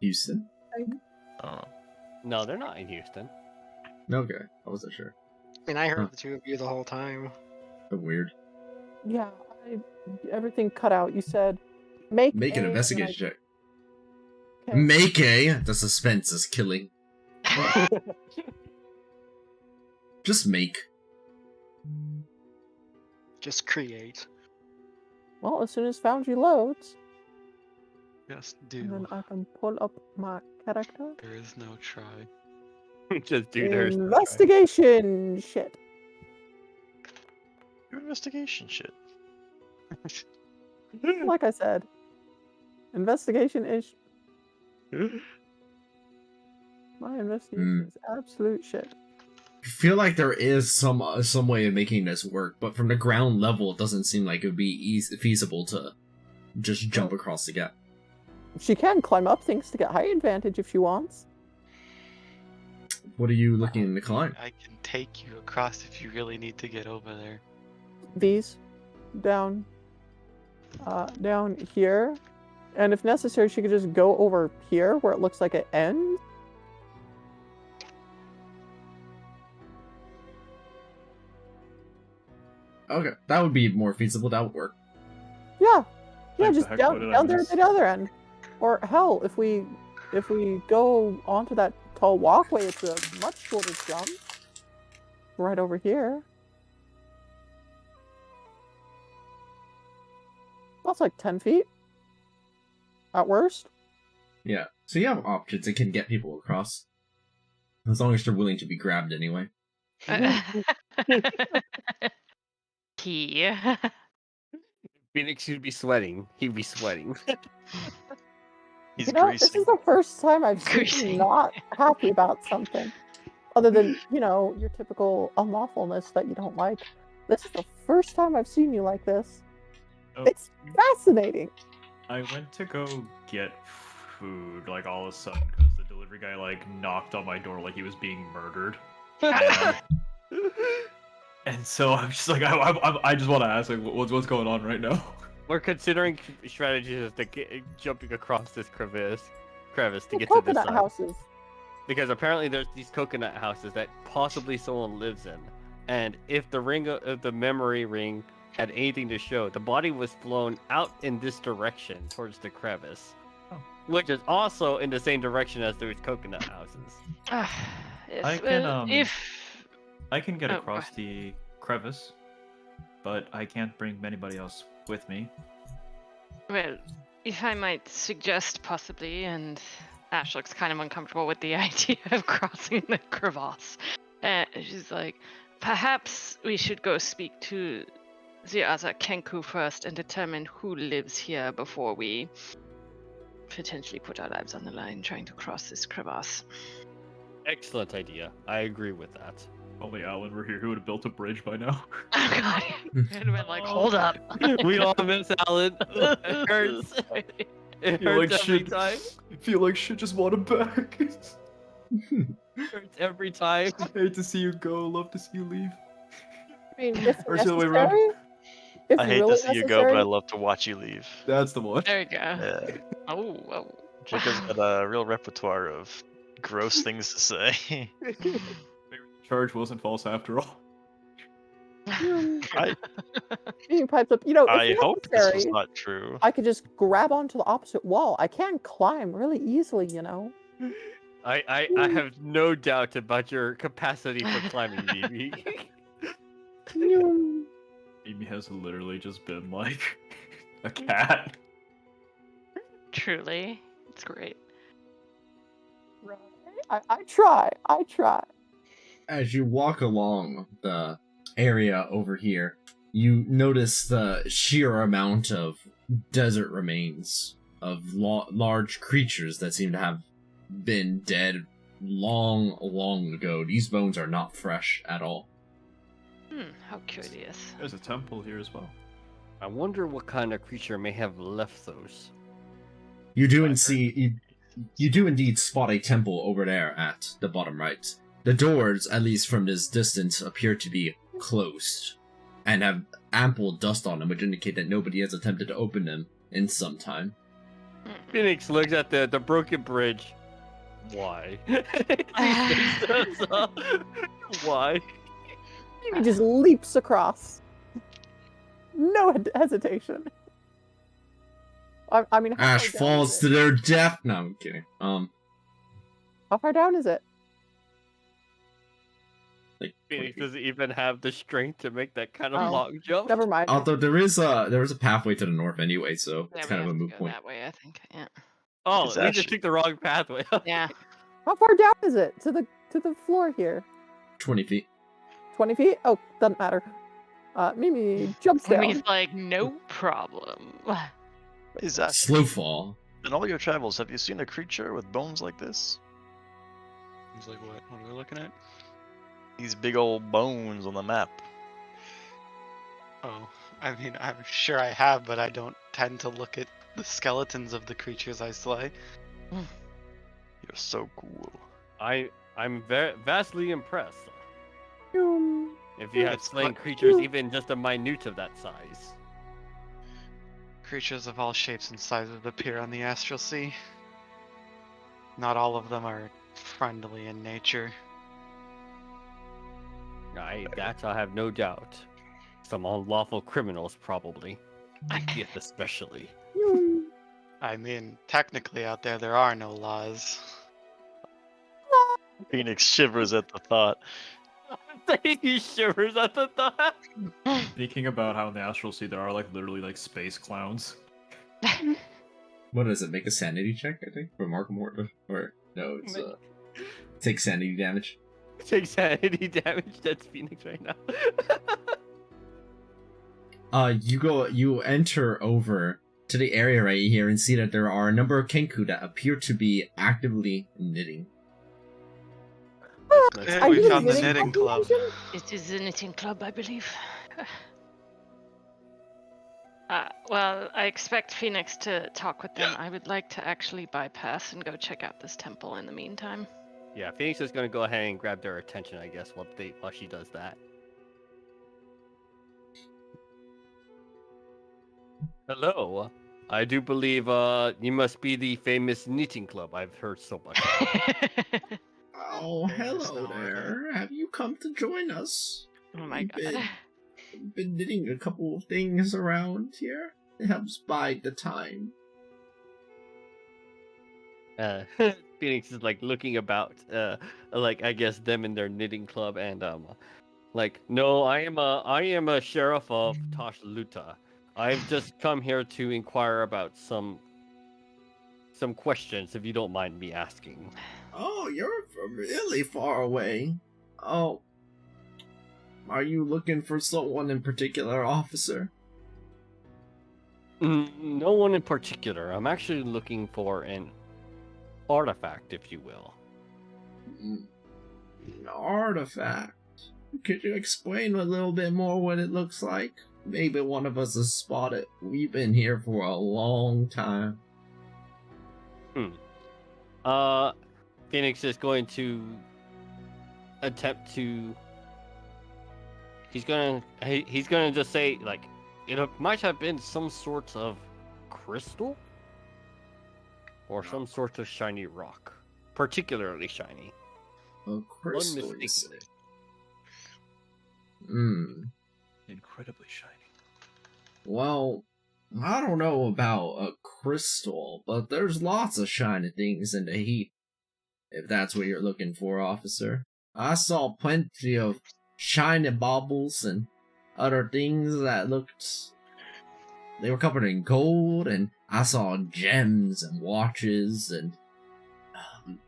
Houston? Oh. No, they're not in Houston. Okay, I wasn't sure. I mean, I heard the two of you the whole time. So weird. Yeah, everything cut out. You said make an a, investigation check. Okay. Make a. The suspense is killing. Just make. Just create. Well, as soon as Foundry loads, Yes, and then do. I can pull up my character. There is no try. Just do there's no Investigation shit. Do investigation shit. Like I said, investigation ish. My investigation is absolute shit. I feel like there is some way of making this work, but from the ground level, it doesn't seem like it would be feasible to just jump across the gap. She can climb up things to get height advantage if she wants. What are you looking to climb? I can take you across if you really need to get over there. These down here, and if necessary, she could just go over here where it looks like it ends. Okay, that would be more feasible. That would work. Yeah, Like just the heck down would it there miss? at the other end. Or hell, if we go onto that tall walkway, it's a much shorter jump. Right over here. That's like 10 feet. At worst. Yeah, so you have options that can get people across. As long as they're willing to be grabbed anyway. He. Phoenix would be sweating. He'd be sweating. He's You know, greasing. this is the first time I've seen Greasing. you not happy about something. Other than, your typical unlawfulness that you don't like. This is the first time I've seen you like this. Oh, It's fascinating. I went to go get food, like, all of a sudden, because the delivery guy, like, knocked on my door like he was being murdered. And so I'm just like, I just want to ask, like, what's going on right now? We're considering strategies to jumping across this crevice to The get to this coconut side. houses. Because apparently there's these coconut houses that possibly someone lives in, and if the memory ring had anything to show, the body was flown out in this direction towards the crevice, which is also in the same direction as those coconut houses. Yes, I can, well, I can get Oh, across the crevice, but I can't bring anybody else with me. Well, if I might suggest possibly, and Ash looks kind of uncomfortable with the idea of crossing the crevasse. She's like, perhaps we should go speak to the other Kenku first and determine who lives here before we potentially put our lives on the line trying to cross this crevasse. Excellent idea. I agree with that. Only Alan were here, who would have built a bridge by now. Oh god. And we're like, hold up. We all miss Alan. It hurts. It You're hurts like, every shit. time. I feel like shit, just want him back. It hurts every time. Hate to see you go, love to see you leave. I mean, if Or it's the other way around. necessary, if I hate really to see you go, but I necessary, love to watch you leave. That's the one. There you go. Yeah. Oh. Jacob's got a real repertoire of gross things to say. Charge wasn't false after all. I being piped up. If I hope this was necessary, not true. I could just grab onto the opposite wall. I can climb really easily, I have no doubt about your capacity for climbing, Mimi. Mimi has literally just been like a cat. Truly. It's great. Right. I try. As you walk along the area over here, you notice the sheer amount of desert remains of large creatures that seem to have been dead long ago. These bones are not fresh at all. How curious. There's a temple here as well. I wonder what kind of creature may have left those. You do indeed spot a temple over there at the bottom right. The doors, at least from this distance, appear to be closed and have ample dust on them, which indicate that nobody has attempted to open them in some time. Phoenix looks at the broken bridge. Why? He says, why? He just leaps across. No hesitation. I mean, how Ash far down falls is to it? their death. No, I'm kidding. How far down is it? Like 20 Phoenix feet. doesn't even have the strength to make that kind of Oh, long jump. Never mind. Although there is a pathway to the north anyway, so Yeah, it's we kind of have a to moot go point. that way, I think. Yeah. Oh, It's we just actually- took the wrong pathway. Yeah. How far down is it to the floor here? 20 feet. 20 feet? Oh, doesn't matter. Mimi jumps down. He's like, no problem. Is that Slow fall. in all your travels? Have you seen a creature with bones like this? He's like, what? What are we looking at? These big old bones on the map. Oh, I mean, I'm sure I have, but I don't tend to look at the skeletons of the creatures I slay. You're so cool. I'm very vastly impressed. Boom. If you have It's slain like- creatures even just a minute of that size. Creatures of all shapes and sizes appear on the astral sea. Not all of them are friendly in nature. That I have no doubt. Some unlawful criminals, probably. Yes, especially. Boom. I mean, technically out there are no laws. Phoenix shivers at the thought. He shivers at the thought. Thinking about how in the astral sea there are like literally like space clowns. What does it? Make a sanity check, I think? For Mark Morton? Or, no, it's, take sanity damage. Take sanity damage. That's Phoenix right now. You enter over to the area right here and see that there are a number of kenku that appear to be actively knitting. Hey, Are we you found the knitting knitting club. competition? It is the knitting club, I believe. Well, I expect Phoenix to talk with them. I would like to actually bypass and go check out this temple in the meantime. Yeah, Phoenix is gonna go ahead and grab their attention, I guess, while she does that. Hello. I do believe you must be the famous knitting club. I've heard so much. Oh, Famous hello now, there. Have you come to join us? Oh my We've god. been knitting a couple of things around here. It helps bide the time. Phoenix is like looking about, like I guess them in their knitting club, and like no, I am a sheriff of Tashluta. I've just come here to inquire about some questions, if you don't mind me asking. Oh, you're from really far away. Oh, are you looking for someone in particular, officer? No one in particular. I'm actually looking for an artifact, if you will. An artifact. Could you explain a little bit more what it looks like? Maybe one of us has spotted. We've been here for a long time. Phoenix is going to attempt to. He's gonna just say like, it might have been some sort of crystal, or some sort of shiny rock, particularly shiny. A crystal, you say? Unmistakably. Incredibly shiny. Well, I don't know about a crystal, but there's lots of shiny things in the heap. If that's what you're looking for, officer. I saw plenty of shiny baubles and other things that looked... They were covered in gold, and I saw gems and watches and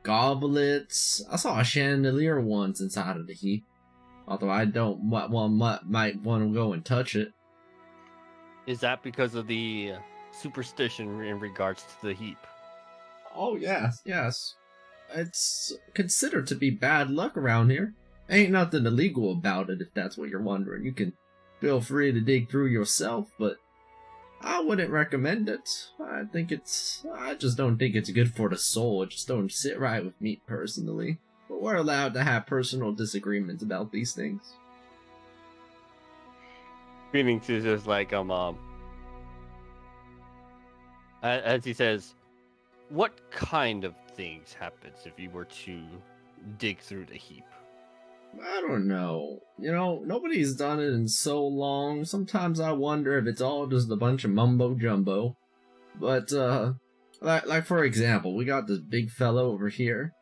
goblets. I saw a chandelier once inside of the heap. Although I don't might want to go and touch it. Is that because of the superstition in regards to the heap? Oh, yes. It's considered to be bad luck around here. Ain't nothing illegal about it, if that's what you're wondering. You can feel free to dig through yourself, but I wouldn't recommend it. I just don't think it's good for the soul. It just don't sit right with me personally. But we're allowed to have personal disagreements about these things. Phoenix is just like, as he says, what kind of things happens if you were to dig through the heap? I don't know. Nobody's done it in so long. Sometimes I wonder if it's all just a bunch of mumbo jumbo. But, like for example, we got this big fellow over here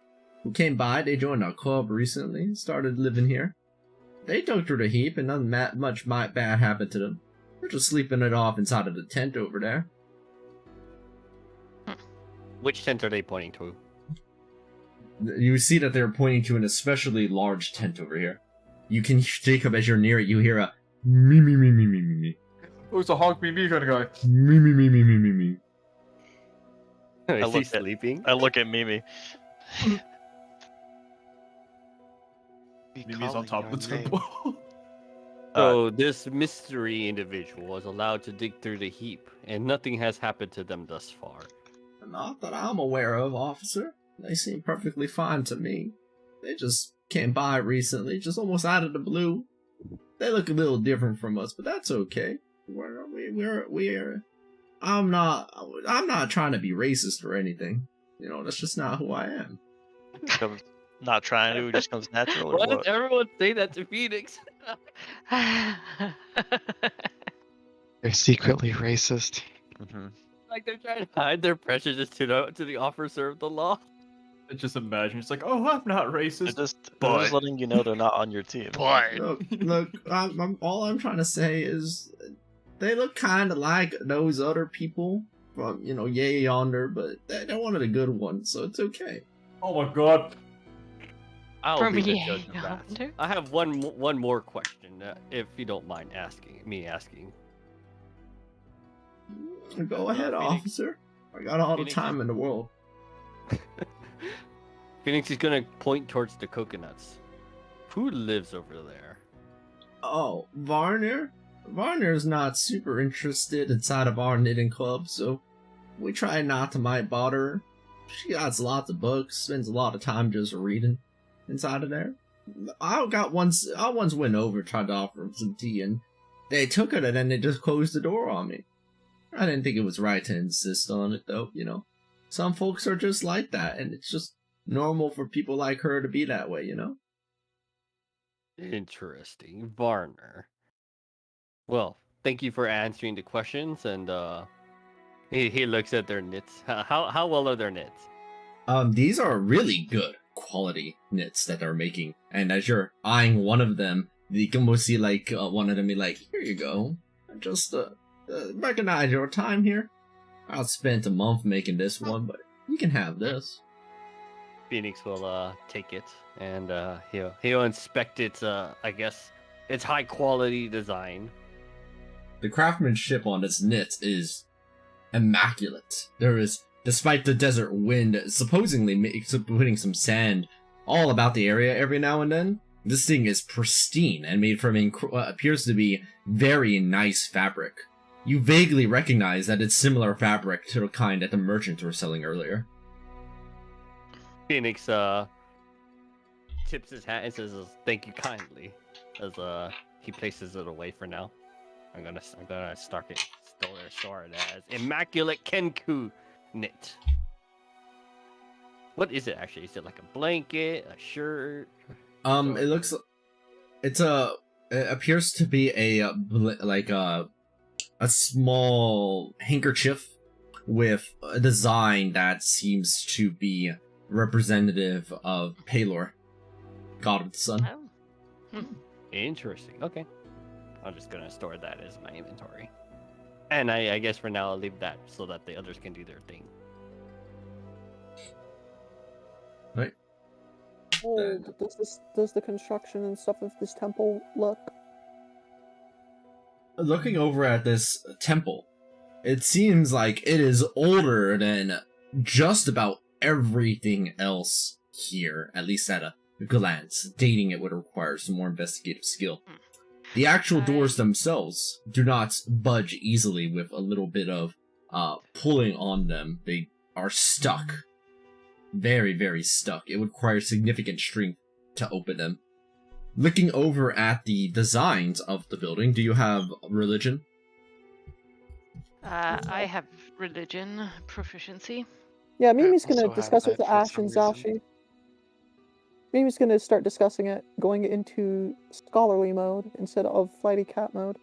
who came by. They joined our club recently, started living here. They dug through the heap and nothing much bad happened to them. They're just sleeping it off inside of the tent over there. Which tent are they pointing to? You see that they're pointing to an especially large tent over here. You can, Jacob, as you're near it, you hear a me me me me me me me. Oh, it's a honk me kind of guy. Me me me me me me me. Is he sleeping? I look at Mimi. Be Mimi's calling on top you of the a name. temple. So this mystery individual was allowed to dig through the heap, and nothing has happened to them thus far. Not that I'm aware of, officer. They seem perfectly fine to me. They just came by recently, just almost out of the blue. They look a little different from us, but that's okay. We're I'm not trying to be racist or anything. That's just not who I am. Comes, not trying to, it just comes natural or Why does what? everyone say that to Phoenix? They're secretly racist. Mm-hmm. Like they're trying to hide their prejudice to the officer of the law. I just imagine it's like, oh, I'm not They're racist. they're just letting you know they're not on your team. Look, all I'm trying to say is they look kind of like those other people from, yay yonder, but they're one of the good ones, so it's okay. Oh my god. I'll From be the Yay judge of that. Yonder? I have one more question, if you don't mind asking. Go ahead, Phoenix. officer. I got all the Phoenix. time in the world. Phoenix is gonna point towards the coconuts. Who lives over there? Oh, Varner? Varner's not super interested inside of our knitting club, so we try not to might bother her. She got lots of books, spends a lot of time just reading inside of there. I once went over, tried to offer them some tea, and they took it and then they just closed the door on me. I didn't think it was right to insist on it, though, Some folks are just like that, and it's just normal for people like her to be that way, Interesting, Varner. Well, thank you for answering the questions, and he looks at their knits. How well are their knits? These are really good quality knits that they're making, and as you're eyeing one of them, you can almost see one of them be like, "Here you go. Just recognize your time here. I spent a month making this one, but you can have this." Phoenix will take it, and he'll inspect its I guess its high quality design. The craftsmanship on this knit is immaculate. There is, despite the desert wind supposedly putting some sand all about the area every now and then, this thing is pristine and made from appears to be very nice fabric. You vaguely recognize that it's similar fabric to the kind that the merchants were selling earlier. Phoenix tips his hat and says, "Thank you kindly," as he places it away for now. I'm gonna store it as immaculate Kenku knit. What is it actually? Is it like a blanket, a shirt? It appears to be a small handkerchief with a design that seems to be representative of Palor, god of the sun. Oh. Interesting. Okay. I'm just gonna store that as my inventory. And I guess for now I'll leave that so that the others can do their thing. Right. Old. Does the construction and stuff of this temple look? Looking over at this temple, it seems like it is older than just about everything else here, at least at a glance. Dating it would require some more investigative skill. The actual doors themselves do not budge easily with a little bit of pulling on them. They are stuck. Very, very stuck. It would require significant strength to open them. Looking over at the designs of the building, do you have religion? I have religion proficiency. Yeah, Mimi's gonna also have discuss it that with for Ash some and reason. Zashi. Mimi's gonna start discussing it, going into scholarly mode instead of flighty cat mode.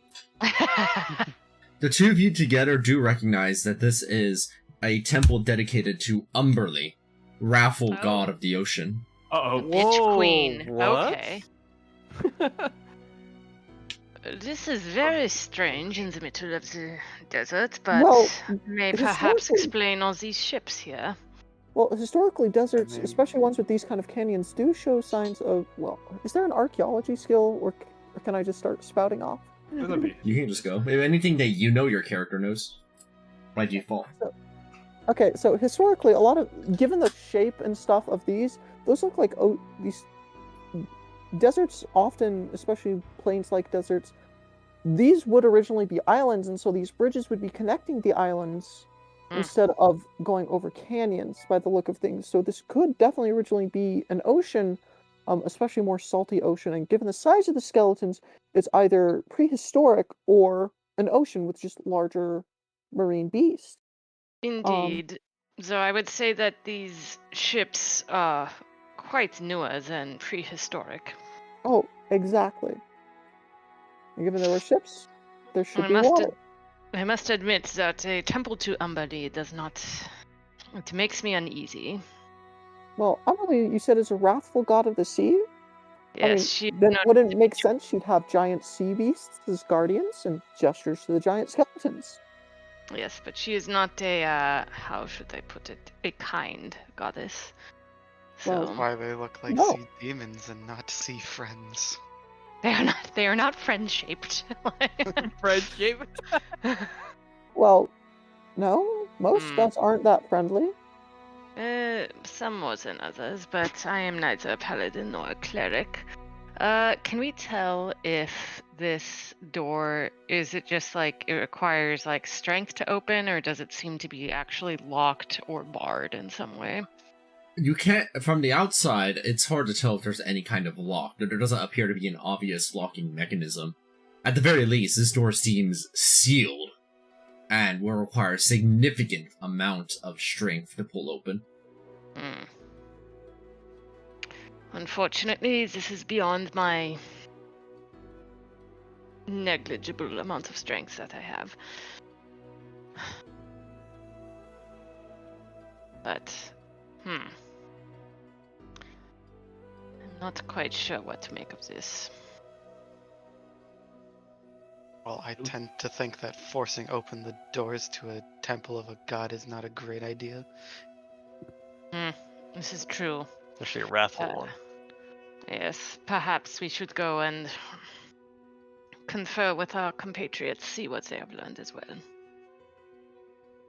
The two of you together do recognize that this is a temple dedicated to Umberly, wrathful Oh. god of the ocean. Uh-oh. Bitch queen. What? Okay. This is very strange in the middle of the desert, but Well, may perhaps historically- explain all these ships here. Well, historically, deserts, mean- especially ones with these kind of canyons, do show signs of. Well, is there an archaeology skill, or can I just start spouting off? That'd be- You can just go. Maybe anything that you know your character knows by default. Okay, so historically, a lot of, given the shape and stuff of these, those look like these deserts often, especially plains-like deserts, these would originally be islands, and so these bridges would be connecting the islands instead of going over canyons by the look of things. So this could definitely originally be an ocean, especially more salty ocean, and given the size of the skeletons, it's either prehistoric or an ocean with just larger marine beasts. Indeed. So I would say that these ships are quite newer than prehistoric. Oh, exactly. And given there were ships, there should I be must water. I must admit that a temple to Umberly does not. It makes me uneasy. Well, Amelie, you said is a wrathful god of the sea? Yes, she. Then not- wouldn't it make sense she'd have giant sea beasts as guardians and gestures to the giant skeletons? Yes, but she is not a. How should I put it? A kind goddess. So Well, Why they look like No. sea demons and not sea friends. they are not. They are not friend shaped. Friendship. Well, no, most gods aren't that friendly. Some more than others, but I am neither a paladin nor a cleric. Can we tell if this door is it just like it requires like strength to open, or does it seem to be actually locked or barred in some way? You can't, from the outside, it's hard to tell if there's any kind of lock. There doesn't appear to be an obvious locking mechanism. At the very least, this door seems sealed, and will require a significant amount of strength to pull open. Hmm. Unfortunately, this is beyond my negligible amount of strength that I have. But, I'm not quite sure what to make of this. Well, I tend to think that forcing open the doors to a temple of a god is not a great idea. This is true. Especially a wrathful one. Yes, perhaps we should go and confer with our compatriots, see what they have learned as well.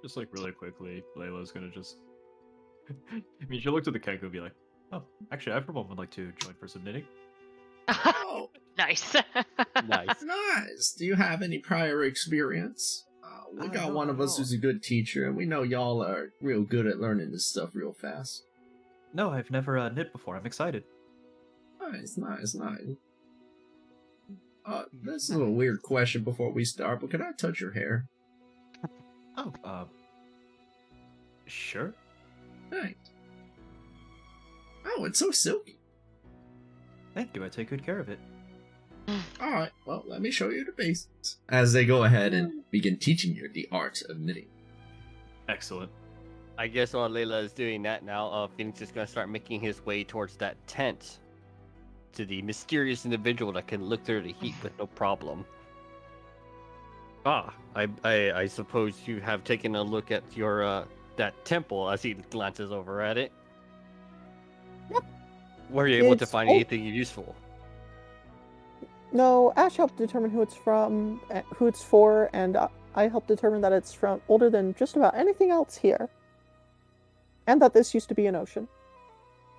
Just like really quickly, Layla's gonna just. I mean, she'll look to the Kenku and be like, "Oh, actually, I for one would like to join for some knitting." Oh, Nice. Nice. nice. Do you have any prior experience? We got No, one of not us at who's a good teacher, and we know y'all are real good at learning this stuff real fast. No, I've never knit before. I'm excited. Nice. This is a weird question before we start, but can I touch your hair? Oh, sure. Thanks. Oh, it's so silky. Thank you. I take good care of it. Alright, well, let me show you the basics. As they go ahead and begin teaching you the art of knitting. Excellent. I guess while Layla is doing that now, Phoenix is gonna start making his way towards that tent, to the mysterious individual that can look through the heat with no problem. I suppose you have taken a look at your that temple as he glances over at it. Yep. Were you able to It's find old. anything useful? No, Ash helped determine who it's from, who it's for, and I helped determine that it's from older than just about anything else here. And that this used to be an ocean.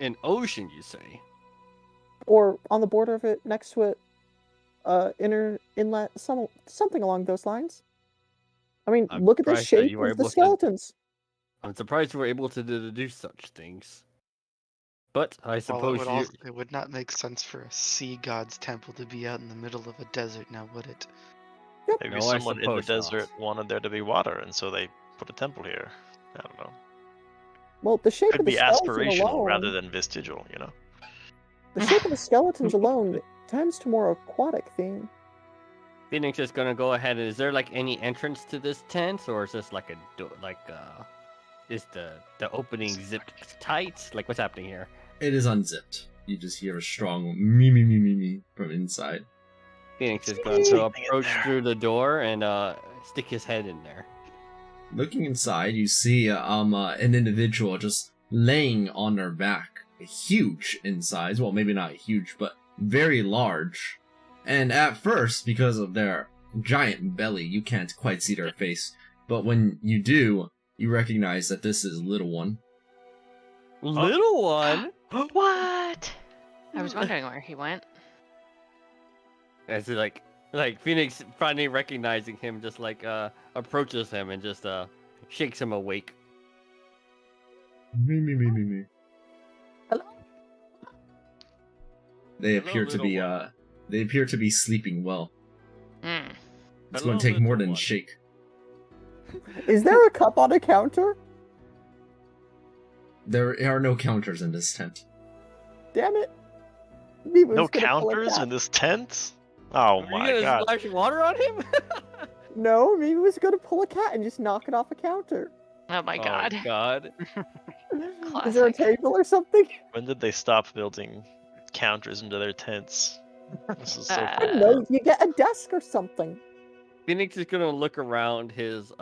An ocean, you say? Or on the border of it, next to it, inlet, something along those lines. I mean, I'm look at the surprised that shape you were of the able to- skeletons. I'm surprised you were able to do such things. But I Well, suppose it would not make sense for a sea god's temple to be out in the middle of a desert now, would it? Maybe No, I someone in the suppose not. desert wanted there to be water, and so they put a temple here. I don't know. Well, the shape Could of the be skeleton aspirational alone, rather than vestigial, you know? the shape of the skeletons alone tends to more aquatic theme. Phoenix is gonna go ahead. And is there like any entrance to this tent, or is this like a is the opening zipped tight? Like what's happening here? It is unzipped. You just hear a strong me from inside. Phoenix is Someone's going to leaving it approach there. through the door and stick his head in there. Looking inside, you see an individual just laying on their back, huge in size. Well, maybe not huge, but very large. And at first, because of their giant belly, you can't quite see their face. But when you do, you recognize that this is Little One. Little one. What? I was wondering where he went. As he like Phoenix finally recognizing him, just like approaches him and just shakes him awake. Me. Hello? They Hello, appear to little be one. they appear to be sleeping well. Hmm. It's Hello, going to take more little than one. shake. Is there a cup on a counter? There are no counters in this tent. Damn it. Maybe No was gonna pull a counters cat. in this tent? Oh Are you my gonna god. splash water on him? No, maybe was gonna pull a cat and just knock it off a counter. Oh my god. Oh God. Is there a Classic. table or something? When did they stop building counters into their tents? This is so Uh, cool. No, you get a desk or something. Phoenix is gonna look around his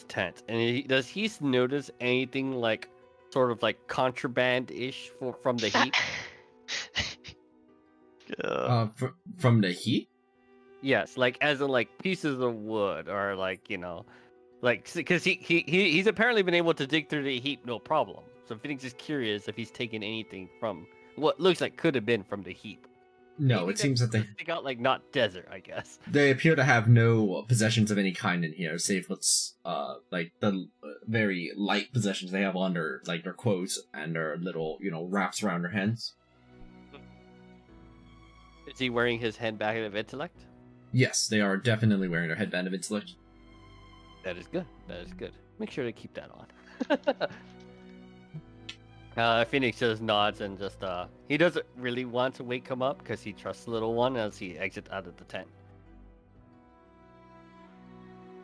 tent, and does he notice anything like sort of like contraband-ish from the heat? From the heat? Yes, like as in like pieces of wood or like like because he's apparently been able to dig through the heap no problem. So Phoenix is curious if he's taken anything from what looks like could have been from the heap. No, Anything it seems that they stick out like not desert, I guess. they appear to have no possessions of any kind in here, save what's like the very light possessions they have on their like their quotes and their little wraps around their hands. Is he wearing his headband of intellect? Yes, they are definitely wearing their headband of intellect. That is good. That is good. Make sure to keep that on. Phoenix just nods and just he doesn't really want to wake him up because he trusts Little One as he exits out of the tent.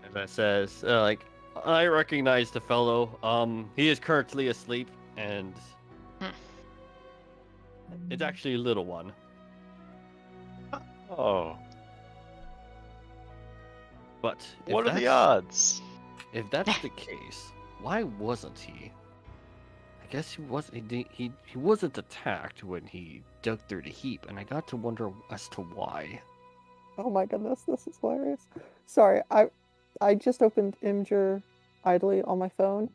And that says like I recognize the fellow. He is currently asleep and it's actually Little One. Oh, But if what are the that's- odds? If that's the case, why wasn't he? I guess he wasn't. He wasn't attacked when he dug through the heap, and I got to wonder as to why. Oh my goodness, this is hilarious. Sorry, I just opened Imgur idly on my phone,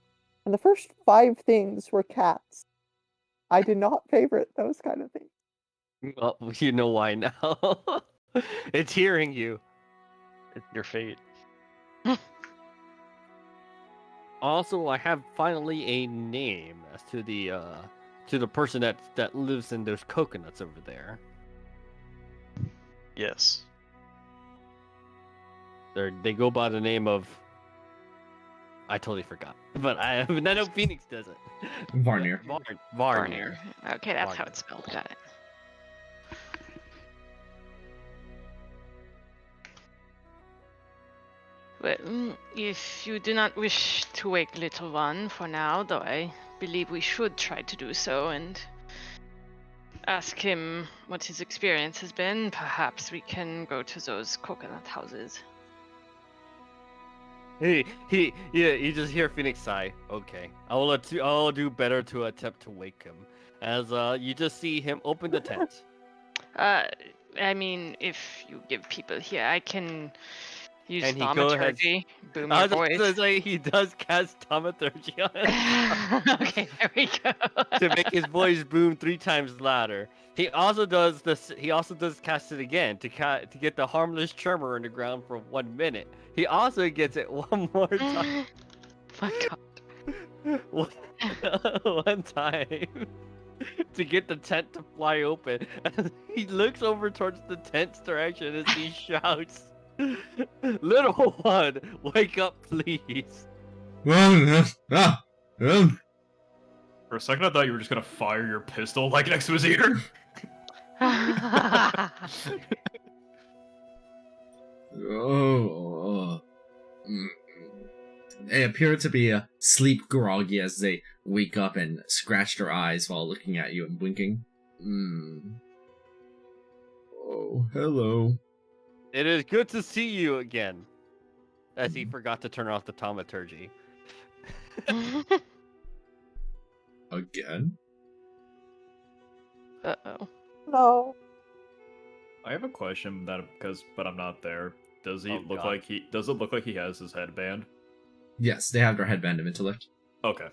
and the first 5 things were cats. I did not favorite those kind of things. Well, you know why now. It's hearing you. It's your fate. Also, I have finally a name as to the person that lives in those coconuts over there. Yes. They go by the name of. I totally forgot, but I know Phoenix doesn't. Varnir. Varnir. Okay, that's how Varnir. it's spelled. Got it. Well, if you do not wish to wake Little One for now, though I believe we should try to do so and ask him what his experience has been, perhaps we can go to those coconut houses. Yeah, you just hear Phoenix sigh. Okay, I'll do better to attempt to wake him. As you just see him open the tent. I mean, if you give people here, I can use And he go ahead- thaumaturgy, boom I your was just voice. gonna say he does cast thaumaturgy on it Okay, there we go. to make his voice boom 3 times louder. He also does this. He also does cast it again to get the harmless tremor in the ground for 1 minute. He also gets it one more time. My God. one time to get the tent to fly open. And he looks over towards the tent's direction as he shouts, "Little One, wake up, please!" Ah, For a second, I thought you were just gonna fire your pistol like next to his ear. Oh. Mm. They appear to be sleep groggy as they wake up and scratch their eyes while looking at you and blinking. Oh, hello. It is good to see you again. As he forgot to turn off the thaumaturgy. Again? Uh-oh. No. I have a question but I'm not there. Does he Oh, look God. like does it look like he has his headband? Yes, they have their headband of intellect. Okay.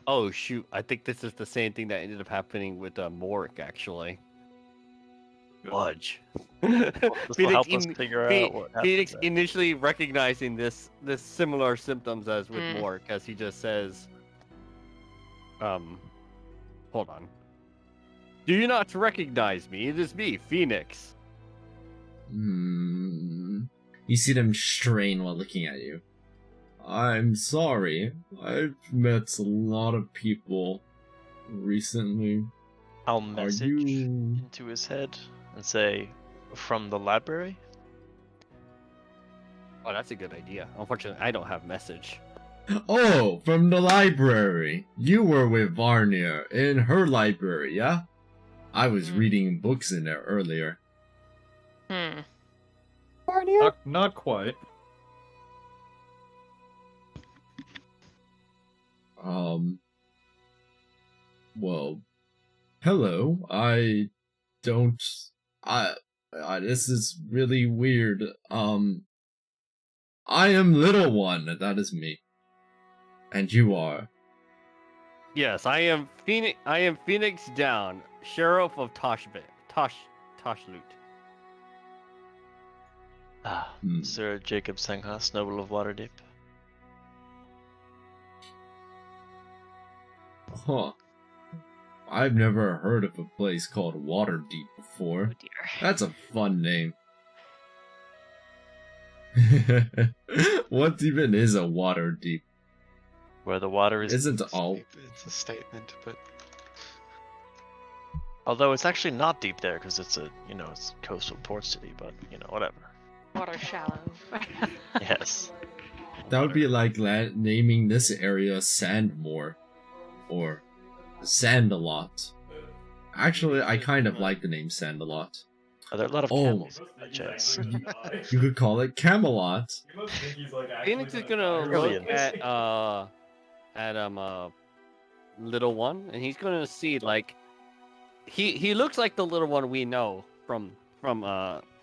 Oh shoot! I think this is the same thing that ended up happening with Morik, actually. Fudge. This will help us figure out what happened. Phoenix then. initially recognizing this similar symptoms as with Morik, as he just says, hold on. Do you not recognize me? It is me, Phoenix. You see them strain while looking at you. I'm sorry. I've met a lot of people recently. I'll message you- into his head and say, from the library? Oh, that's a good idea. Unfortunately, I don't have message. Oh, from the library. You were with Varnier in her library, yeah? I was reading books in there earlier. Barnier? Not quite. Well, hello. This is really weird. I am Little One. That is me. And you are. Yes, I am Phoenix. I am Phoenix Down, Sheriff of Toshlut. Sir Jacob Senghas, Noble of Waterdeep. Huh. I've never heard of a place called Waterdeep before. Oh dear. That's a fun name. What even is a Waterdeep? Where the water is. Isn't all. It's a statement, but Although it's actually not deep there because it's it's coastal port city, but whatever. Water shallow. Yes. That would be like naming this area Sandmore. Or Sandalot. Actually, I kind of like the name Sandalot. Are there a lot of camels in that chest? You could call it Camelot. Phoenix is gonna Brilliant. look at Little One, and he's gonna see like he looks like the Little One we know from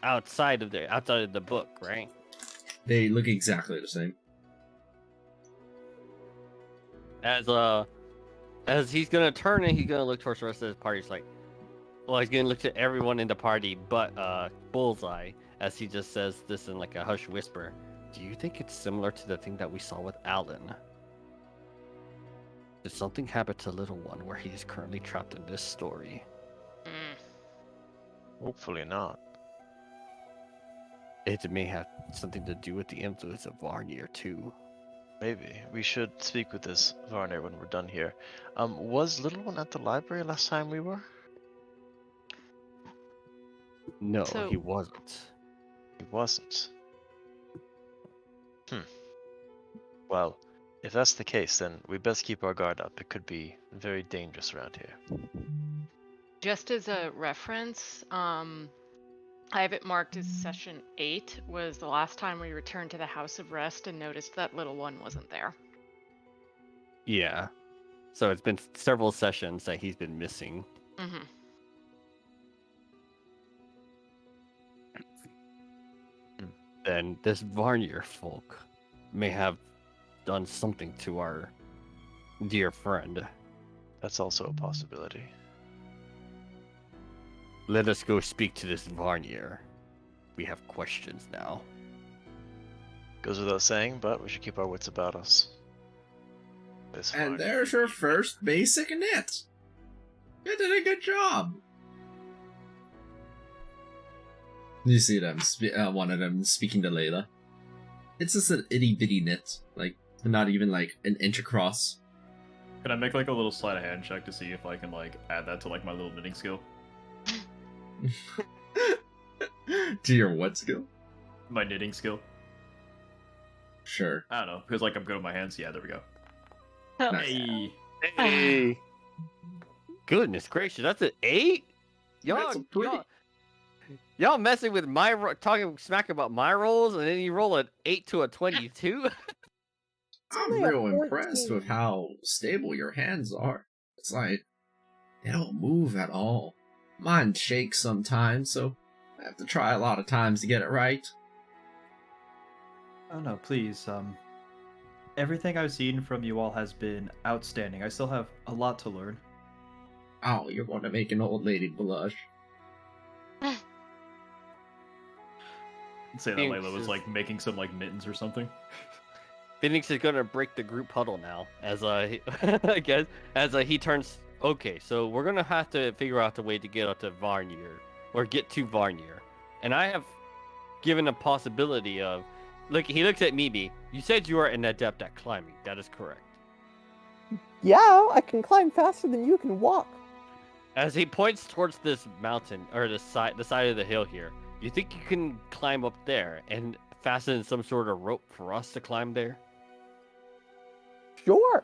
outside of the book, right? They look exactly the same. As he's gonna turn and he's gonna look towards the rest of the party. He's like, well, he's gonna look at everyone in the party but Bullseye, as he just says this in like a hushed whisper. Do you think it's similar to the thing that we saw with Alan? Did something happen to Little One where he is currently trapped in this story? Hopefully not. It may have something to do with the influence of Varnier too. Maybe. We should speak with this Varner when we're done here. Was Little One at the library last time we were? No, So- he wasn't. He wasn't. Well, if that's the case, then we best keep our guard up. It could be very dangerous around here. Just as a reference, I have it marked as session 8 was the last time we returned to the House of Rest and noticed that Little One wasn't there. Yeah. So it's been several sessions that he's been missing. Mm-hmm. Then this Varnier folk may have done something to our dear friend. That's also a possibility. Let us go speak to this Varnier. We have questions now. Goes without saying, but we should keep our wits about us. This And Varner. there's your first basic knit. You did a good job. You see them, one of them speaking to Layla. It's just an itty bitty knit, like not even like an inch across. Can I make like a little sleight of hand check to see if I can like add that to like my little knitting skill? To your what skill? My knitting skill. Sure. I don't know, because like I'm good with my hands. Yeah, there we go. Oh, Nice. Hey. Hey. Goodness gracious, that's an 8? That's a pretty- Y'all messing with talking smack about my rolls, and then you roll an 8 to a 22? I'm only a real impressed 14. with how stable your hands are. It's like they don't move at all. Mine shakes sometimes, so I have to try a lot of times to get it right. Oh no, please. Everything I've seen from you all has been outstanding. I still have a lot to learn. Oh, you're going to make an old lady blush. Say that Phoenix Layla was is- like making some like mittens or something. Phoenix is gonna break the group huddle now, as I guess, as he turns. Okay, so we're gonna have to figure out a way to get out to Varnier, or get to Varnier, and I have given a possibility of. Look, he looks at Mimi. You said you are an adept at climbing. That is correct. Yeah, I can climb faster than you can walk. As he points towards this mountain or the side of the hill here, you think you can climb up there and fasten some sort of rope for us to climb there? Sure.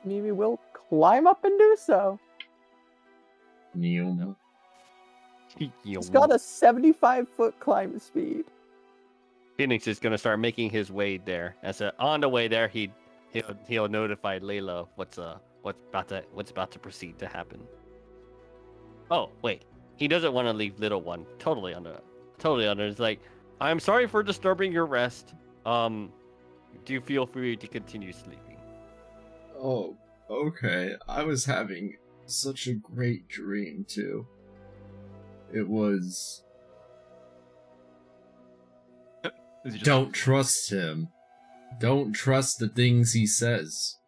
Mimi will climb up and do so. Neum. He's got a 75-foot climb speed. Phoenix is gonna start making his way there. On the way there, he'll notify Layla what's about to proceed to happen. Oh wait, he doesn't want to leave little one totally under. It's like, I'm sorry for disturbing your rest. Do feel free to continue sleeping. Oh, okay. I was having such a great dream, too. It was... Is he just Don't trust him. Don't trust the things he says.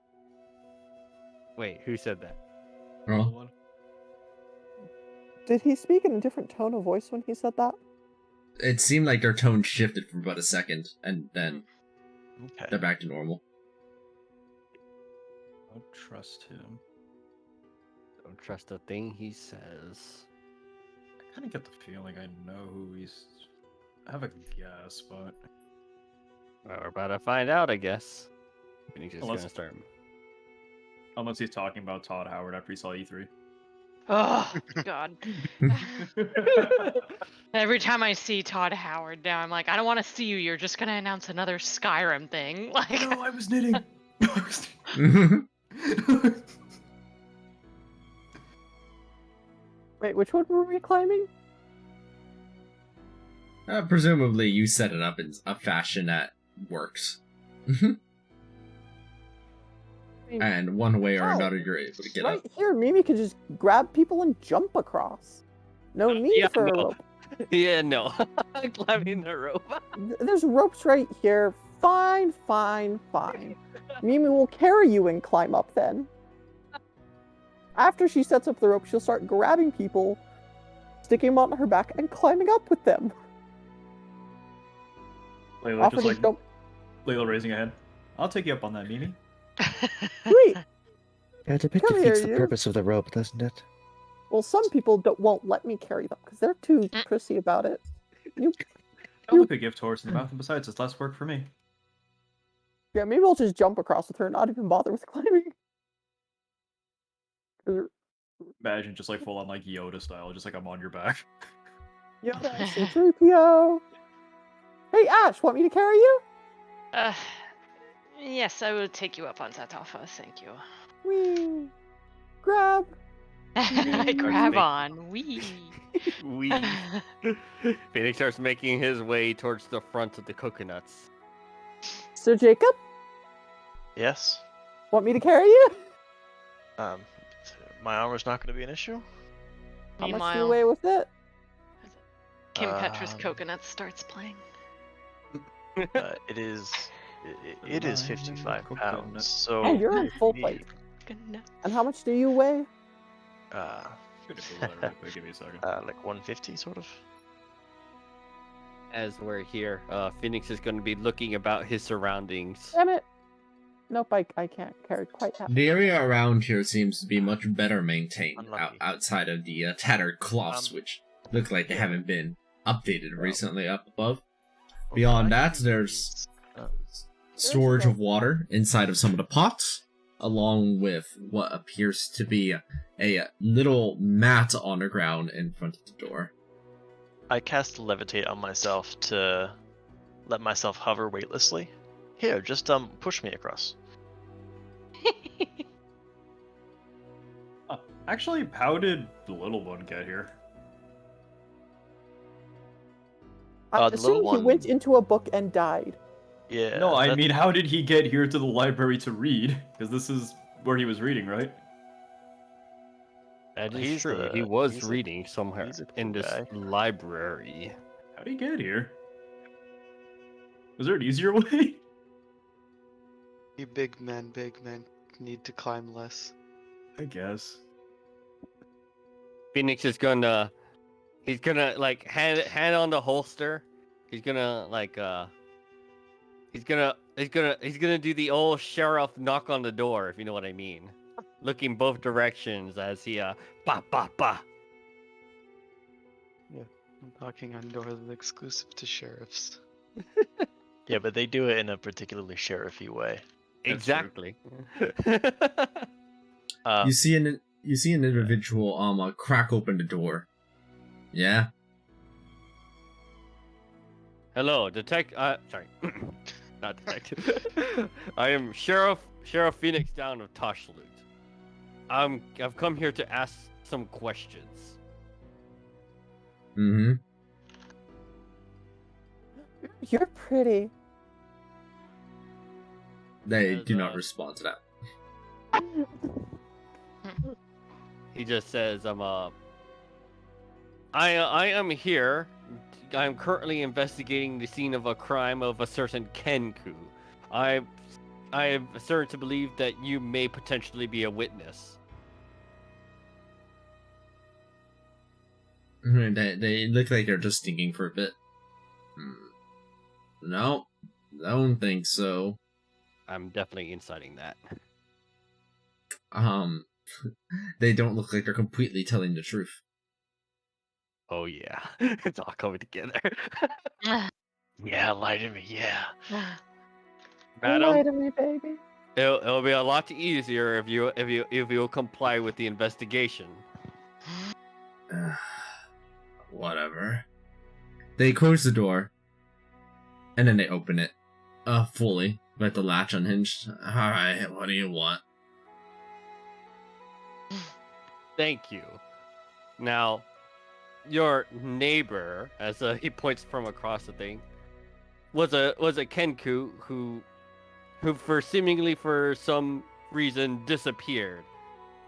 Wait, who said that? Huh? Did he speak in a different tone of voice when he said that? It seemed like their tone shifted for about a second, and then Okay. they're back to normal. Don't trust him. Don't trust a thing he says. I kind of get the feeling I know who he's. I have a guess, but Well, we're about to find out, I guess. Phoenix is Unless- gonna start. unless he's talking about Todd Howard after he saw E E3. Oh, God. Every time I see Todd Howard now, I'm like, I don't want to see you. You're just going to announce another Skyrim thing. Like, No, I was knitting. Wait, which one were we climbing? Presumably you set it up in a fashion that works. And one way or Oh, another you're able to get Right up. here, Mimi can just grab people and jump across. No need yeah, for a no. rope. Yeah, no. Climbing the rope. There's ropes right here. Fine. Mimi will carry you and climb up then. After she sets up the rope, she'll start grabbing people, sticking them on her back, and climbing up with them. Layla Offer just to like jump. Layla raising a hand. I'll take you up on that, Mimi. Sweet. Yeah, it a bit Come defeats here, the you. purpose of the rope, doesn't it? Well, some people won't let me carry them because they're too prissy about it. I'll look a gift horse in the mouth, and besides, it's less work for me. Yeah, maybe I'll just jump across with her and not even bother with climbing. Imagine just like full on like Yoda style, just like I'm on your back. Yoda, C3PO. Hey, Ash, want me to carry you? yes, I will take you up on that offer. Thank you. Wee. Grab. I grab on. Wee. We. Phoenix starts making his way towards the front of the coconuts. So, Jacob, Yes. want me to carry you? My armor's not going to be an issue. How much do you Meanwhile, weigh with it? Kim Petras Um, Coconut starts playing. It is 55 Coconut. pounds. So Oh, you're in full me- plate. Coconut. And how much do you weigh? Gonna Google that really quick. Give me a second. like 150 sort of. As we're here, Phoenix is going to be looking about his surroundings. Damn it. Nope, I can't carry quite that. The area around here seems to be much better maintained Unlucky. outside of the tattered cloths, which look like they yeah. haven't been updated Well. recently up above. Well, Beyond can I that, there's use, storage no- of water inside of some of the pots, along with what appears to be a little mat on the ground in front of the door. I cast levitate on myself to let myself hover weightlessly. Here, just push me across. Actually, how did the little one get here? I the little assume he went one- into a book and died. Yeah. No, I that- mean, how did he get here to the library to read? Because this is where he was reading, right? That is He's true. He a- was he's a- reading somewhere he's a in cool this guy. library. How did he get here? Was there an easier way? You big men need to climb less. I guess. Phoenix is gonna, he's gonna like hand on the holster. He's gonna like he's gonna do the old sheriff knock on the door, if you know what I mean. Looking both directions as he ba ba ba. Knocking on doors is exclusive to sheriffs. Yeah, but they do it in a particularly sheriffy way. That's true. Exactly. You see an individual crack open the door. Yeah. Hello, sorry, not detective. I am Sheriff Phoenix Down of Toshloot. I've come here to ask some questions. Mm-hmm. You're pretty. They As, do not respond to that. He just says, I am here. I'm currently investigating the scene of a crime of a certain Kenku. I am certain to believe that you may potentially be a witness. They look like they're just thinking for a bit. No, I don't think so. I'm definitely inciting that. They don't look like they're completely telling the truth. Oh yeah, it's all coming together. Yeah, lie to me. Yeah. Lie Madam, to me, baby. it'll be a lot easier if you comply with the investigation. Whatever. They close the door, and then they open it, fully, with the latch unhinged. Alright, what do you want? Thank you. Now, your neighbor, as he points from across the thing, was a Kenku who for seemingly for some reason disappeared.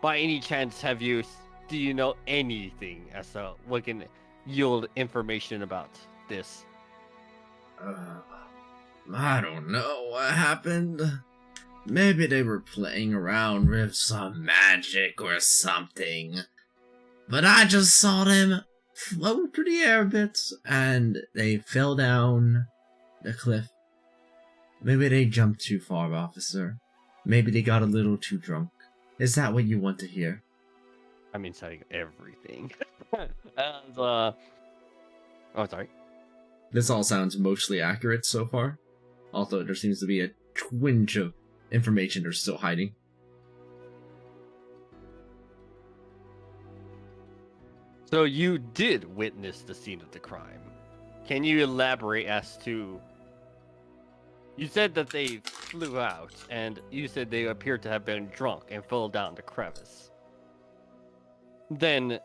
By any chance, do you know anything as to what can yield information about this? I don't know what happened. Maybe they were playing around with some magic or something. But I just saw them float through the air a bit, and they fell down the cliff. Maybe they jumped too far, officer. Maybe they got a little too drunk. Is that what you want to hear? I'm inciting everything. Oh, sorry. This all sounds mostly accurate so far, although there seems to be a twinge of information they're still hiding. So you did witness the scene of the crime. Can you elaborate as to... You said that they flew out, and you said they appeared to have been drunk and fell down the crevice. Then...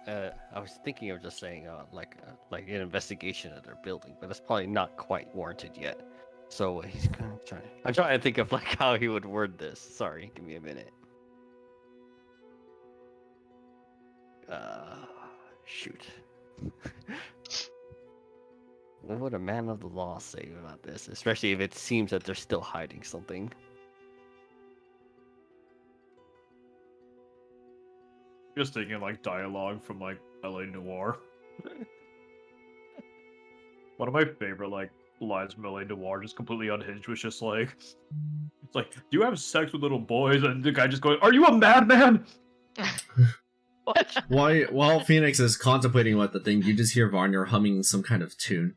I was thinking of just saying, like an investigation of their building, but that's probably not quite warranted yet. So he's kind of trying... I'm trying to think of like how he would word this. Sorry, give me a minute. Shoot. What would a man of the law say about this? Especially if it seems that they're still hiding something. Just thinking like dialogue from like LA Noir. One of my favorite like Lies Melee Noir just completely unhinged was just like, it's like, do you have sex with little boys? And the guy just going, are you a madman? What? While Phoenix is contemplating what the thing, you just hear Varner humming some kind of tune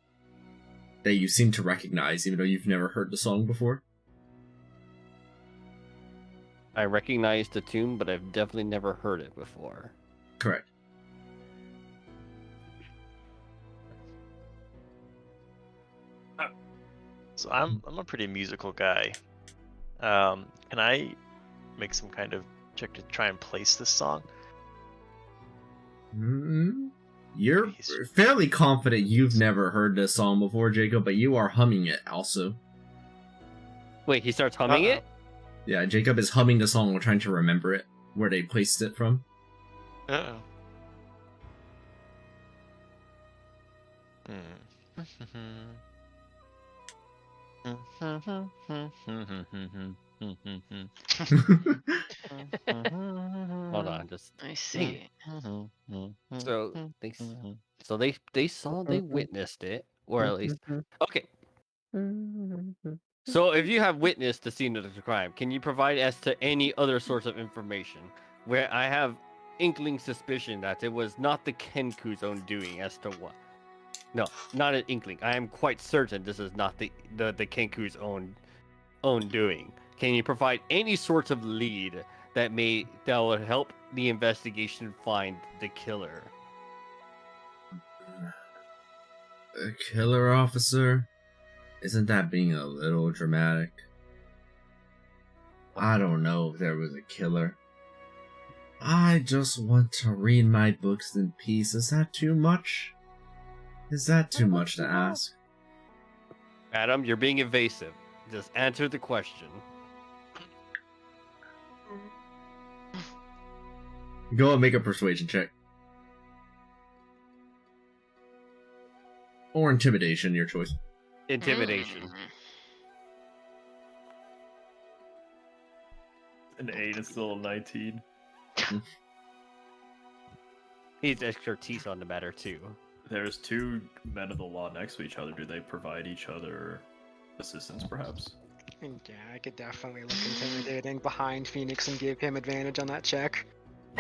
that you seem to recognize, even though you've never heard the song before. I recognize the tune, but I've definitely never heard it before. Correct. So I'm a pretty musical guy. Can I make some kind of check to try and place this song? You're He's- fairly confident you've never heard this song before, Jacob, but you are humming it also. Wait, he starts humming it? Yeah, Jacob is humming the song while trying to remember it, where they placed it from. Uh-oh. Hold on, just I see. so they witnessed it, or at least okay. So if you have witnessed the scene of the crime, can you provide as to any other source of information where I have inkling suspicion that it was not the Kenku's own doing as to what? No, not an inkling. I am quite certain this is not the Kenku's own doing. Can you provide any sort of lead that will help the investigation find the killer? A killer officer? Isn't that being a little dramatic? I don't know if there was a killer. I just want to read my books in peace. Is that too much? Is that too much to ask? Adam, you're being evasive. Just answer the question. Go and make a persuasion check. Or intimidation, your choice. Intimidation. An 8 is still a 19. He's expertise on the matter too. There's two men of the law next to each other. Do they provide each other assistance, perhaps? And yeah, I could definitely look intimidating behind Phoenix and give him advantage on that check.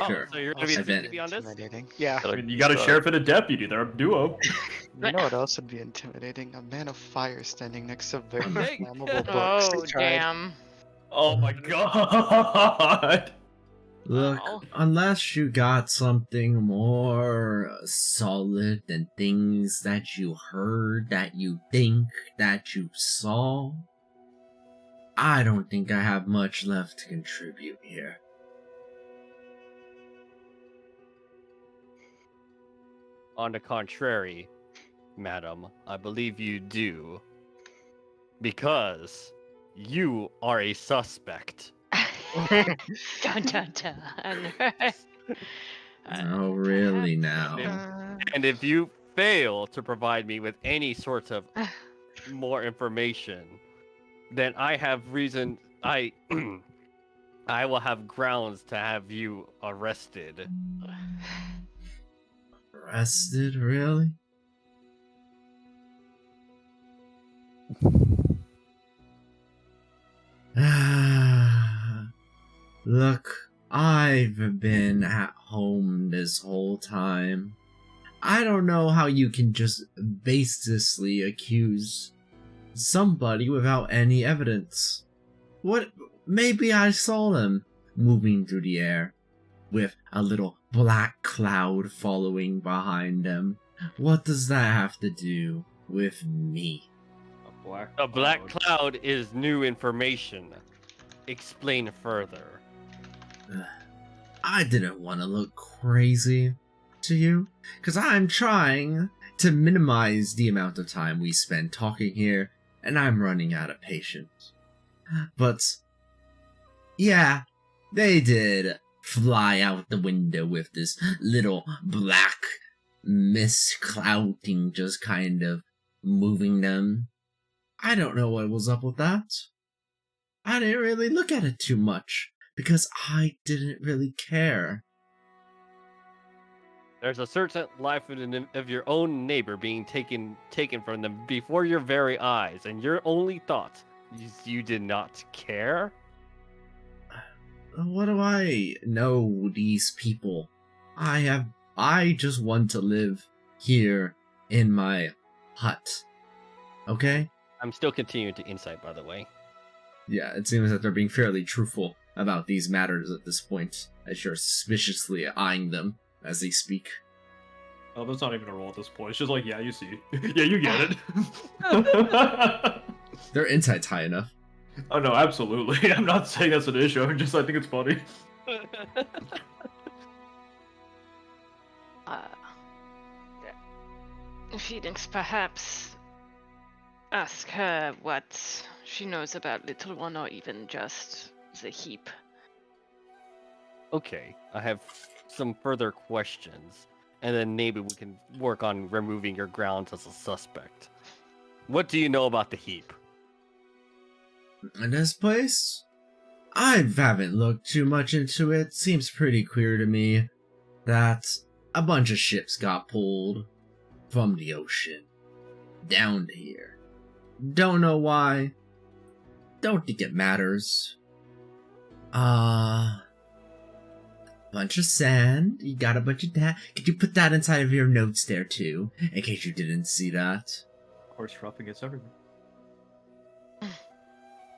Sure. Oh, so you're gonna be the Advantage. PCB on this? Intimidating. Yeah. I mean, you got a sheriff and a deputy. They're a duo. You know what else would be intimidating? A man of fire standing next to very Hey. flammable books. Oh, tried. damn. Oh my god! Look, Oh. unless you got something more solid than things that you heard, that you think, that you saw, I don't think I have much left to contribute here. On the contrary, madam, I believe you do. Because you are a suspect. Dun dun dun. Oh, really now? And if you fail to provide me with any sort of more information, then I have reason I I will have grounds to have you arrested. Arrested, really? Look, I've been at home this whole time. I don't know how you can just baselessly accuse somebody without any evidence. What? Maybe I saw them moving through the air with a little black cloud following behind them. What does that have to do with me? A black cloud is new information. Explain further. I didn't want to look crazy to you, because I'm trying to minimize the amount of time we spend talking here, and I'm running out of patience. But, yeah, they did fly out the window with this little black mist clouding just kind of moving them. I don't know what was up with that. I didn't really look at it too much, because I didn't really care. There's a certain life of your own neighbor being taken from them before your very eyes, and your only thought is you did not care? What do I know these people? I just want to live here in my hut. Okay? I'm still continuing to insight, by the way. Yeah, it seems that they're being fairly truthful about these matters at this point, as you're suspiciously eyeing them as they speak. Oh, that's not even a roll at this point. It's just like, yeah, you see. Yeah, you get it. Their insight's high enough. Oh no, absolutely. I'm not saying that's an issue. I think it's funny. Phoenix, perhaps ask her what she knows about Little One, or even just the heap. Okay, I have some further questions, and then maybe we can work on removing your grounds as a suspect. What do you know about the heap? In this place? I haven't looked too much into it. Seems pretty clear to me that a bunch of ships got pulled from the ocean down to here. Don't know why. Don't think it matters. Bunch of sand. You got a bunch of that. Could you put that inside of your notes there too, in case you didn't see that? Of course, roughing gets everything.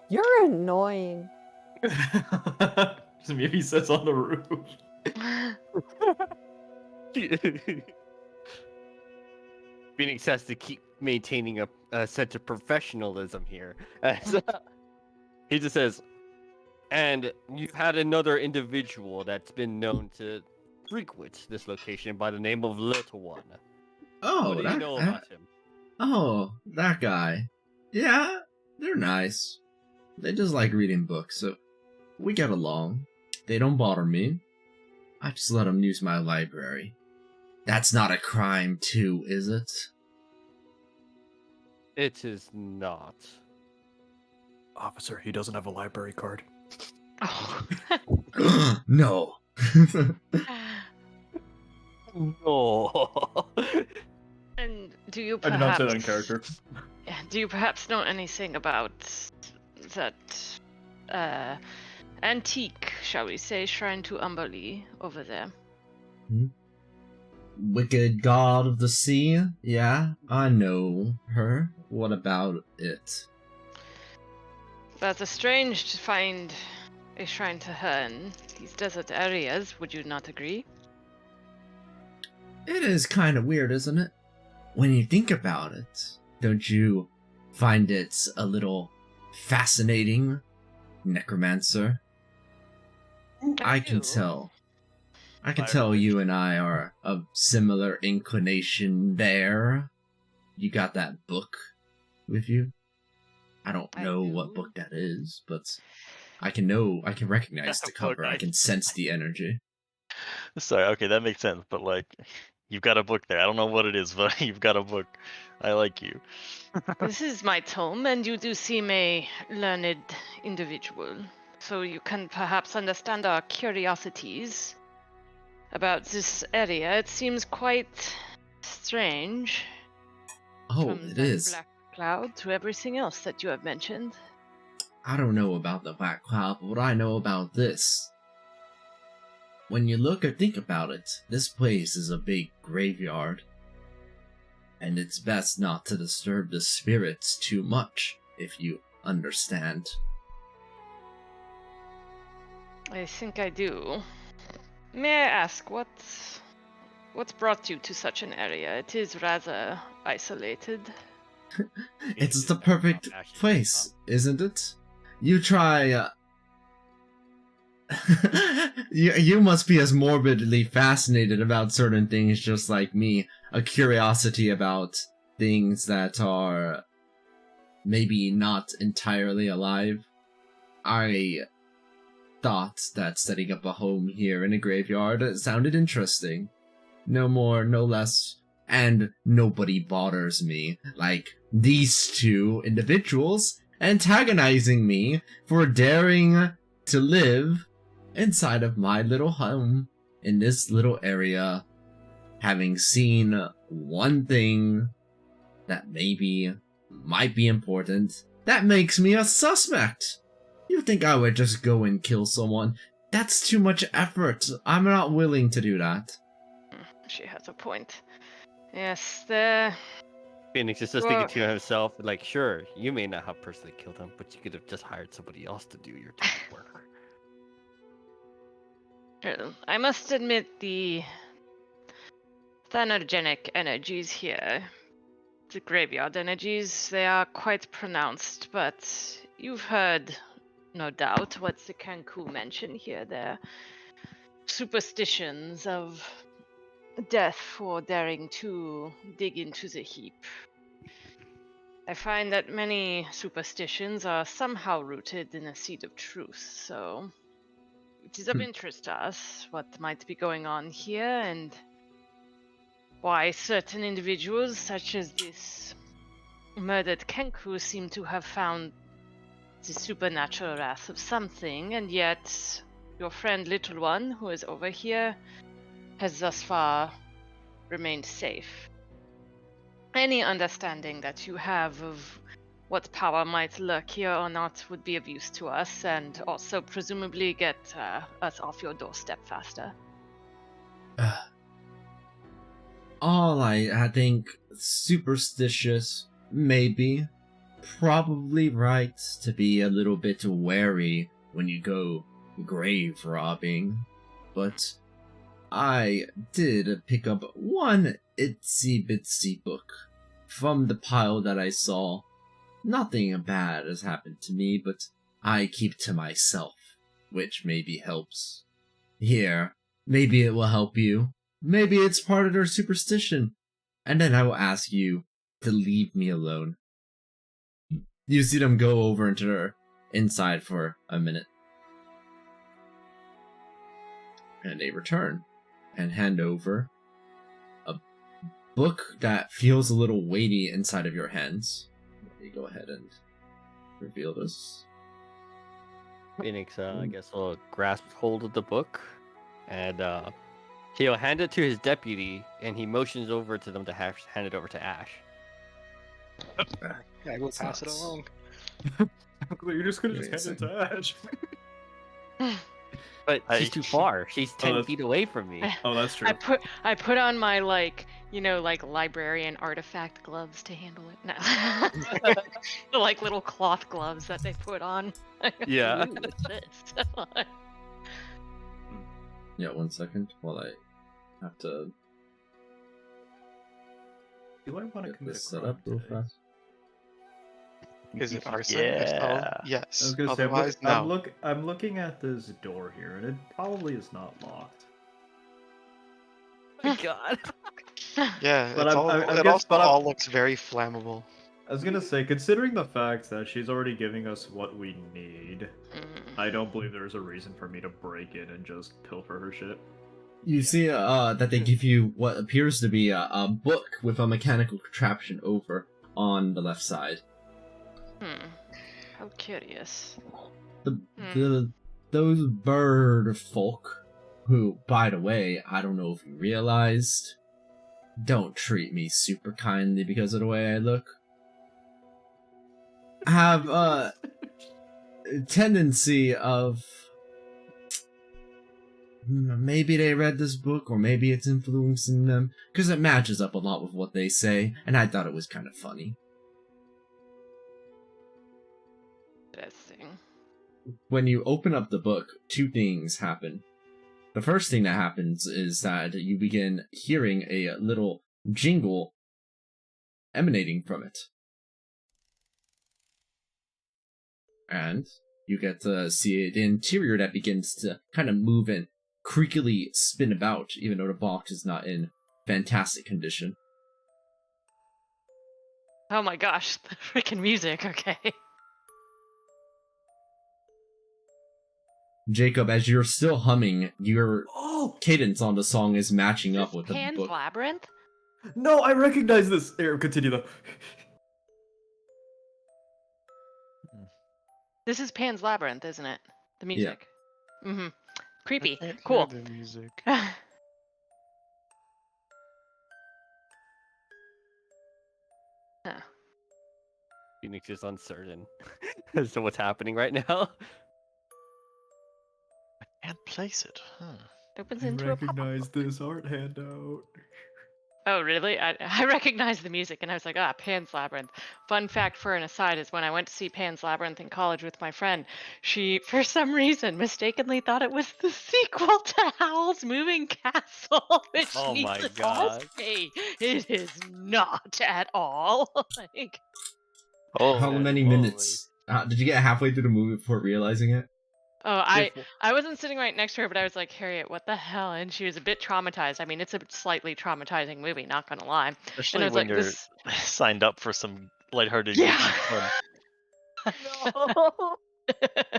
You're annoying. Maybe he sits on the roof. Phoenix has to keep maintaining a sense of professionalism here. He just says, and you've had another individual that's been known to frequent this location by the name of Little One. Oh, what do you know about him? Oh, that guy. Yeah, they're nice. They just like reading books, so we get along. They don't bother me. I just let them use my library. That's not a crime, too, is it? It is not. Officer, he doesn't have a library card. Oh. No. No. And do you I perhaps... did not say that in character. Do you perhaps know anything about that antique, shall we say, shrine to Umberlee over there? Wicked god of the sea? Yeah, I know her. What about it? Rather strange to find a shrine to her in these desert areas, would you not agree? It is kind of weird, isn't it? When you think about it, don't you find it a little fascinating, necromancer? I can do. tell. I can tell you and I are of similar inclination there. You got that book with you? I don't know what book that is, but I can recognize the cover. I can sense the energy. Sorry, okay, that makes sense, but like, you've got a book there. I don't know what it is, but you've got a book. I like you. This is my tome, and you do seem a learned individual, so you can perhaps understand our curiosities about this area. It seems quite strange. Oh, from it that is. Black cloud to everything else that you have mentioned. I don't know about the black cloud, but what I know about this. When you look or think about it, this place is a big graveyard. And it's best not to disturb the spirits too much, if you understand. I think I do. May I ask, what's brought you to such an area? It is rather isolated. It's the perfect place, isn't it? You try, you must be as morbidly fascinated about certain things just like me. A curiosity about things that are maybe not entirely alive. I thought that setting up a home here in a graveyard sounded interesting. No more, no less. And nobody bothers me like these two individuals antagonizing me for daring to live inside of my little home in this little area having seen one thing that maybe might be important, that makes me a suspect. You think I would just go and kill someone? That's too much effort. I'm not willing to do that. She has a point. Yes, the Phoenix is just thinking to himself, like, sure, you may not have personally killed him, but you could have just hired somebody else to do your dirty work. I must admit the thanogenic energies here, the graveyard energies, they are quite pronounced, but you've heard, no doubt, what the Kanku mentioned here. Their superstitions of death for daring to dig into the heap. I find that many superstitions are somehow rooted in a seed of truth, so it is of interest to us what might be going on here and why certain individuals, such as this murdered Kenku, seem to have found the supernatural wrath of something, and yet your friend Little One, who is over here, has thus far remained safe. Any understanding that you have of what power might lurk here or not would be of use to us, and also presumably get us off your doorstep faster. All I think superstitious, maybe, probably right to be a little bit wary when you go grave robbing, but I did pick up one itsy bitsy book from the pile that I saw. Nothing bad has happened to me, but I keep to myself, which maybe helps. Here, maybe it will help you. Maybe it's part of their superstition. And then I will ask you to leave me alone. You see them go over into their inside for a minute. And they return and hand over a book that feels a little weighty inside of your hands. Let me go ahead and reveal this. Phoenix, I guess, will grasp hold of the book, and he'll hand it to his deputy, and he motions over to them to hand it over to Ash. Yeah, we'll pass it along. You're just gonna just hand it to Ash. But she's too far. She's 10 feet away from me. Oh, that's true. I put on my librarian artifact gloves to handle it. No. The little cloth gloves that they put on. Yeah. What's this? Yeah, 1 second while I have to Do I want to get commit this a set crime up real today? fast. Is it arson? Yeah. Oh, yes. I was gonna say, Otherwise, no. I'm looking at this door here, and it probably is not locked. Oh my God. Yeah, But it's I'm- all, I'm it guess- also but I'm- all looks very flammable. I was gonna say, considering the fact that she's already giving us what we need, I don't believe there's a reason for me to break in and just pilfer her shit. You see that they give you what appears to be a book with a mechanical contraption over on the left side. How curious. Those bird folk, who, by the way, I don't know if you realized, don't treat me super kindly because of the way I look, have a tendency of maybe they read this book or maybe it's influencing them, because it matches up a lot with what they say, and I thought it was kind of funny. Interesting. When you open up the book, two things happen. The first thing that happens is that you begin hearing a little jingle emanating from it. And you get to see the interior that begins to kind of move and creakily spin about, even though the box is not in fantastic condition. Oh my gosh, the freaking music, okay. Jacob, as you're still humming, your cadence on the song is matching up with the Pan's book. Labyrinth? No, I recognize this. Here, continue though. This is Pan's Labyrinth, isn't it? The music. Mm-hmm. Creepy. I can't Cool. hear the music. Phoenix is uncertain as to what's happening right now. Can't place it. Opens I into a pop-up recognize book. this art handout. Oh, really? I recognized the music and I was like, ah, Pan's Labyrinth. Fun fact for an aside is when I went to see Pan's Labyrinth in college with my friend, she, for some reason, mistakenly thought it was the sequel to Howl's Moving Castle, which Oh my needless to god. say, it is not at all. Like, How Holy many moly. minutes? Did you get halfway through the movie before realizing it? oh, Before- I wasn't sitting right next to her, but I was like, Harriet, what the hell? And she was a bit traumatized. I mean, it's a slightly traumatizing movie, not gonna lie. And Especially I was when like, you're this, signed up for some lighthearted yeah. goofy fun. No.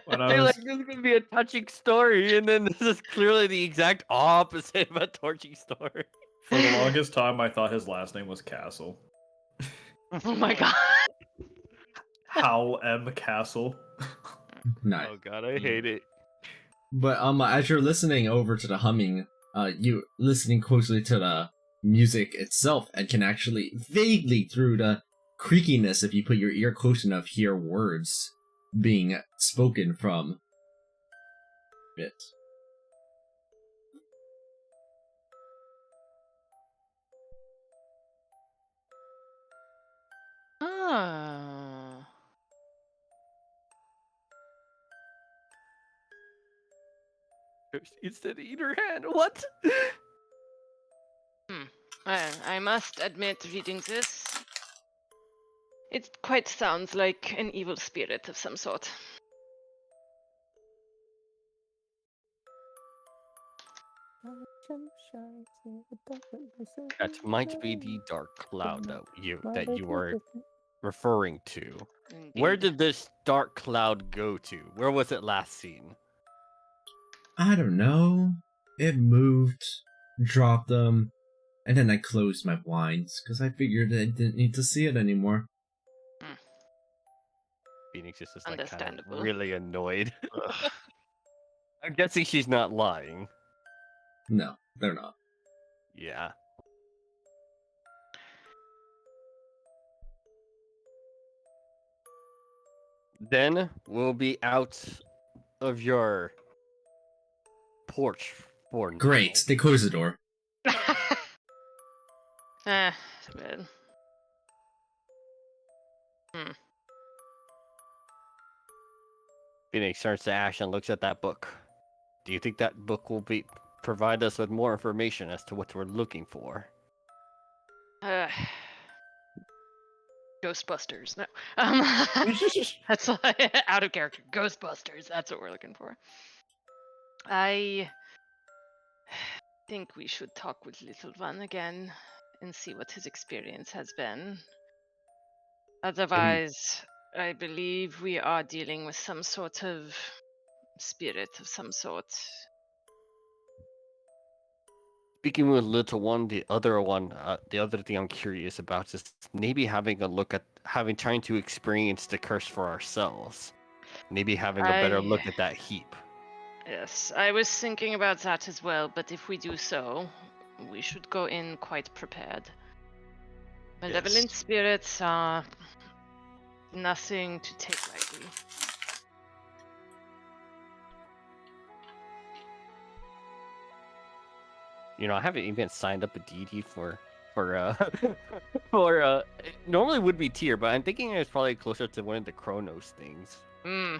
When I They're was like, this is gonna be a touching story, and then this is clearly the exact opposite of a torching story. for the longest time, I thought his last name was Castle. Oh my god. Howl M. Castle. Nice. Oh god, I hate it. But as you're listening over to the humming, you listening closely to the music itself, and can actually vaguely through the creakiness, if you put your ear close enough, hear words being spoken from it. Oh. Instead eat her hand. What? I must admit, reading this, it quite sounds like an evil spirit of some sort. That might be the dark cloud that you are referring to. Where Indeed. did this dark cloud go to? Where was it last seen? I don't know. It moved, dropped them, and then I closed my blinds because I figured I didn't need to see it anymore. Phoenix is just like kind of Understandable. really annoyed. Ugh. I'm guessing she's not lying. No, they're not. Yeah. Then we'll be out of your porch for now. Great, they closed the door. Ah, well. Phoenix turns to Ash and looks at that book. Do you think that book will provide us with more information as to what we're looking for? Ghostbusters. No. That's out of character. Ghostbusters. That's what we're looking for. I think we should talk with Little One again and see what his experience has been. Otherwise, I believe we are dealing with some sort of spirit of some sort. Speaking with Little One, the other thing I'm curious about is maybe having a look at trying to experience the curse for ourselves. Maybe having a better look at that heap. Yes, I was thinking about that as well, but if we do so, we should go in quite prepared. Malevolent spirits are nothing to take lightly. You know, I haven't even signed up a deity for it normally would be tier, but I'm thinking it's probably closer to one of the Chronos things. Hmm.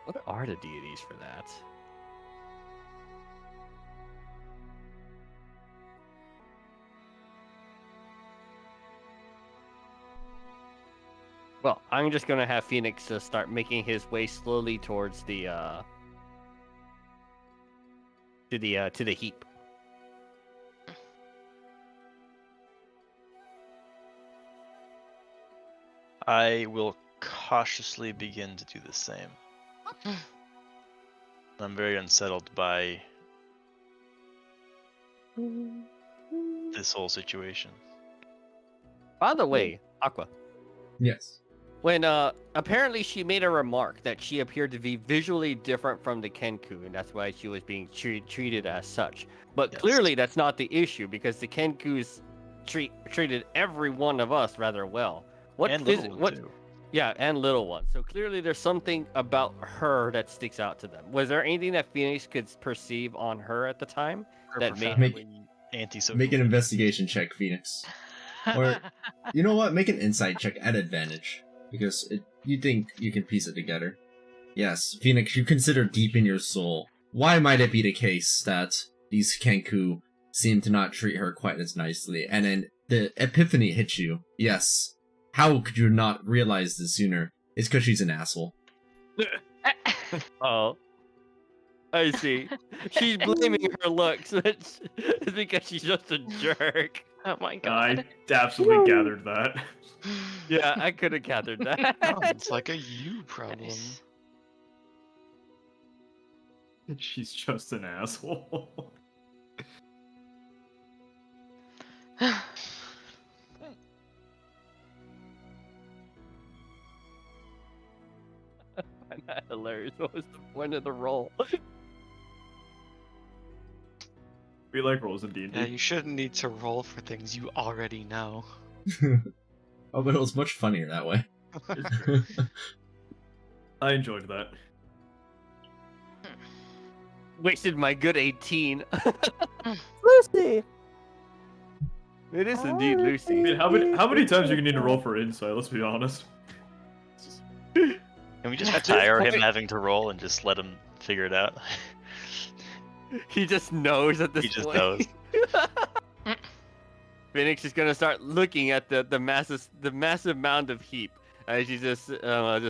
What are the deities for that? Well, I'm just gonna have Phoenix start making his way slowly towards the to the heap. I will cautiously begin to do the same. I'm very unsettled by this whole situation. By the way, Aqua, Yes. when apparently she made a remark that she appeared to be visually different from the Kenku, and that's why she was being treated as such. But Yes. clearly that's not the issue, because the Kenkus treated every one of us rather well. What And is little one, what? too. Yeah, and little one. So clearly, there's something about her that sticks out to them. Was there anything that Phoenix could perceive on her at the time Her that made profoundly antisocial. Make an nature. investigation check, Phoenix. Or, you know what? Make an insight check at advantage. Because you think you can piece it together. Yes, Phoenix, you consider deep in your soul. Why might it be the case that these Kenku seem to not treat her quite as nicely? And then the epiphany hits you. Yes. How could you not realize this sooner? It's because she's an asshole. Oh, I see. She's blaming her looks. It's because she's just a jerk. Oh my I god. absolutely gathered that. Yeah, I could have gathered that. Sounds like a you problem. Nice. She's just an asshole. Find that hilarious. What was the point of the roll? We like rolls in D&D. Yeah, you shouldn't need to roll for things you already know. Oh, but it was much funnier that way. I enjoyed that. Wasted my good 18. Lucy! It is indeed I Lucy. mean, how many times are you gonna need to roll for insight? Let's be honest. Can we just At this tire him point- having to roll and just let him figure it out? He just knows at this He just point. knows. Phoenix is gonna start looking at the massive mound of heap. As she just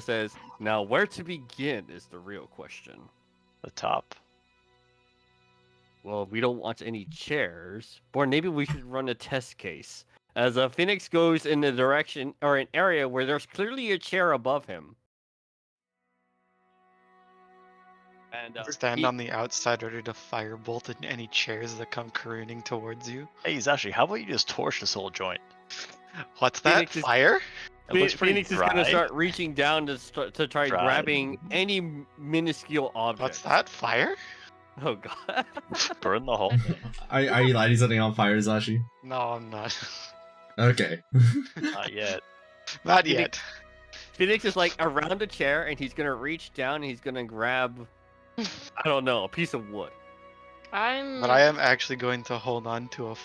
says, "Now where to begin is the real question." The top. Well, we don't want any chairs, or maybe we should run a test case. As Phoenix goes in the direction or an area where there's clearly a chair above him. And Stand on the outside ready to firebolt at any chairs that come careening towards you. Hey, Zashi, how about you just torch this whole joint? What's that? Phoenix is- Fire? It looks pretty Phoenix is dry. gonna start reaching down to try Dry. grabbing any minuscule object. What's that? Fire? Oh god. Burn the hole. Are you lighting something on fire, Zashi? No, I'm not. Okay. Not yet. Not yet. Phoenix is like around a chair and he's gonna reach down and he's gonna grab, I don't know, a piece of wood. But I am actually going to hold on to a or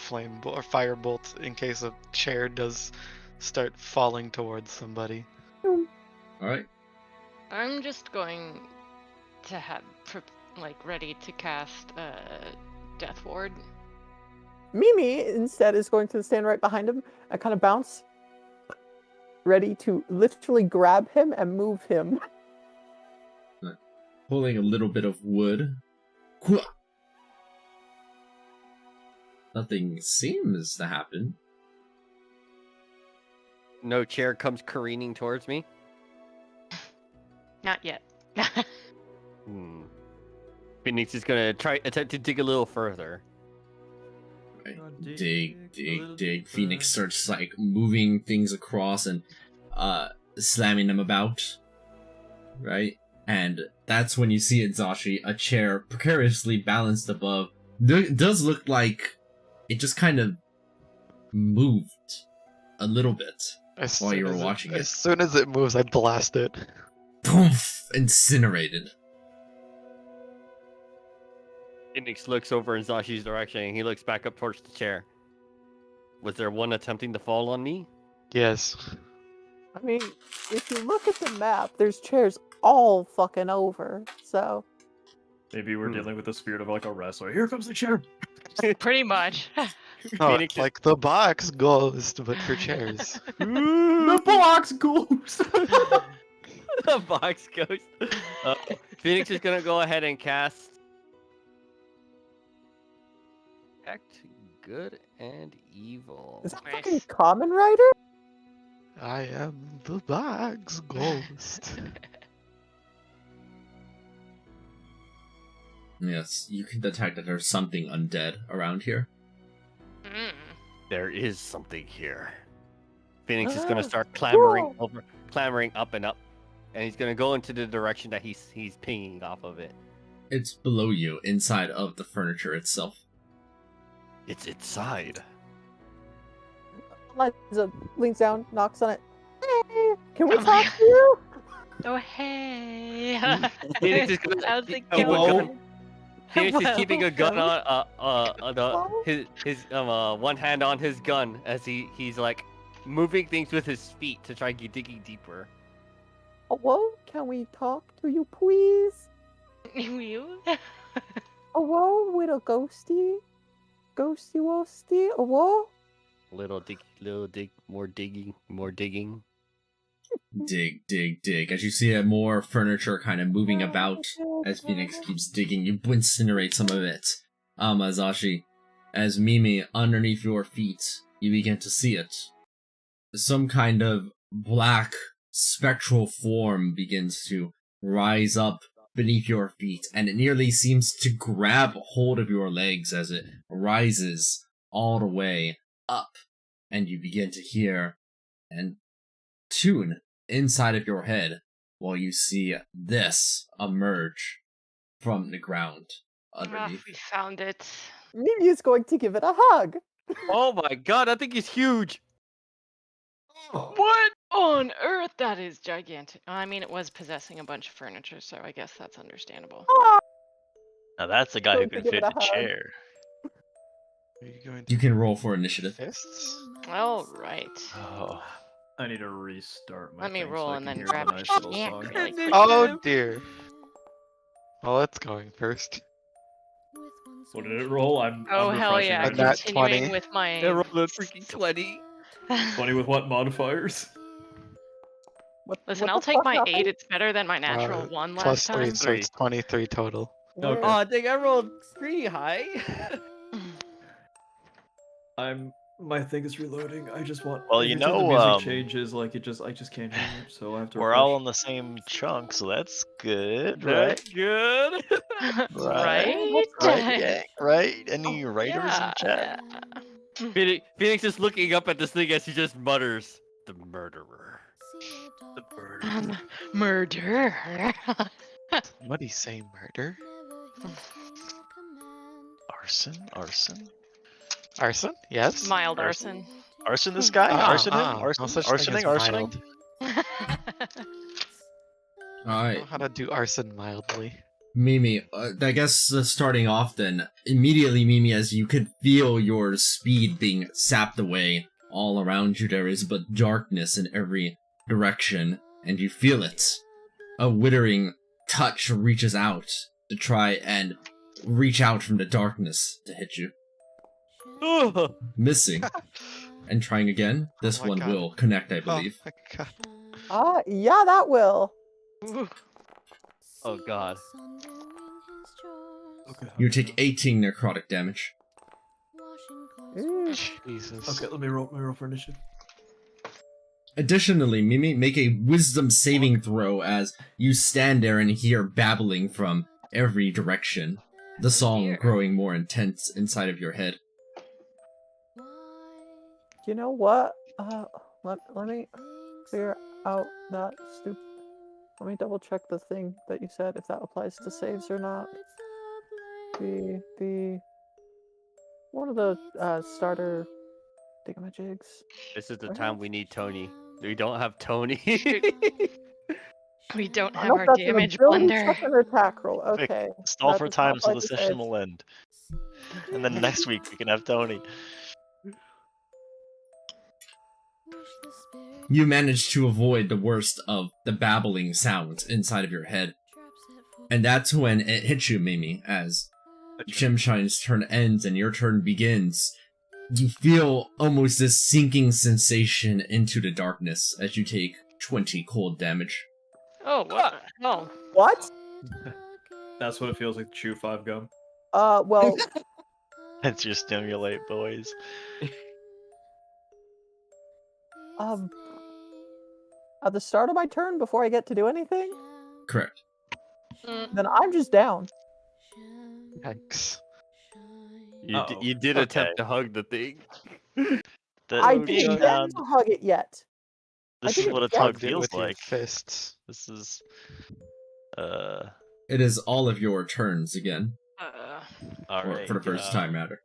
firebolt in case a chair does start falling towards somebody. Alright. I'm just going to have ready to cast Death Ward. Mimi instead is going to stand right behind him and kind of bounce, ready to literally grab him and move him. Pulling a little bit of wood. Nothing seems to happen. No chair comes careening towards me. Not yet. Phoenix is gonna attempt to dig a little further. Right. Dig, Dig, dig, a little dig. deeper. Phoenix starts like moving things across and slamming them about. Right? And that's when you see it, Zashi, a chair precariously balanced above. Does look like it just kind of moved a little bit while you were watching it. As soon as it moves, I blast it. Poof! Incinerated. Phoenix looks over in Zashi's direction and he looks back up towards the chair. Was there one attempting to fall on me? Yes. I mean, if you look at the map, there's chairs all fucking over. So Maybe we're dealing with the spirit of like a wrestler. Here comes the chair. Pretty much. No, Phoenix it's like the box ghost, but for chairs. The box goes. The box ghost. Phoenix is gonna go ahead and cast Act Good and Evil. is that Nice. fucking Common Rider? I am the box ghost. Yes, you can detect that there's something undead around here. Mm. There is something here. Phoenix is gonna start clambering up and up, and he's gonna go into the direction that he's pinging off of it. It's below you, inside of the furniture itself. It's inside. Liza leans down, knocks on it. Can we Oh my talk God. to you? Oh hey. Phoenix is gonna How's it keep a going? gun. Phoenix is keeping a gun Hello? on his one hand on his gun as he's like moving things with his feet to try digging deeper. Hello? Can we talk to you, please? You? Hello, little ghosty? Ghosty wosty? Hello? Little dig, more digging. Dig, dig, dig. As you see more furniture kind of moving about as Phoenix keeps digging, you incinerate some of it. Amazashi, as Mimi, underneath your feet, you begin to see it. Some kind of black, spectral form begins to rise up beneath your feet, and it nearly seems to grab hold of your legs as it rises all the way up, and you begin to hear and tune inside of your head while you see this emerge from the ground underneath. We found it. Mimi is going to give it a hug. Oh my god, I think he's huge. What on earth? That is gigantic. I mean, it was possessing a bunch of furniture, so I guess that's understandable. Now that's a guy who Going to can give fit it in a a hug. chair. Are you going You can roll for initiative. fists? All right. Oh. I need to restart my Let me thing roll so I and can then hear grab the a nice little snack song. really quick. Oh dear. Well, it's going first. What did it roll? I'm Oh hell refreshing yeah! right A now. nat Continuing 20. with my. I rolled a freaking 20. 20 with what modifiers? Listen, What I'll the take fuck my happened? 8. It's better than my natural 1 last +3, time. so it's 23 total. Okay. Oh, I think I rolled pretty high. My thing is reloading. I just want. Well, every you time the know, music changes, like I just can't hear it, so I have to. We're refresh. all in the same chunk, so that's good, right? That's good. Right? Right, gang? Right? Any writers in Yeah. chat? Phoenix is looking up at this thing as he just mutters, "The murderer." The bird. Murder. What do you say, murder? Arson? Arson? Yes? Mild arson. Arson this guy? Arsoning? No such thing as Arsoning? mild. I know Alright, how to do arson mildly. Mimi, I guess starting off then, immediately, Mimi, as you could feel your speed being sapped away, all around you there is but darkness in every direction, and you feel it. A withering touch reaches out to try and reach out from the darkness to hit you. Ugh. Missing. And trying again, this my one God. will connect, I believe. Oh my god. Yeah, that will. Oh god. Okay. You take 18 necrotic damage. Jesus. Okay, let me roll for initiative. Additionally, Mimi, make a wisdom saving throw as you stand there and hear babbling from every direction. The song dear. growing more intense inside of your head. You know what? Let me figure out that stupid. Let me double check the thing that you said if that applies to saves or not. The one of the starter thingamajigs. This is the time we need Tony. We don't have Tony. We don't have Nope, our that's an damage ability blender. check and attack roll. Vic, Okay. Stall that for does not time so apply the to session saves. will end. And then next week we can have Tony. You manage to avoid the worst of the babbling sounds inside of your head. And that's when it hits you, Mimi, as Chimshine's turn ends and your turn begins. You feel almost this sinking sensation into the darkness as you take 20 cold damage. Oh, what? Oh. What? That's what it feels like to chew 5 gum. Well, That's your stimulate, boys. at the start of my turn before I get to do anything, Correct. then I'm just down. Yikes. You did Okay. attempt to hug the thing. I Being didn't get down, to hug it yet. this I is didn't what a get tug Hugged it feels with your like. fists. This is It is all of your turns again. Or alright. for the first time, rather.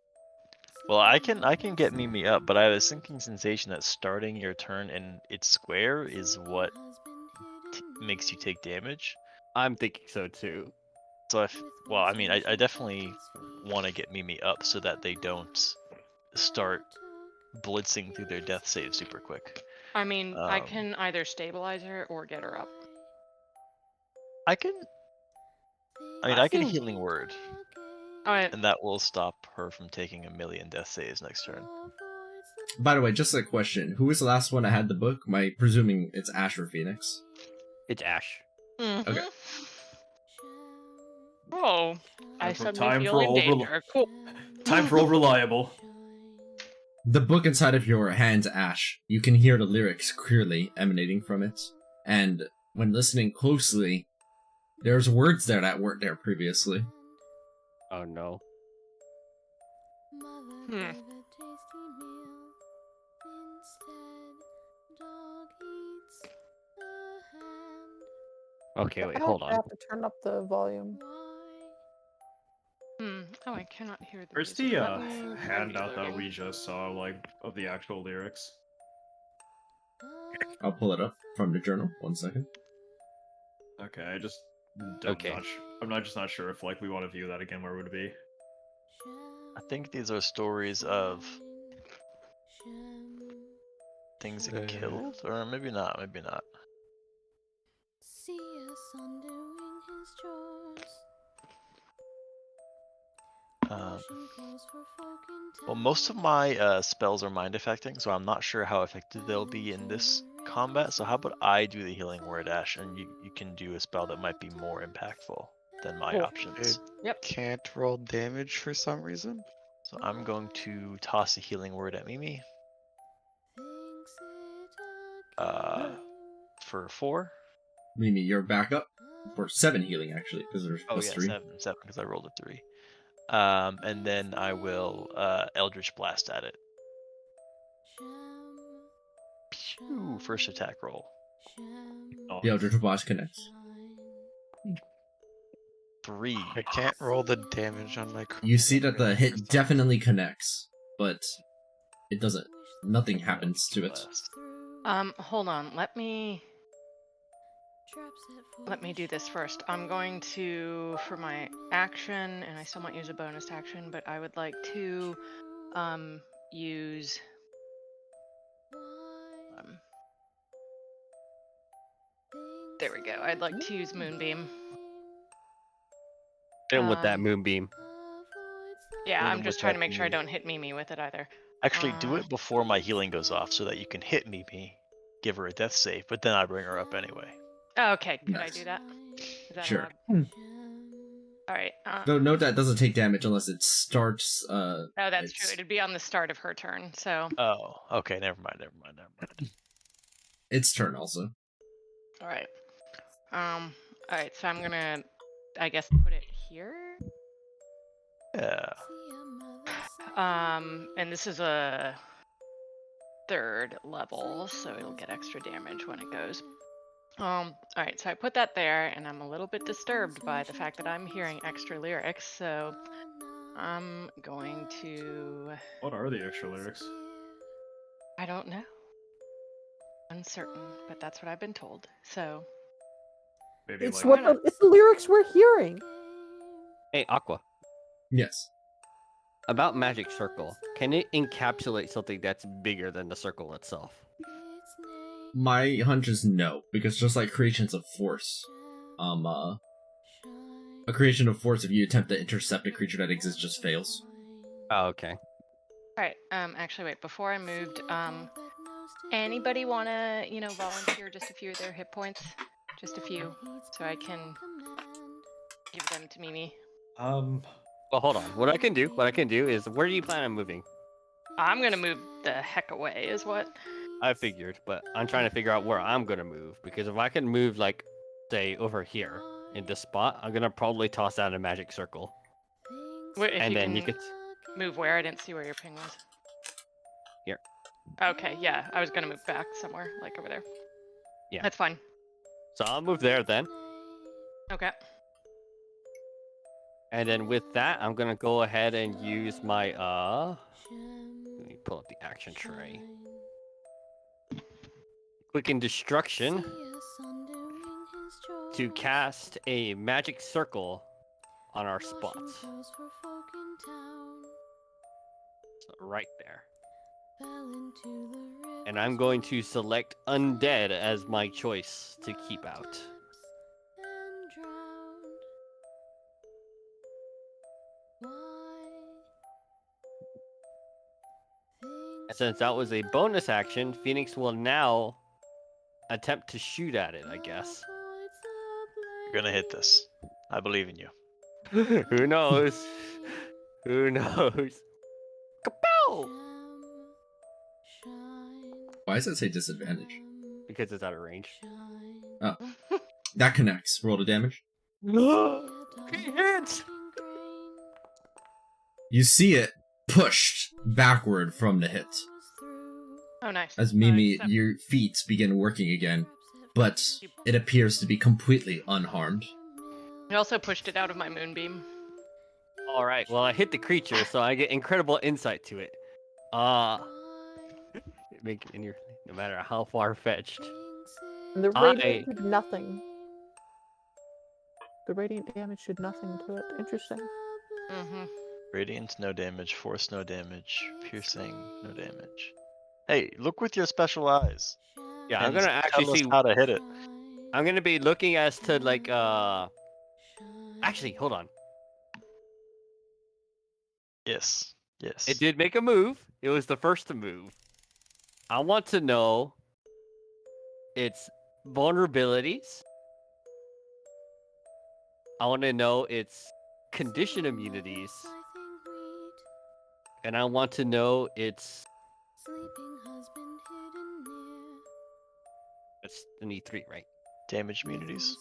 Well, I can get Mimi up, but I have a sinking sensation that starting your turn in its square is what makes you take damage. I'm thinking so too. So I definitely want to get Mimi up so that they don't start blitzing through their death save super quick. I mean, I Um, can either stabilize her or get her up. I can I get a think- healing word, Alright. and that will stop her from taking a million death saves next turn. By the way, just a question: who was the last one that had the book? My presuming it's Ash or Phoenix. It's Ash. Mhm. Okay. Oh, I Time for- suddenly time feel for in over- danger. Cool. Time for Reliable. The book inside of your hand, Ash. You can hear the lyrics clearly emanating from it, and when listening closely, there's words there that weren't there previously. Oh no. Hmm. Okay, wait, I hold on. have to turn up the volume. Oh, I cannot hear the Where's music. the Let me handout that reloading. we just saw, like, of the actual lyrics? I'll pull it up from the journal. 1 second. Okay, Okay. I'm not sure if like we want to view that again. Where would it be? I think these are stories of things it killed, or maybe not. Maybe not. Well, most of my spells are mind affecting, so I'm not sure how effective they'll be in this combat. So how about I do the healing word, Ash, and you can do a spell that might be more impactful than my Cool. options. Yep. Can't roll damage for some reason. So I'm going to toss a healing word at Mimi. For 4. Mimi, you're back up for 7 healing actually, because there's Oh plus yeah, 3. 7 because I rolled a 3. And then I will Eldritch Blast at it. Pew, first attack roll. Oh, The Eldritch Blast connects. 3. I can't roll the damage on my. You see that the for hit some definitely connects, but it doesn't. Nothing happens to it. Blast. Hold on. Let me do this first. I'm going to, for my action, and I still might use a bonus action, but I would like to use there we go. I'd like to use Moonbeam. And with that moonbeam. Yeah, Hit I'm him just with trying that to make sure I beam. don't hit Mimi with it either. Actually, do it before my healing goes off so that you can hit Mimi, give her a death save, but then I bring her up anyway. Okay, could I Nice. do that? Is that Sure. allowed? All right. Though note that it doesn't take damage unless it starts. Oh, that's true. it's- It'd be on the start of her turn. So. Oh, okay. Never mind. Its turn also. All right. All right. So I'm gonna, I guess, put it here. Yeah. And this is a 3rd level, so it'll get extra damage when it goes. All right, so I put that there, and I'm a little bit disturbed by the fact that I'm hearing extra lyrics, so I'm going to... what are the extra lyrics? I don't know. Uncertain, but that's what I've been told, so... Maybe It's like it's the lyrics we're hearing. Hey, Aqua. Yes. About Magic Circle, can it encapsulate something that's bigger than the circle itself? My hunch is no, because just like creations of force, a creation of force, if you attempt to intercept a creature that exists, just fails. Oh, okay. All right, actually, wait, before I moved, anybody want to, volunteer just a few of their hit points? Just a few, so I can give them to Mimi. Well, hold on. What I can do is, where do you plan on moving? I'm gonna move the heck away, is what? I figured, but I'm trying to figure out where I'm gonna move, because if I can move, like, say, over here, in this spot, I'm gonna probably toss out a magic circle. If and you then can you could... move where? I didn't see where your ping was. Here. Okay, yeah, I was gonna move back somewhere, like over there. Yeah. That's fine. So I'll move there then. Okay. And then with that, I'm gonna go ahead and use my let me pull up the action tray. Quicken Destruction. to cast a magic circle on our spots. So right there. And I'm going to select undead as my choice to keep out. And since that was a bonus action, Phoenix will now attempt to shoot at it, I guess. You're gonna hit this. I believe in you. Who knows? Who knows? Kapow! Why does that say disadvantage? Because it's out of range. Oh. That connects. Roll the damage. He hits! You see it pushed backward from the hit. Oh, nice. As Mimi, your feet begin working again, but it appears to be completely unharmed. I also pushed it out of my moonbeam. Alright, well I hit the creature, so I get incredible insight to it. No matter how far-fetched. And the radiant did nothing. The radiant damage did nothing to it. Interesting. Mm-hmm. Radiant, no damage. Force, no damage. Piercing, no damage. Hey, look with your special eyes. Yeah, I'm and gonna actually tell us see how to hit it. I'm gonna be looking as to like actually, hold on. Yes. Yes. It did make a move. It was the first to move. I want to know its vulnerabilities. I want to know its condition immunities. And I want to know its... I need 3, right? Damage immunities.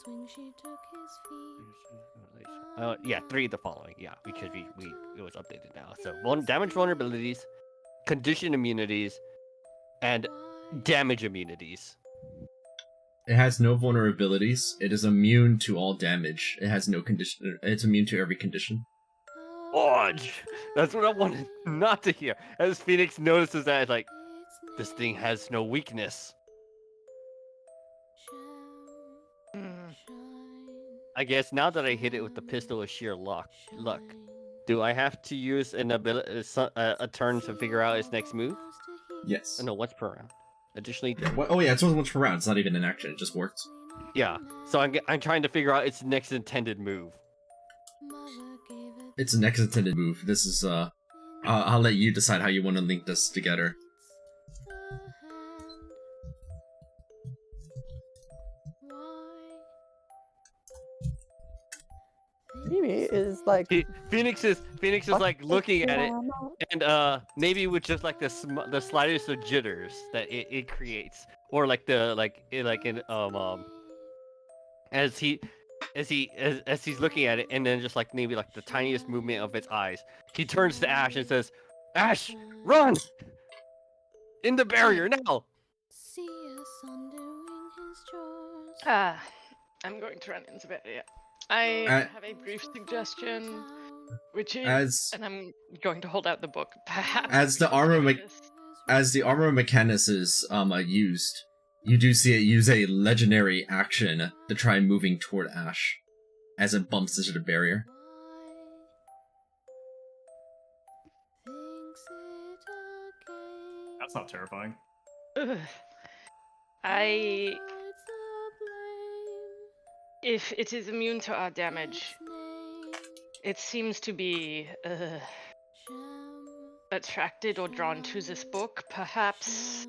Yeah, 3 of the following. Yeah, because it was updated now. So damage vulnerabilities, condition immunities, and damage immunities. It has no vulnerabilities. It is immune to all damage. It has no condition. It's immune to every condition. Orge! That's what I wanted not to hear. As Phoenix notices that, like, this thing has no weakness. I guess now that I hit it with the pistol of sheer luck, do I have to use an ability, a turn to figure out its next move? Yes. No, once per round. Additionally, Oh yeah, it's once per round. It's not even an action. It just works. yeah. So I'm trying to figure out its next intended move. It's a next intended move. This is I'll let you decide how you want to link this together. Mimi is like Phoenix is like looking at it, and maybe with just like the slightest of jitters that it creates, or like as he's looking at it, and then just like maybe like the tiniest movement of its eyes, he turns to Ash and says, "Ash, run! In the barrier now!" I'm going to run into the barrier. I have a brief suggestion, which is, and I'm going to hold out the book. Perhaps as the armor mechanus is used, you do see it use a legendary action to try moving toward Ash, as it bumps into the barrier. That's not terrifying. If it is immune to our damage, it seems to be attracted or drawn to this book. Perhaps.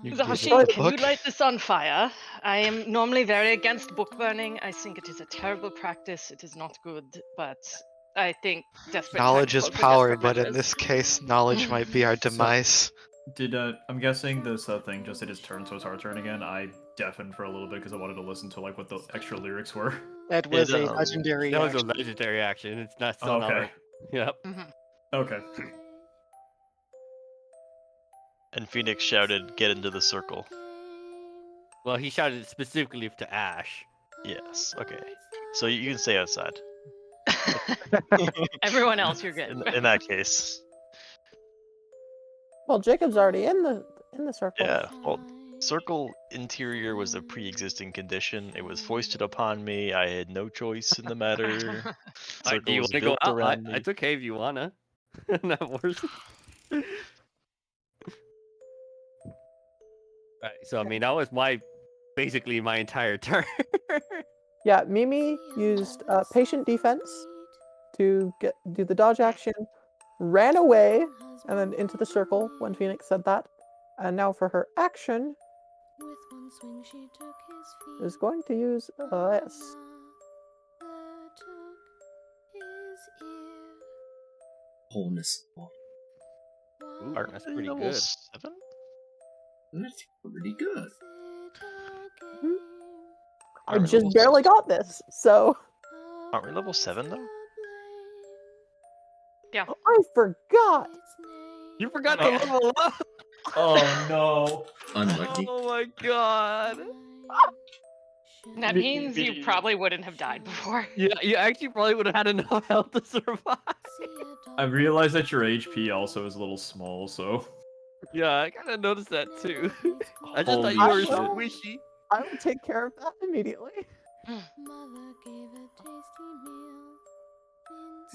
Zashin, can you light this on fire? I am normally very against book burning. I think it is a terrible practice. It is not good, but I think desperate knowledge is times call for power, desperate but in measures. this case, knowledge might be our demise. Did I'm guessing this thing just hit his turn, so it's our turn again. I deafened for a little bit because I wanted to listen to like what the extra lyrics were. That was a legendary. That was a legendary action. It's not still not. Okay. Yep. Okay. And Phoenix shouted, "Get into the circle." Well, he shouted specifically to Ash. Yes. Okay. So you can stay outside. Everyone else, you're good. In that case. Well, Jacob's already in the circle. Yeah. Well, Circle interior was a pre-existing condition. It was foisted upon me. I had no choice in the matter. Do Circle you was want to go built out? around me. It's okay if you wanna. Not worse. Right, so I mean that was basically my entire turn. Yeah, Mimi used patient defense to do the dodge action, ran away, and then into the circle when Phoenix said that. And now for her action, is going to use this. Wholeness. Ooh, Aren't that's they pretty level good. 7? That's pretty good. I Aren't we just level barely got this, so Aren't we level 7 though? Yeah. I forgot. You forgot to level up. Oh no. Unlucky. Oh my god. That means you probably wouldn't have died before. Yeah, you actually probably would have had enough health to survive. I realized that your HP also is a little small, so. Yeah, I kind of noticed that too. I just thought Holy you were shit. squishy. I will take care of that immediately.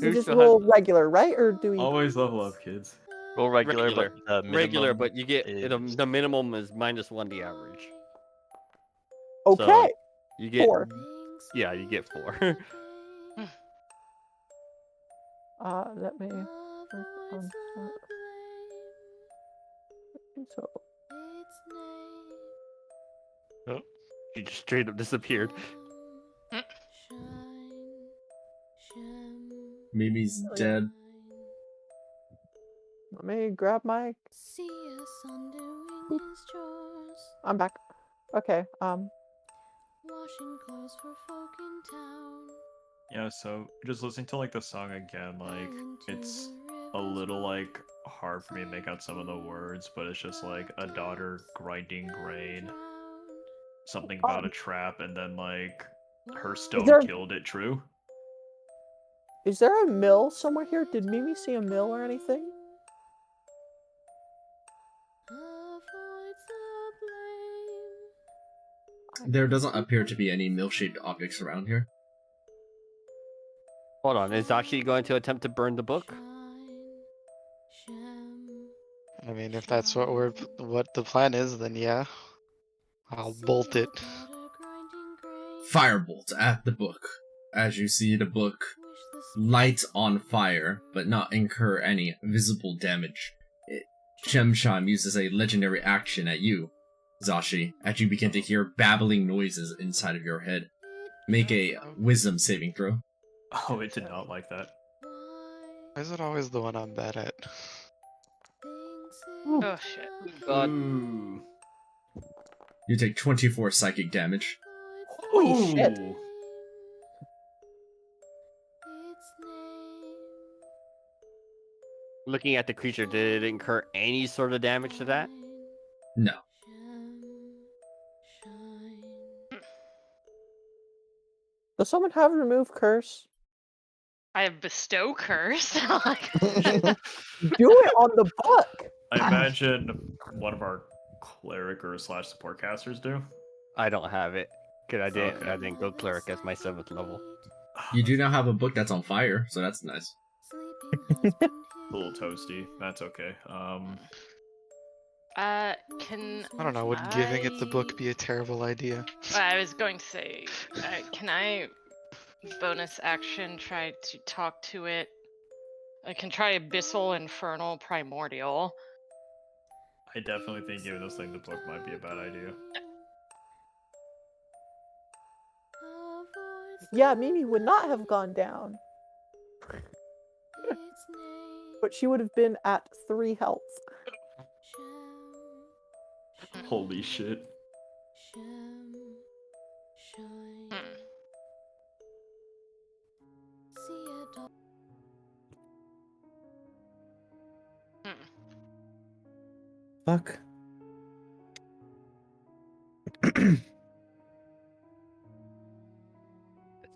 We Who just still roll regular, right? Or do we? Always level up, kids. Roll regular, but minimum regular, but you get is... the minimum is -1 the average. Okay. So you get 4. Yeah, you get 4. Let me work on that. So Oh. She just straight up disappeared. Mimi's dead. let me grab my. I'm back. Okay. Yeah, so just listening to like the song again, like it's a little like hard for me to make out some of the words, but it's just like a daughter grinding grain, something about a trap, and then like her stone there- killed it. True. Is there a mill somewhere here? Did Mimi see a mill or anything? There doesn't appear to be any mill-shaped objects around here. Hold on, is Zashi going to attempt to burn the book? I mean, if that's what the plan is, then yeah, I'll bolt it. Firebolt at the book. As you see the book light on fire, but not incur any visible damage. Shemsham uses a legendary action at you, Zashi, as you begin to hear babbling noises inside of your head. Make a wisdom saving throw. Oh, it did not like that. Why is it always the one I'm bad at? Oh shit. Ooh. You take 24 psychic damage. Holy shit. Ooh. Looking at the creature, did it incur any sort of damage to that? No. Does someone have remove curse? I have bestow curse. Do it on the book. I imagine one of our cleric or / support casters do. I don't have it, cause I Okay. didn't go cleric as my 7th level. You do now have a book that's on fire, so that's nice. A little toasty. That's okay. Can I don't know. Would giving it the book be a terrible idea? I was going to say, can I bonus action try to talk to it? I can try Abyssal, Infernal, Primordial. I definitely think giving this thing the book might be a bad idea. Yeah, Mimi would not have gone down. But she would have been at 3 health. Holy shit. Fuck.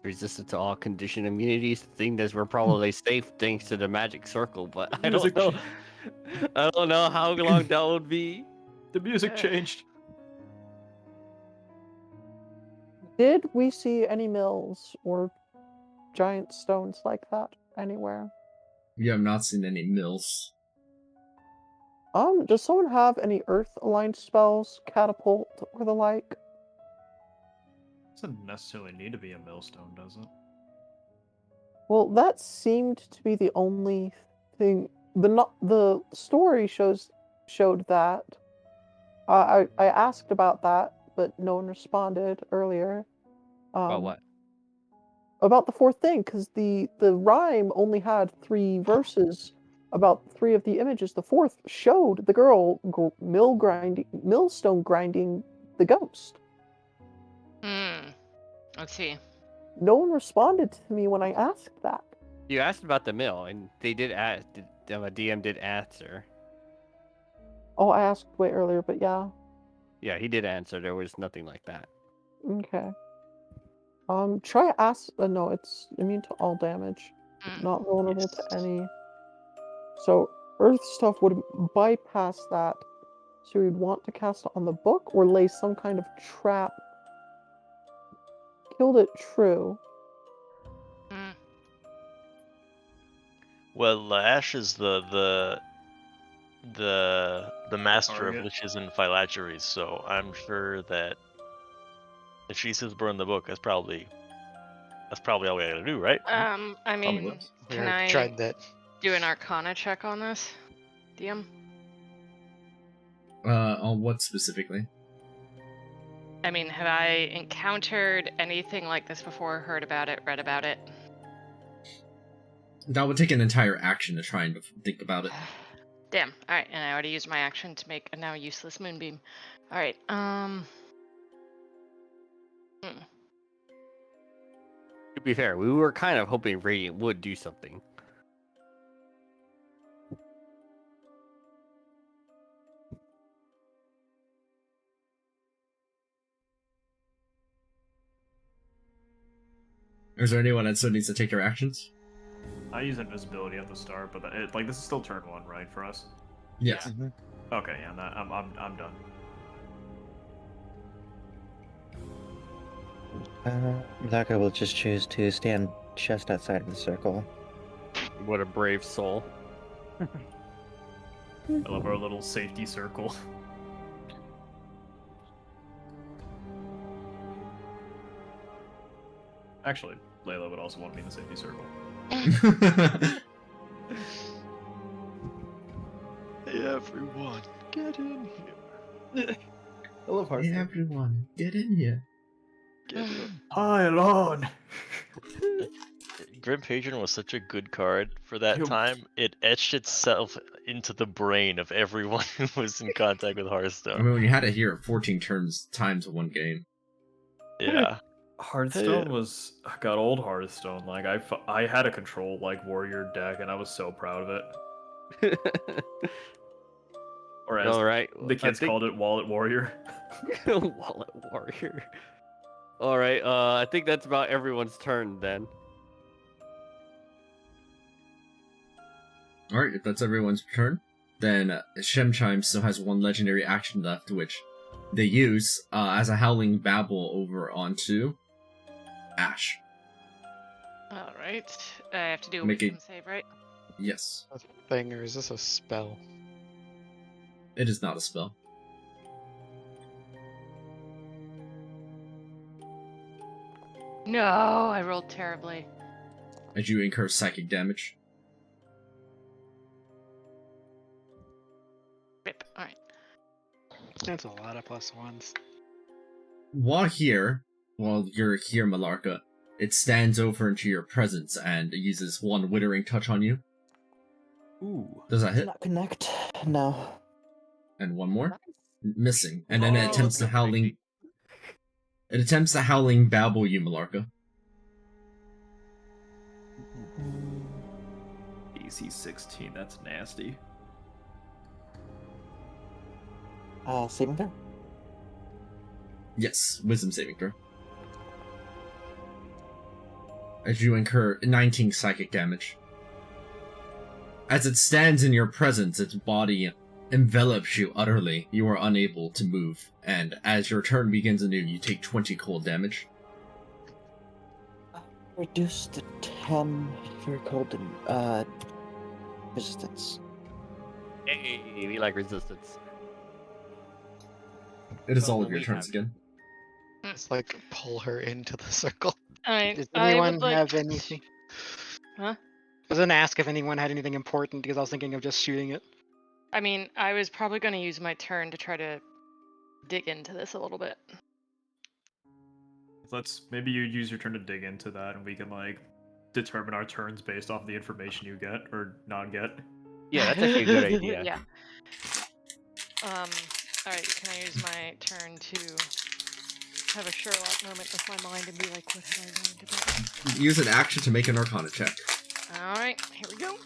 Resistant to all condition immunities. The thing is, we're probably safe thanks to the magic circle, but I Music don't know. I don't know how long that would be. The music changed. Did we see any mills or giant stones like that anywhere? You have not seen any mills. Does someone have any earth-aligned spells, catapult, or the like? Doesn't necessarily need to be a millstone, does it? Well, that seemed to be the only thing. The story showed that. I asked about that, but no one responded earlier. About what? About the fourth thing, because the rhyme only had 3 verses about 3 of the images. The fourth showed the girl millstone grinding the ghost. Let's see. No one responded to me when I asked that. You asked about the mill, and they did ask. The DM did answer. Oh, I asked way earlier, but yeah. Yeah, he did answer. There was nothing like that. Okay. Try ask. No, it's immune to all damage. Not vulnerable to any. So earth stuff would bypass that. So you'd want to cast it on the book or lay some kind of trap. Killed it true. Well, Ash is the master of Target. witches and phylacteries, so I'm sure that if she says burn the book, that's probably all we gotta do, right? I mean, We can already I tried that. do an Arcana check on this, DM? On what specifically? I mean, have I encountered anything like this before? Heard about it? Read about it? That would take an entire action to try and think about it. Damn. All right, and I already used my action to make a now useless moonbeam. All right. To be fair, we were kind of hoping Radiant would do something. Is there anyone that still needs to take their actions? I use invisibility at the start, but this is still turn 1, right, for us? Yes. Okay, yeah, I'm done. Malaka will just choose to stand just outside of the circle. What a brave soul. I love our little safety circle. Actually, Layla would also want to be in the safety circle. Hey everyone, get in here. I love Hearthstone. Hey everyone, get in here. Get in. Pylon! Grim Patron was such a good card for that Yep. time. It etched itself into the brain of everyone who was in contact with Hearthstone. I mean, when you had to hear it 14 times in one game. Yeah. Hearthstone got old Hearthstone. Like I had a control warrior deck, and I was so proud of it. Or as All right, the kids called it, Wallet Warrior. Wallet Warrior. All right, I think that's about everyone's turn then. Alright, if that's everyone's turn, then Shemchime still has 1 legendary action left, which they use as a Howling Babble over onto Ash. All right. I have to do a Make wisdom save, right? Yes. A thing, or is this a spell? It is not a spell. No, I rolled terribly. As you incur psychic damage. Rip. All right. That's a lot of +1s. While you're here, Malarka, it stands over into your presence and uses 1 Withering Touch on you. Ooh. Does that hit? Not connect. No. And 1 more? Missing. And then it Oh, attempts to that's gonna make Howling... It attempts to Howling Babble you, Malarka. AC 16, that's nasty. Saving throw? Yes, wisdom saving throw. As you incur 19 psychic damage. As it stands in your presence, its body envelops you utterly. You are unable to move, and as your turn begins anew, you take 20 cold damage. Reduce the 10 for cold resistance. Hey, we like resistance. It is Oh, all well, of your we turns have- again. It's like pull her into the circle. Does I anyone would like. have anything? Huh? I was gonna ask if anyone had anything important because I was thinking of just shooting it. I mean, I was probably going to use my turn to try to dig into this a little bit. Maybe you use your turn to dig into that, and we can like determine our turns based off the information you get or not get. Yeah, that's actually a good idea. Yeah. All right. Can I use my turn to have a Sherlock moment with my mind and be like, what have I learned about it? Use an action to make an Arcana check. All right. Here we go.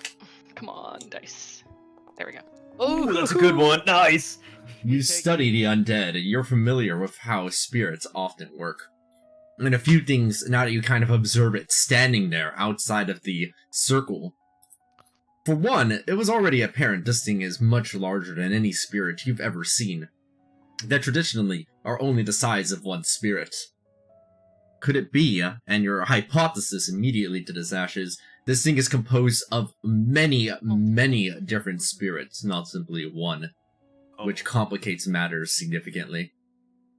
Come on, dice. There we go. Oh, That's a good one. Nice. You study the undead, and you're familiar with how spirits often work. And a few things, now that you kind of observe it standing there outside of the circle. For one, it was already apparent this thing is much larger than any spirit you've ever seen, that traditionally are only the size of one spirit. Could it be, and your hypothesis immediately to this, Ash, is this thing is composed of many, many different spirits, not simply one, which complicates matters significantly.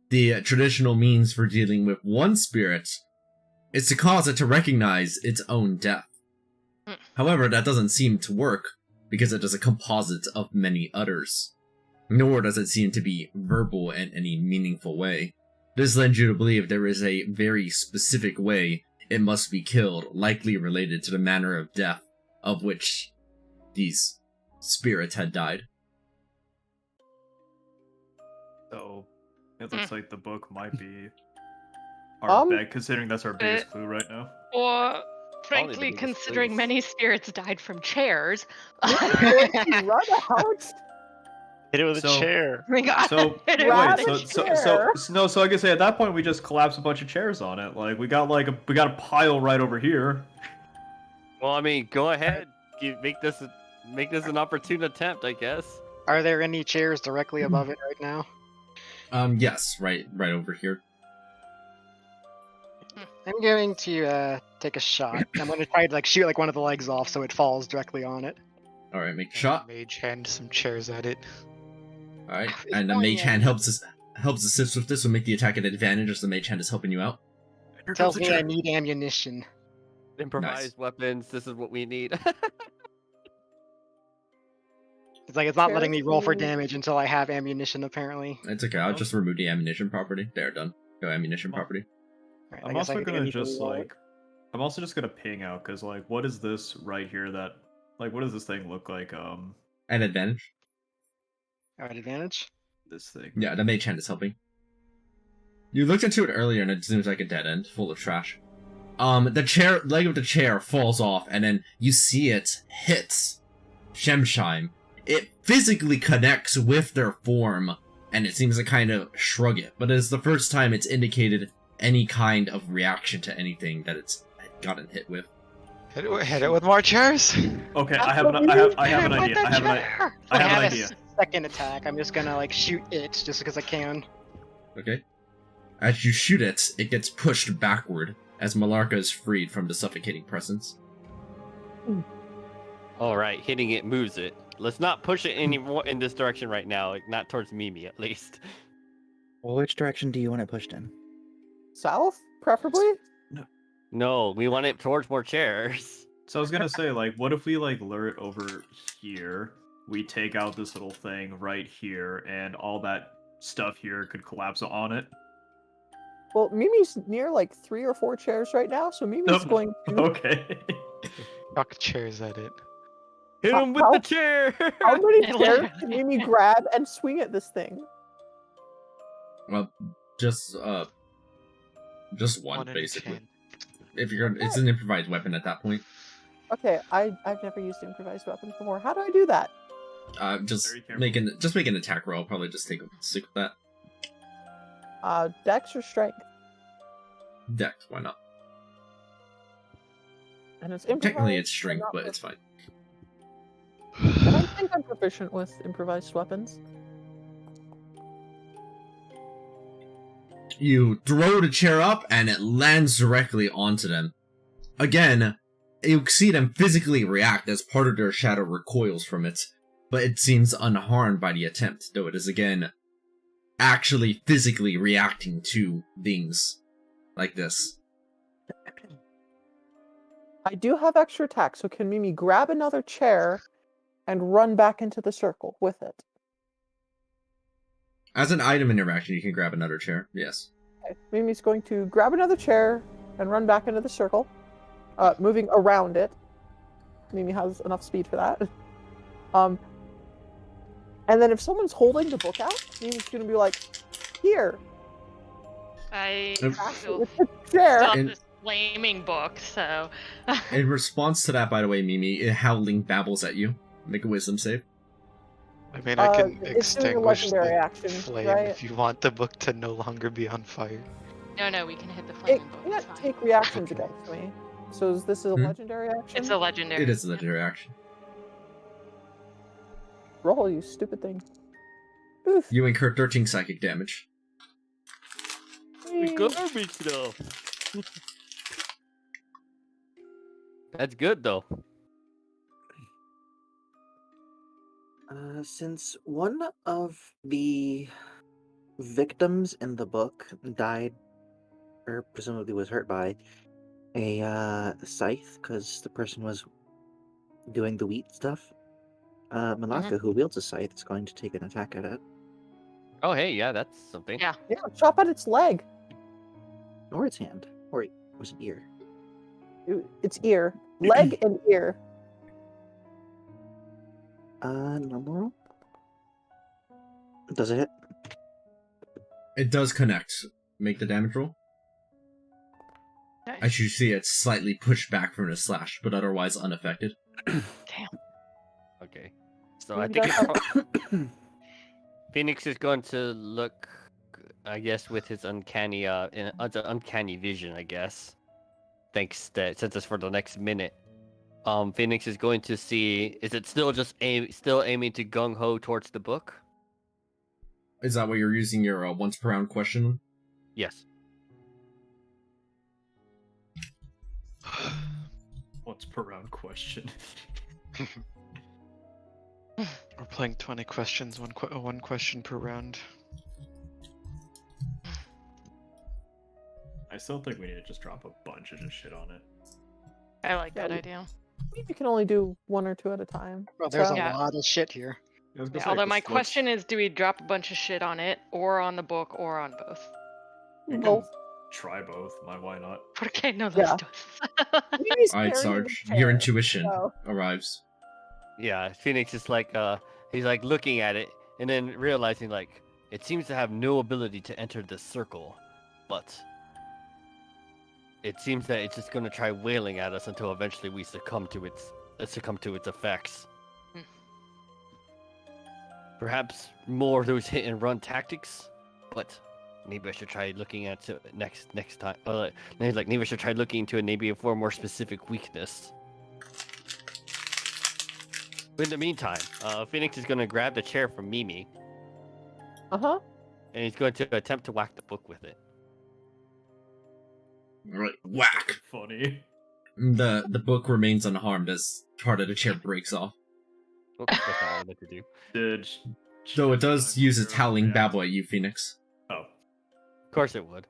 The traditional means for dealing with one spirit is to cause it to recognize its own death. However, that doesn't seem to work, because it is a composite of many others. Nor does it seem to be verbal in any meaningful way. This lends you to believe there is a very specific way it must be killed, likely related to the manner of death of which these spirits had died. So it looks like the book might be our bet, considering that's our biggest clue right now. Or, Probably the frankly, biggest considering clues. many spirits died from chairs. Run out. Hit it with a So- chair. We got So hit it Grab wait, with a a so chair. no, so I can say at that point we just collapse a bunch of chairs on it. Like we got a pile right over here. Well, I mean, go ahead. Make this an opportune attempt, I guess. Are there any chairs directly above it right now? Yes, right over here. I'm going to take a shot. I'm going to try to shoot one of the legs off so it falls directly on it. Alright, make a shot. Mage hand some chairs at it. Alright, and the mage hand helps assist with this, so make the attack at advantage as the mage hand is helping you out. Tells me I need ammunition. Improvised weapons. This is what we need. It's like it's not letting me roll for Chairs, damage until I have ammunition, apparently. It's okay, I'll just remove the ammunition property. There, done. Go ammunition property. Alright, I I'm guess I also can gonna take a just roll. I'm also just gonna ping out because what is this right here that what does this thing look like? At advantage? Alright, advantage. This thing. Yeah, the mage hand is helping. You looked into it earlier and it seems like a dead end, full of trash. The leg of the chair falls off, and then you see it hit Shemsheim. It physically connects with their form, and it seems to kind of shrug it, but it's the first time it's indicated any kind of reaction to anything that it's gotten hit with. Hit it with more chairs. Okay, I have an idea. I have an idea. Second attack. I'm just gonna shoot it just because I can. Okay? As you shoot it, it gets pushed backward, as Malarka is freed from the suffocating presence. All right, hitting it moves it. Let's not push it anymore in this direction right now. Not towards Mimi, at least. Well, which direction do you want it pushed in? South, preferably. No, we want it towards more chairs. So I was gonna say, what if we lure it over here? We take out this little thing right here, and all that stuff here could collapse on it. Well, Mimi's near 3 or 4 chairs right now, so Mimi's going to. Okay. Chuck chairs at it. Hit him with How- the chair! How many chairs can Mimi grab and swing at this thing? Well, just one, in each basically. hand. If you're, it's an improvised weapon at that point. Okay, I've never used improvised weapons before. How do I do that? Just Very careful. make an attack roll. I'll probably just stick with that. Dex or strength? Dex, why not? And it's Technically, improvised, it's strength, not but it's fine. And I think I'm proficient with improvised weapons. You throw the chair up, and it lands directly onto them. Again, you see them physically react as part of their shadow recoils from it, but it seems unharmed by the attempt, though it is again actually physically reacting to things like this. I do have extra attack, so can Mimi grab another chair and run back into the circle with it? As an item interaction, you can grab another chair, yes. Okay. Mimi's going to grab another chair and run back into the circle, moving around it. Mimi has enough speed for that. And then if someone's holding the book out, Mimi's going to be like, here. I still With the chair. have this flaming book, so. In response to that, by the way, Mimi, Howling babbles at you. Make a wisdom save. I mean, I can it's doing a extinguish legendary the action, flame right? if you want the book to no longer be on fire. No, we can hit the It flaming book. it's can't fine. take reactions against me. So is this a legendary action? It's a legendary. It is a legendary action. Roll, you stupid thing. Oof. You incur 13 psychic damage. Garbage though. That's good though. Since one of the victims in the book died, or presumably was hurt by a scythe, because the person was doing the wheat stuff, Malaka, who wields a scythe, is going to take an attack at it. Oh hey, yeah, that's something. Yeah. Yeah, chop at its leg. Or its hand. Or was it ear? Its ear. Leg and ear. Normal roll? Does it hit? It does connect. Make the damage roll. Nice. As you see, it's slightly pushed back from the slash, but otherwise unaffected. Damn. Okay. So I think Phoenix is going to look, I guess, with his uncanny vision, I guess. Thanks that since it's for the next minute. Phoenix is going to see, is it still just still aiming to gung ho towards the book? Is that what you're using your once per round question? Yes. Once per round question. We're playing 20 questions, one question per round. I still think we need to just drop a bunch of just shit on it. I like that idea. You can only do one or two at a time. Well, there's So- a lot of shit here. I was gonna Yeah, say, although 'cause my let's- question is, do we drop a bunch of shit on it, or on the book, or on both? we can Both. try both. Why not? Porque no Yeah. las dos. Mimi's Alright, carrying the Sarge. chair, Your intuition so- arrives. Yeah, Phoenix is like, he's like looking at it and then realizing like it seems to have no ability to enter the circle, but it seems that it's just gonna try wailing at us until eventually we succumb to its effects. Perhaps more of those hit and run tactics, but maybe I should try looking at it next time. Maybe I should try looking into it maybe for a more specific weakness. In the meantime, Phoenix is going to grab the chair from Mimi, Uh-huh. and he's going to attempt to whack the book with it. Alright, whack! Funny. The book remains unharmed as part of the chair breaks off. Oops, that's not what I meant to do. Did Though it does use its howling react? babble at you, Phoenix. Oh. Of course it would.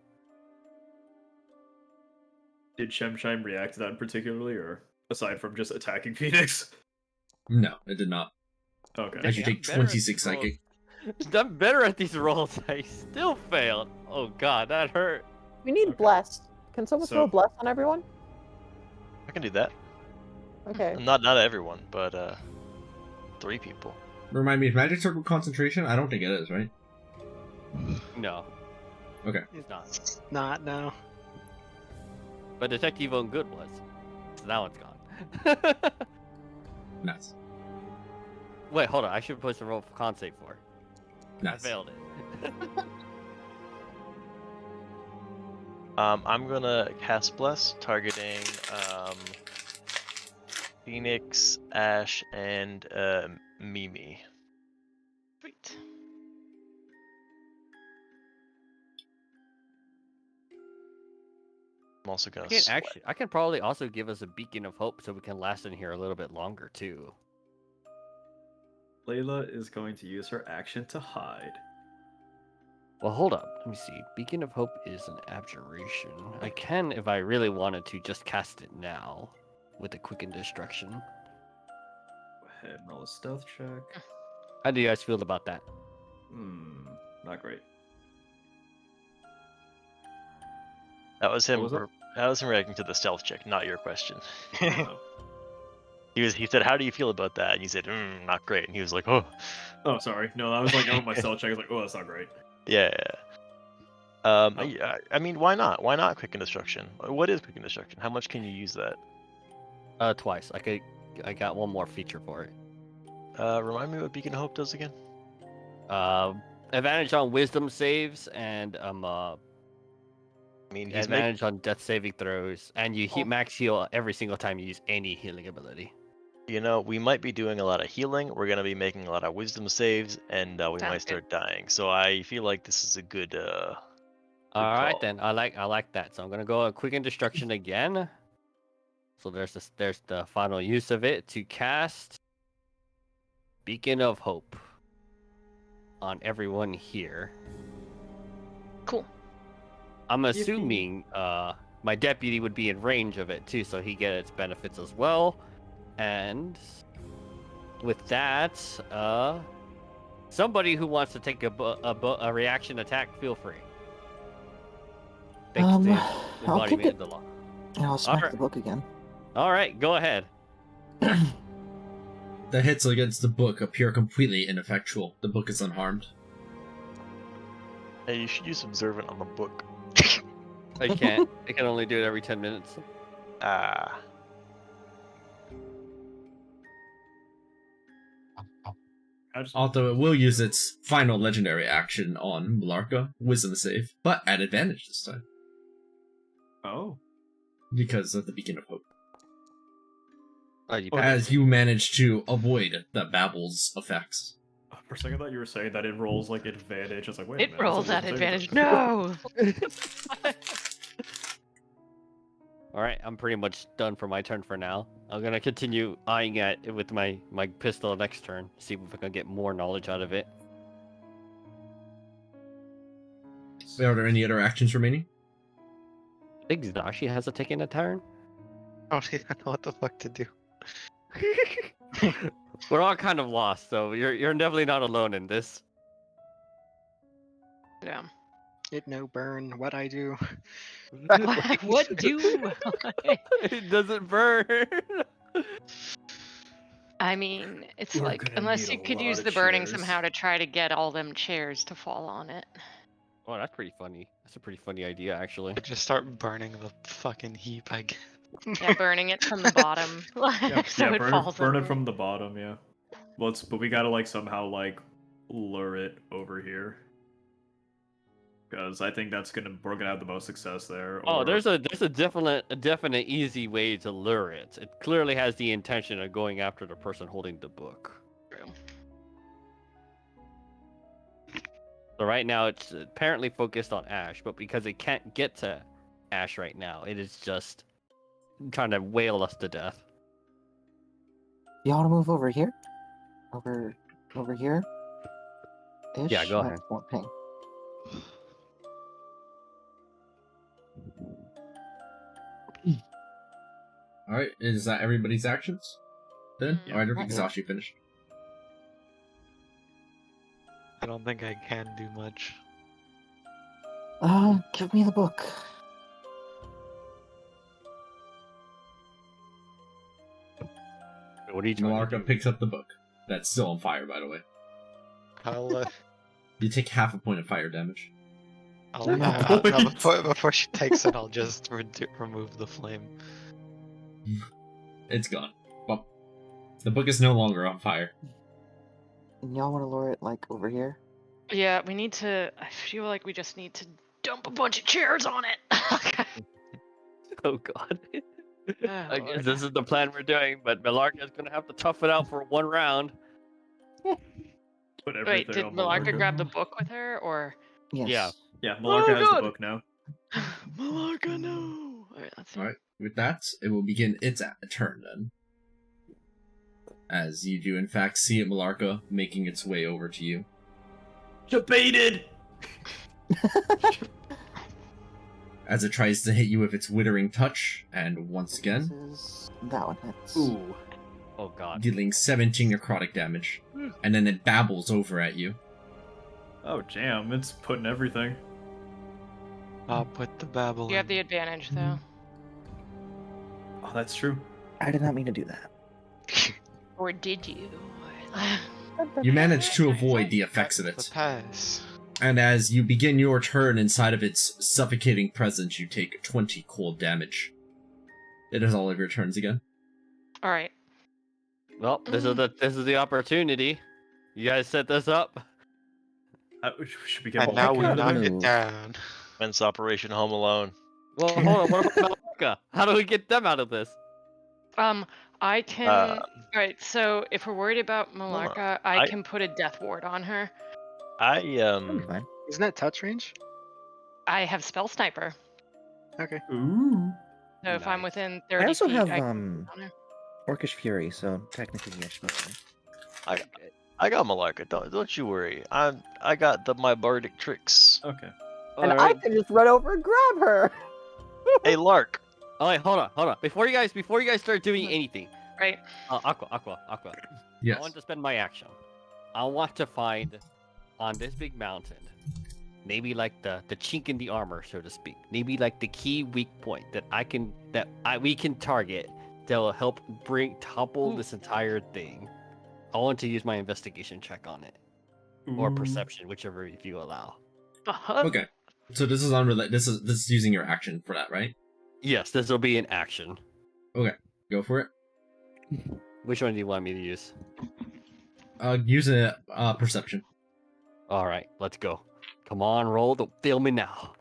Did Shemshine react to that particularly, or aside from just attacking Phoenix? No, it did not. Okay. As you I'm take better at 26 these psychic. rolls. I'm better at these rolls. I still failed. Oh god, that hurt. We need Okay. blessed. Can someone throw So- bless on everyone? I can do that. Okay. Not everyone, but 3 people. Remind me, is magic circle concentration? I don't think it is, right? No. Okay. It's not. It's not, no. But Detective on Good was. So that one's gone. Nice. Wait, hold on. I should put some roll for con save for. Nice. I failed it. I'm gonna cast Bless, targeting Phoenix, Ash, and Mimi. Sweet. I'm also gonna I can sweat. actually, I can probably also give us a beacon of hope so we can last in here a little bit longer too. Layla is going to use her action to hide. Well, hold up. Let me see. Beacon of Hope is an abjuration. I can, if I really wanted to, just cast it now with a quicken destruction. Go ahead and roll a stealth check. How do you guys feel about that? Not great. That was him. was that? That was him reacting to the stealth check, not your question. Oh. He said, "How do you feel about that?" And you said, "Not great." And he was like, "Oh, Oh, sorry. No, I was like, oh, my stealth check. I was like, oh, that's not great. yeah." Oh. Yeah, I mean, why not? Why not quicken destruction? What is quicken destruction? How much can you use that? Twice. I got one more feature for it. Remind me what Beacon of Hope does again. Advantage on Wisdom saves and I mean, he's advantage on Death saving throws, and you Oh. max heal every single time you use any healing ability. we might be doing a lot of healing. We're gonna be making a lot of wisdom saves, and we Sounds might good. start dying. So I feel like this is a good. All right call. then. I like that. So I'm gonna go a quicken destruction again. So there's the final use of it to cast Beacon of Hope on everyone here. Cool. I'm assuming my deputy would be in range of it too, so he gets benefits as well. And with that, somebody who wants to take a reaction attack, feel free. Thanks to the I'll kick embodiment it. of the law. And I'll smack Alright. the book again. All right, go ahead. The hits against the book appear completely ineffectual. The book is unharmed. Hey, you should use observant on the book. I can't. I can only do it every 10 minutes. Ah. Although it will use its final legendary action on Malarka, Wisdom save, but at advantage this time. Oh. Because of the Beacon of Hope. You As you manage to avoid the Babble's effects. For a second, I thought you were saying that it rolls like advantage. I was like, wait a It minute. rolls at at advantage. No. All right, I'm pretty much done for my turn for now. I'm gonna continue eyeing at it with my pistol next turn. See if I can get more knowledge out of it. Are there any other actions remaining? I think Zashi has a taken a turn. I don't know what the fuck to do. We're all kind of lost, so you're definitely not alone in this. Yeah. It no burn. What I do? What do? It doesn't burn. I mean, it's We're like gonna unless need you a could use lot the of burning chairs. somehow to try to get all them chairs to fall on it. Oh, that's pretty funny. That's a pretty funny idea, actually. Just start burning the fucking heap, I guess. Yeah, burning it from the bottom. So it falls burn on it from the bottom, yeah. But we gotta like somehow like lure it over here. Because I think we're gonna have the most success there. Oh, or- there's a definite easy way to lure it. It clearly has the intention of going after the person holding the book. True. So right now it's apparently focused on Ash, but because it can't get to Ash right now, it is just trying to wail us to death. You want to move over here? Over here? Ish? Yeah, go Oh, ahead. won't ping. Alright, is that everybody's actions? Then? Yeah. Or I don't think Zashi finished. I don't think I can do much. Give me the book. What are you trying to Malarka do? picks up the book. That's still on fire, by the way. I'll You take half a point of fire damage. no, before she takes it, I'll just remove the flame. It's gone. Well, the book is no longer on fire. And y'all want to lure it like over here? Yeah, we need to. I feel like we just need to dump a bunch of chairs on it. Oh god. I guess Lord. this is the plan we're doing, but Malarka is gonna have to tough it out for one round. Put Wait, everything did on Malarka grab the book with her, or? Yes. Yeah. Yeah, Malarka has God. the book now. Malarka, no. Alright, let's see. All right. With that, it will begin its turn then. As you do, in fact, see Malarka making its way over to you. Debated. As it tries to hit you with its withering touch, and once again, That one hits. Ooh. Oh god. dealing 17 necrotic damage. And then it babbles over at you. Oh damn! It's putting everything. I'll put the babble You have in. the advantage, though. Oh, that's true. I did not mean to do that. Or did you? You manage to avoid the effects of The it. pass. And as you begin your turn inside of its suffocating presence, you take 20 cold damage. It is all of your turns again. Alright. Well, this is the opportunity. You guys set this up. Should we get And now we Malaka out of knock there? it down. Hence Operation Home Alone. Well, hold on. What about Malaka? How do we get them out of this? I can. Alright, so if we're worried about Malarka, I I- can put a death ward on her. I That'll be fine. Isn't that touch range? I have Spell Sniper. Okay. Ooh. So if I'm Nice. within 30 I also feet, have I can put it on her. Orcish Fury, so technically I should be fine. I got Malarka. Don't you worry. I got my bardic tricks. Okay. And I Alright. can just run over and grab her. Hey Lark. Oh, wait, hold on. Before you guys start doing anything, Right. Aqua. Yes. I want to spend my action. I want to find on this big mountain, maybe like the chink in the armor, so to speak. Maybe like the key weak point that we can target that will help topple this entire thing. I want to use my investigation check on it, or Ooh. perception, whichever if you allow. Okay. So this is unrelated. This is using your action for that, right? Yes, this will be an action. Go for it. Which one do you want me to use? Use a perception. All right, let's go. Come on, fail me now.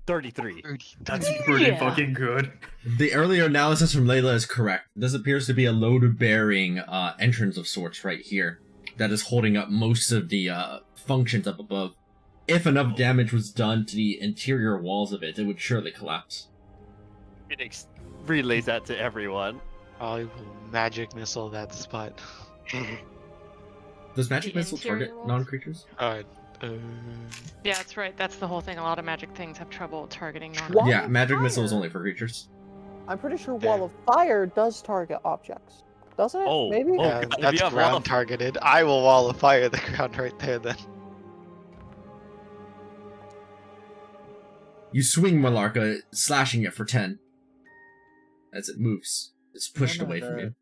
33. That's pretty Yeah. fucking good. The earlier analysis from Layla is correct. This appears to be a load-bearing entrance of sorts right here that is holding up most of the functions up above. If enough damage was done to the interior walls of it, it would surely collapse. Phoenix relays that to everyone. I will magic missile that spot. Does magic The missile interior target walls? non-creatures? Yeah, that's right. That's the whole thing. A lot of magic things have trouble targeting non. Wall Yeah, of magic missile is fire. only for creatures. I'm pretty sure There. Wall of Fire does target objects. Doesn't it? Oh, Maybe? oh. Yeah, God, that's yeah, wall ground of- targeted. I will wall of fire the ground right there then. You swing Malarka, slashing it for 10. As it moves. It's pushed No, away from you.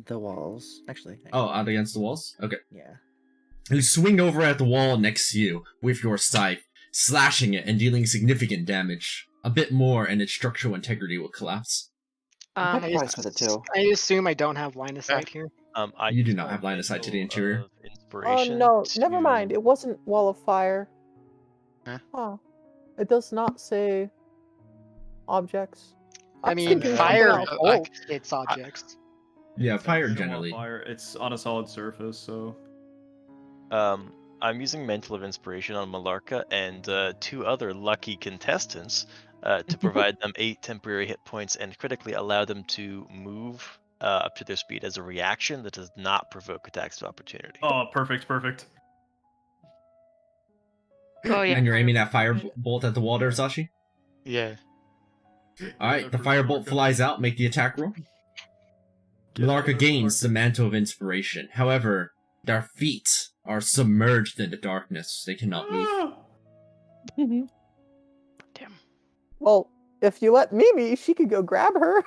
The walls. Actually. Oh, out against the walls? Okay. Yeah. You swing over at the wall next to you with your scythe, slashing it and dealing significant damage. A bit more and its structural integrity will collapse. I'm Um, surprised with it too. I assume I don't have line of sight here. I You do used not my have line of sight to the Mantle interior. of Oh Inspiration no, never to- mind. It wasn't Wall of Fire. Huh? Huh. It does not say objects. I was mean, thinking something fire else. Oh. hits objects. Yeah, fire You don't want generally. Fire. It's on a solid surface, so. I'm using Mantle of Inspiration on Malarka and 2 other lucky contestants to provide them 8 temporary hit points and critically allow them to move up to their speed as a reaction that does not provoke attacks of opportunity. Oh, perfect. oh yeah. And you're aiming that firebolt at the wall there, Sashi? Yeah. Alright, the firebolt flies out, make the attack roll. Malarka gains the Mantle of Inspiration. However, their feet are submerged in the darkness. They cannot move. Damn. Well, if you let Mimi, she could go grab her.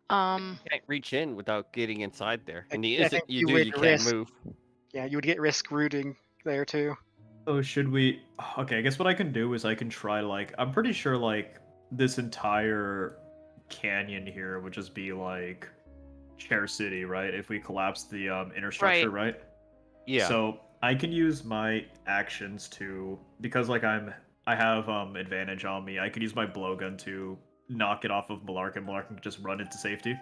Um. Can't reach in without getting inside there. And the I instant think you you do, would you can't risk- move. Yeah, you would get risk rooting there too. Oh, should we? Okay, I guess what I can do is I can try like I'm pretty sure like this entire canyon here would just be like Chair City, right? If we collapse the inner structure, right? Yeah. So I can use my actions to because like I have advantage on me. I could use my blowgun to knock it off of Malark, and Malark can just run into safety.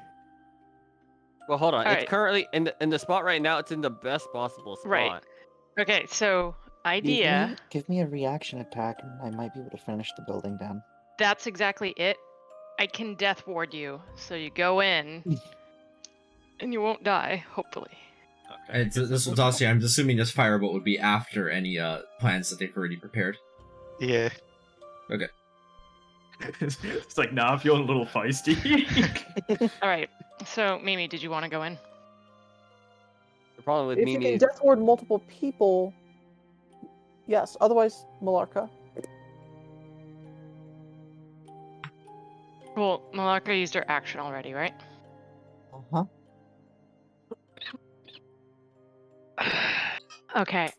Well, hold on. All It's right. currently in the spot right now. It's in the best possible spot. Right. Okay, so idea. Give me a reaction attack, and I might be able to finish the building down. That's exactly it. I can death ward you, so you go in, and you won't die, hopefully. Okay. This was also, I'm assuming this firebolt would be after any plans that they've already prepared. Yeah. Okay. It's like, nah, I'm feeling a little feisty. All right. So, Mimi, did you want to go in? The problem with If you Mimi can is death ward multiple people, yes. Otherwise, Malarka. Well, Malaka used her action already, right? Uh-huh. Okay.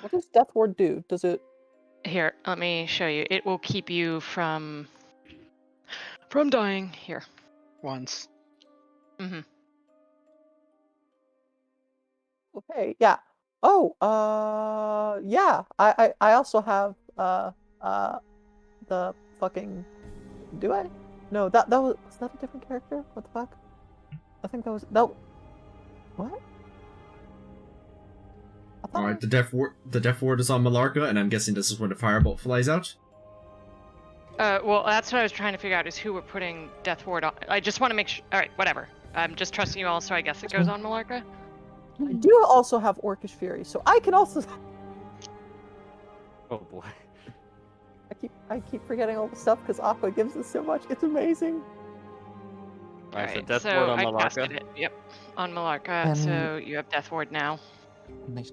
What does death ward do? Does it? Here, let me show you. It will keep you from dying. Here. Once. Mm-hmm. Okay. Yeah. Oh. Yeah. I also have the fucking. Do I? No. That was that a different character? What the fuck? I think that was that. What? I thought Alright, the death ward is on Malarka, and I'm guessing this is where the firebolt flies out. Well, that's what I was trying to figure out is who we're putting Death Ward on. I just want to make sure. All right, whatever. I'm just trusting you all, so I guess it goes on Malarka. I do also have Orcish Fury, so I can also. oh boy. I keep forgetting all the stuff because Aqua gives us so much. It's amazing. Alright, so Alright, Death so Ward on I Malarka. casted it. Yep, on Malarka. And- So you have Death Ward now, Nice.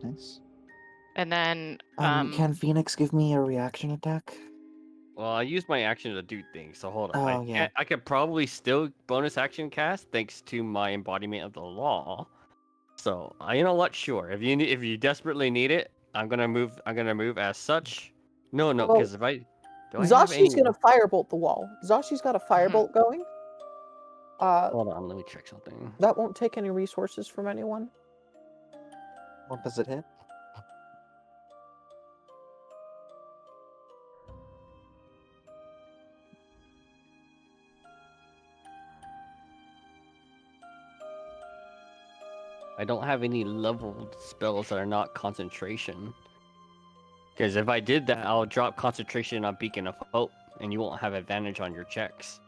and then Can Phoenix give me a reaction attack? Well, I used my action to do things, so hold on. Oh, yeah. I could probably still bonus action cast thanks to my embodiment of the law. So, you know what? Sure. If you desperately need it, I'm gonna move as such. No, Well, because if I do I have any... Zashi's gonna firebolt the wall. Zashi's got a firebolt going. Hold on, let me check something. That won't take any resources from anyone. What does it hit? I don't have any leveled spells that are not concentration. Because if I did that, I'll drop concentration on Beacon of Hope, and you won't have advantage on your checks.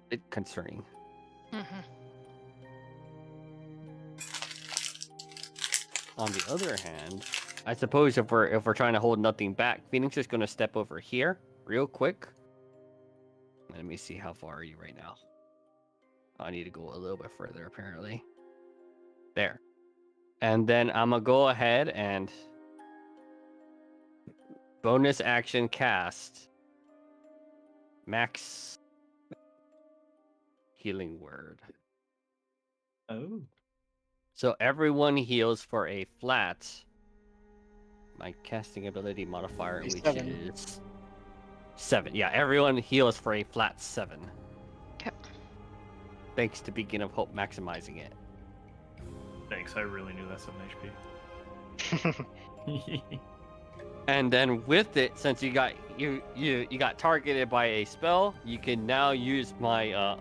Bit concerning. mhm. On the other hand, I suppose if we're trying to hold nothing back, Phoenix is going to step over here real quick. Let me see, how far are you right now? I need to go a little bit further, apparently. There. And then I'm going to go ahead and bonus action cast Max Healing Word. Oh. So everyone heals for a flat. My casting ability modifier, which 7. is 7. Yeah, everyone heals for a flat 7. Okay. Thanks to Beacon of Hope maximizing it. Thanks, I really knew that's 7 HP. And then with it, since you got targeted by a spell, you can now use my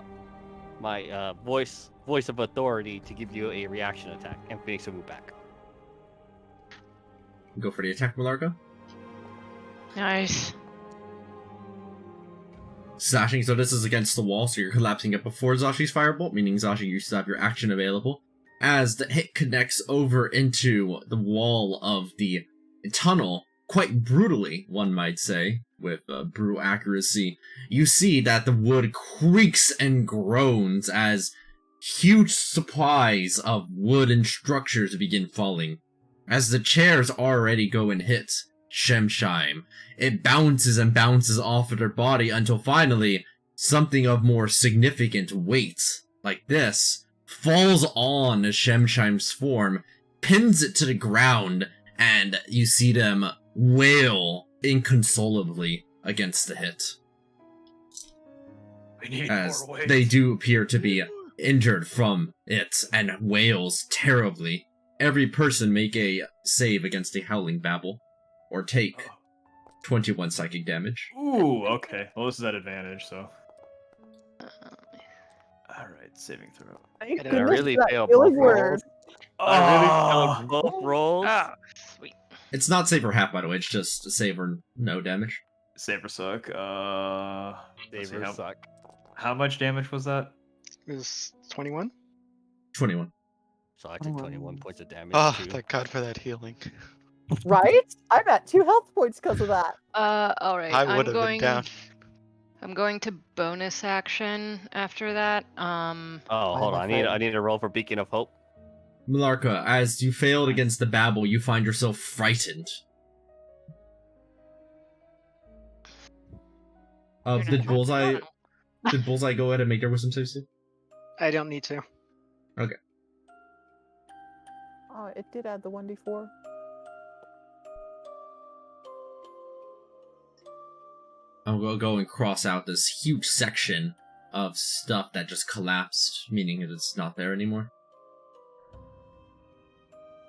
voice of authority to give you a reaction attack, and Phoenix will move back. Go for the attack, Malarka. Nice. Slashing, so this is against the wall, so you're collapsing it before Zashi's firebolt, meaning Zashi, you still have your action available. As the hit connects over into the wall of the tunnel, quite brutally, one might say, with brutal accuracy, you see that the wood creaks and groans as huge supplies of wood and structures begin falling. As the chairs already go and hit Shemsheim, it bounces and bounces off of their body until finally something of more significant weight, like this, falls on Shemsheim's form, pins it to the ground, and you see them wail inconsolably against the hit. We need As more weight. they do appear to be injured from it and wails terribly. Every person make a save against a howling babble, or take 21 psychic damage. Ooh, okay. Well, this is at advantage, so. Alright, saving throw. Thank I goodness really for that fail healing both word. I really Oh! failed both rolls. Oh, sweet. It's not save or half, by the way. It's just save or no damage. Saber suck. Let's see, Savers suck. how much damage was that? It was 21. 21. So I took 21 points of damage Oh, too. thank God for that healing. Right? I'm at 2 health points because of that. All right. I would have going, been down. I'm going to bonus action after that. Oh, hold on. I need to roll for Beacon of Hope. Malarka, as you failed against the Babel, you find yourself frightened. You're Did not Bullseye wrong. did Bullseye go ahead and make their wisdom save? I don't need to. Oh, it did add the 1d4. I'm gonna go and cross out this huge section of stuff that just collapsed, meaning it's not there anymore.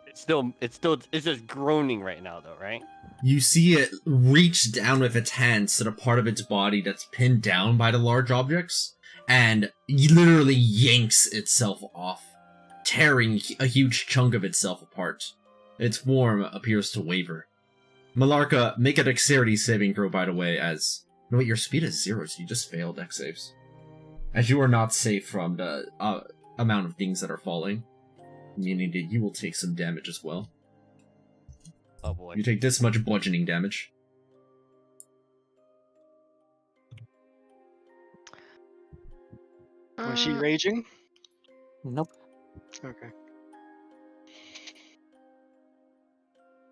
It's just groaning right now, though, right? You see it reach down with its hands to the part of its body that's pinned down by the large objects, and literally yanks itself off, tearing a huge chunk of itself apart. Its form appears to waver. Malarka, make a dexterity saving throw, by the way, as... No, wait, your speed is 0, so you just failed dex saves. As you are not safe from the amount of things that are falling, meaning that you will take some damage as well. Oh boy. You take this much bludgeoning damage. Was she raging? Nope. Okay.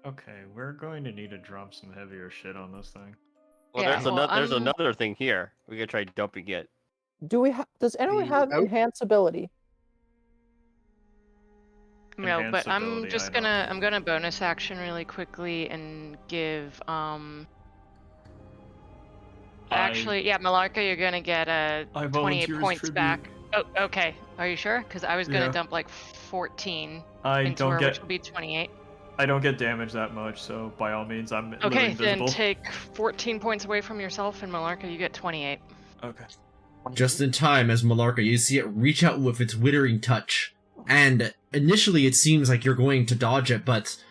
Okay, we're going to need to drop some heavier shit on this thing. Well, Yeah, there's well, there's I'm- another thing here. We could try dumping it. Does anyone have Nope. enhance ability? No, Enhanced but I'm ability, just I know. I'm gonna bonus action really quickly and give Actually, yeah, Malarka, you're gonna get I 28 volunteer as points tribute. back. Oh, okay. Are you sure? Because I was gonna Yeah. dump like 14 I into don't her, get which will be 28. I don't get damage that much, so by all means, I'm Okay, literally then invisible. take 14 points away from yourself, and Malarka, you get 28. Okay. Just in time, as Malarka, you see it reach out with its withering touch, and initially it seems like you're going to dodge it, but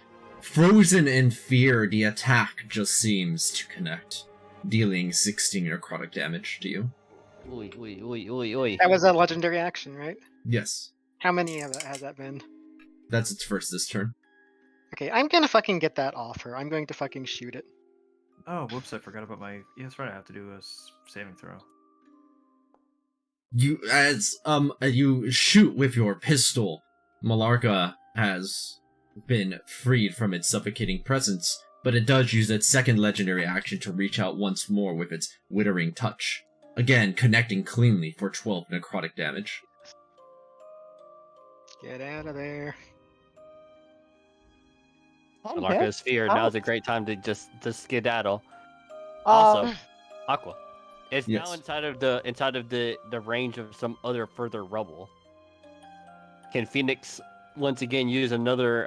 frozen in fear, the attack just seems to connect, dealing 16 necrotic damage to you. Oi, oi, oi, oi, oi. That was a legendary action, right? Yes, How many has that been? that's its first this turn. Okay, I'm gonna fucking get that off her. I'm going to fucking shoot it. Oh, whoops! I forgot about my. Yeah, that's right. I have to do a saving throw. You you shoot with your pistol, Malarka has been freed from its suffocating presence, but it does use its second legendary action to reach out once more with its withering touch, again connecting cleanly for 12 necrotic damage. Get out of there. Malarka's fear. Ow. Now's a great time to just skedaddle. Uh, Also, Aqua. It's Yes. now inside of the range of some other further rubble. Can Phoenix once again use another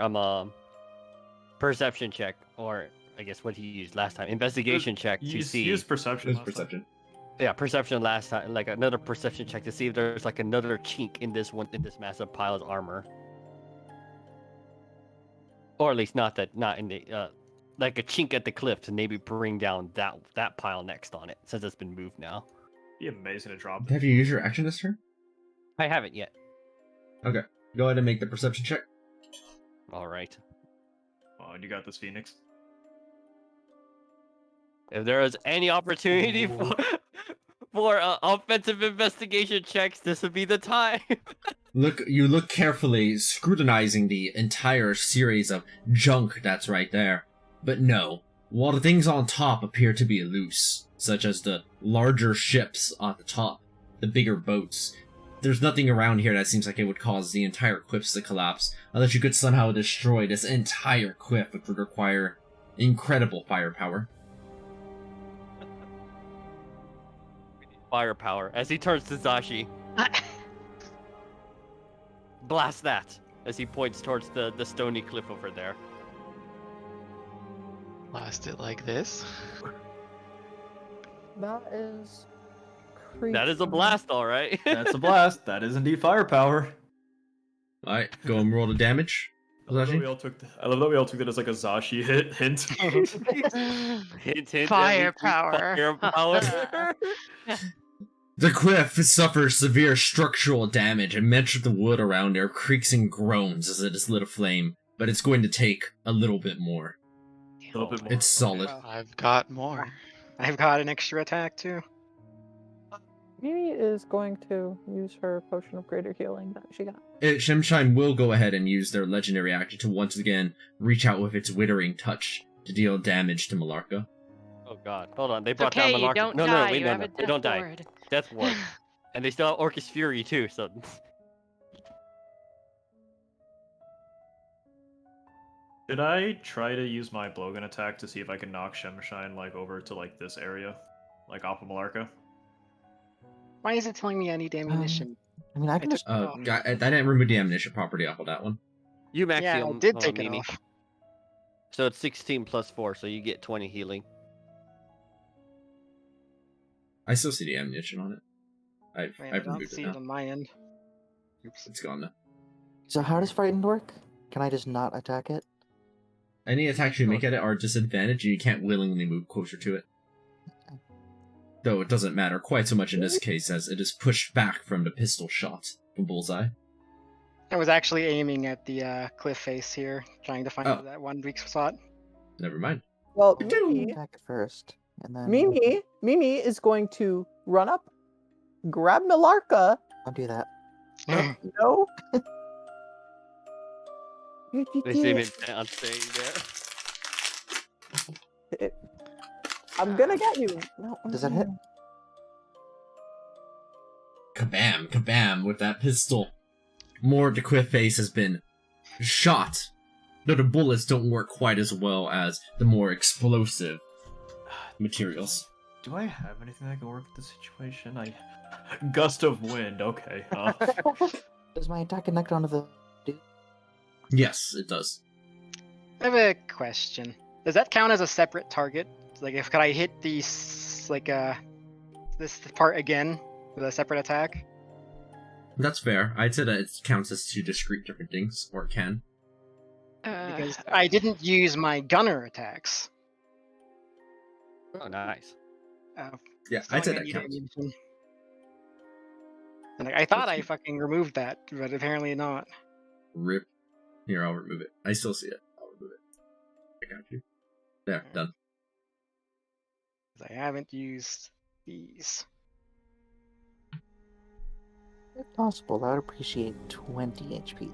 perception check, or I guess what he used last time, investigation check to see. Use perception. It's last time. perception. Yeah, perception last time, like another perception check to see if there's like another chink in this massive pile of armor, or at least not in the like a chink at the cliff to maybe bring down that pile next on it, since it's been moved now. Be amazing to drop. Have you used your action this turn? I haven't yet. Okay, go ahead and make the perception check. All right. Oh, you got this, Phoenix. If there is any opportunity for offensive investigation checks, this would be the time. You look carefully, scrutinizing the entire series of junk that's right there. But no, while the things on top appear to be loose, such as the larger ships on the top, the bigger boats, there's nothing around here that seems like it would cause the entire cliffs to collapse, unless you could somehow destroy this entire cliff, which would require incredible firepower. Firepower. As he turns to Zashi, blast that. As he points towards the stony cliff over there. Blast it like this. that is creepy. That is a blast, all right. That's a blast. That is indeed firepower. Alright, go and roll the damage. I love that we all took that as like a Zashi hint. Hint, Firepower. Firepower. The cliff suffers severe structural damage, and much of the wood around it creaks and groans as it is lit aflame, but it's going to take a little bit more. A little bit more. It's solid. I've got more. I've got an extra attack too. Mimi is going to use her potion of greater healing that she got. Shemshine will go ahead and use their legendary action to once again reach out with its withering touch to deal damage to Malarka. Oh god, hold on. They It's brought okay, down you Malarkey. don't No, die. no, wait, You no, have no. a They don't death die. ward. Death ward. And they still have Orcus Fury too, so Did I try to use my blowgun attack to see if I can knock Shemshine like over to like this area, like off of Malarka? Why is it telling me I need ammunition? I mean, I can took just. it off. I didn't remove the ammunition property off of that one. you max Yeah, heal I did on take it Mimi. off. So it's 16 plus 4, so you get 20 healing. I still see the ammunition on it. I've Man, I don't removed see it it now. on my end. Oops, it's gone now. So how does frightened work? Can I just not attack it? Any attacks you make at it are disadvantaged, and you can't willingly move closer to it. Though it doesn't matter quite so much in this case, as it is pushed back from the pistol shot from Bullseye. I was actually aiming at the cliff face here, trying to find Oh. that one weak spot. Never mind. Well, Attack it first, and then Mimi is going to run up, grab Malarka. I'll do that. No. They seem intent on staying there. I'm gonna get you. No. Does that hit? Kabam, kabam with that pistol. More of the quiff face has been shot, though the bullets don't work quite as well as the more explosive materials. Do I have anything that can work with the situation? Gust of wind. Okay. Does my attack connect onto the dude? Yes, it does. I have a question. Does that count as a separate target? Like, if could I hit these this part again with a separate attack? That's fair. I'd say that it counts as two discrete different things, or it can. Because I didn't use my gunner attacks. Oh, nice. Yeah, So I'd say I'm that gonna need counts. ammunition. And I thought I fucking removed that, but apparently not. Rip. Here, I'll remove it. I still see it. I'll remove it. I got you. There, done. I haven't used these. If possible, I would appreciate 20 HP.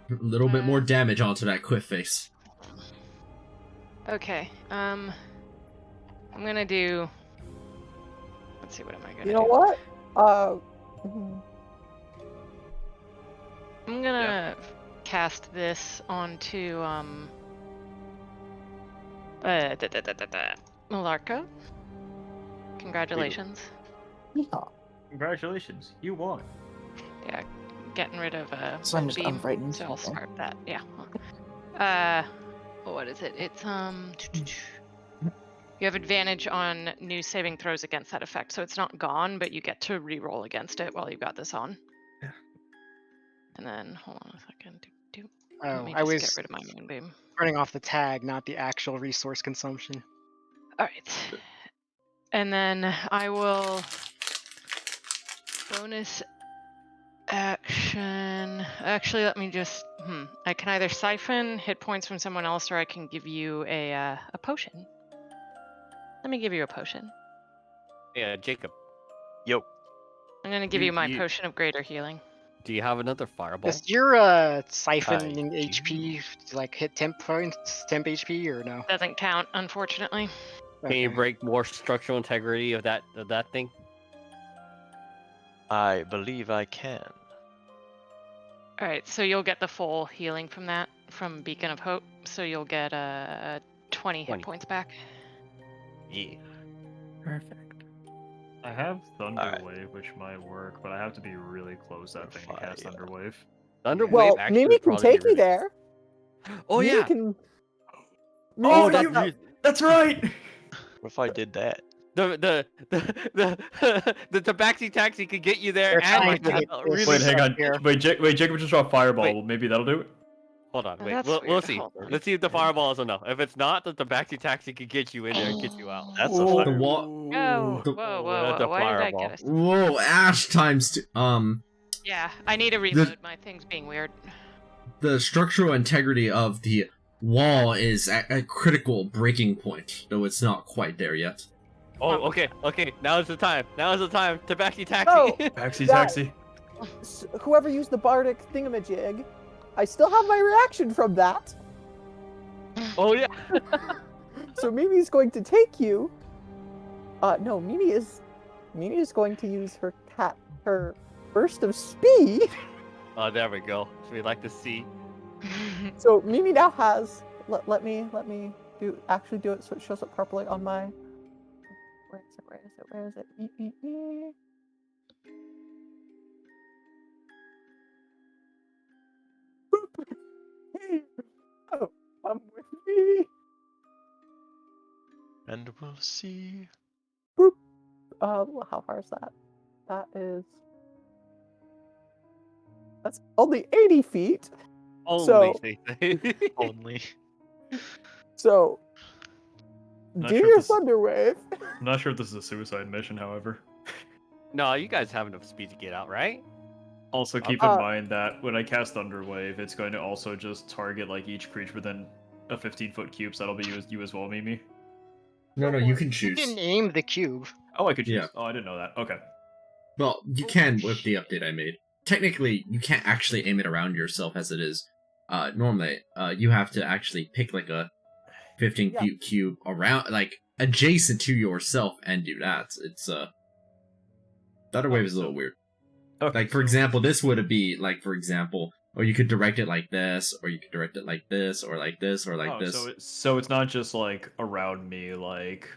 A little bit more damage onto that quiff face. Okay. I'm gonna do. Let's see. What am I gonna do? You know what? I'm gonna cast this onto Malarka. Congratulations. Yeah. Congratulations, you won. Yeah, getting rid of So I'm just beam, unfrightened, so I'll okay. start that. Yeah. What is it? It's You have advantage on new saving throws against that effect, so it's not gone, but you get to re-roll against it while you've got this on. Yeah. And then hold on a second. Oh, Let me I just was get rid of my moonbeam. turning off the tag, not the actual resource consumption. All right. And then I will bonus action. Actually, let me just. I can either siphon hit points from someone else, or I can give you a potion. Let me give you a potion. Yeah, Jacob. Yo. I'm gonna give You- you my you- potion of greater healing. Do you have another fireball? Is your siphoning I HP like hit temp points, temp HP, or no? Doesn't count, unfortunately. Can you Okay. break more structural integrity of that thing? I believe I can. All right, so you'll get the full healing from that from Beacon of Hope. So you'll get 20 hit 20. points back. Yeah. Perfect. I have Thunder Alright. Wave, which might work, but I have to be really close to that thing to cast Fire. Thunder Wave. Thunderwave Well, actually Mimi would can probably take be you really- there. Oh Mimi yeah. Can... Oh, Mimi- that's That's right. What if I did that? the tabaxi taxi could get you there They're and trying you to could hit really this. Wait, hang on. Here. Wait, Jacob just draw Fireball. Wait. Maybe that'll do it. Hold on, wait. That's We'll weird. see. Hold on. Let's see if the fireball is enough. If it's not, then the Baxi Taxi could get you in there and get you out. That's a The fire. wall. Oh, The- whoa, That's a whoa. Why did I get fireball. us? Whoa, Ash times two. Yeah, I need to reload. My thing's being weird. The structural integrity of the wall is at a critical breaking point, though it's not quite there yet. Oh, okay. Now is the time. To Baxi Taxi. Oh! Taxi, That- taxi. Whoever used the bardic thingamajig, I still have my reaction from that. Oh yeah. So Mimi's going to take you. No, Mimi is going to use her burst of speed. Oh, there we go. So we like to see. So Mimi now has. Let me do it so it shows up properly on my. Where is it? Oh, come with me. And we'll see. How far is that? That's only 80 feet. Only. Only. So, Not do sure your this- thunder wave. I'm not sure if this is a suicide mission, however. No, you guys have enough speed to get out, right? Also, keep in mind that when I cast Thunderwave, it's going to also just target like each creature within a 15-foot cube, so that'll be you as well, Mimi. No, you can You choose. can aim the cube. Oh, I could choose. Yeah. Oh, I didn't know that. Okay. Well, you can with the update I made. Technically, you can't actually aim it around yourself as it is. Normally, you have to actually pick like a 15 feet cube around, like adjacent to yourself, and do that. It's Thunder Wave is a little weird. Okay. Like for example, this would be like for example, or you could direct it like this, or you could direct it like this, or like this, or like this. So it's not just like around me, like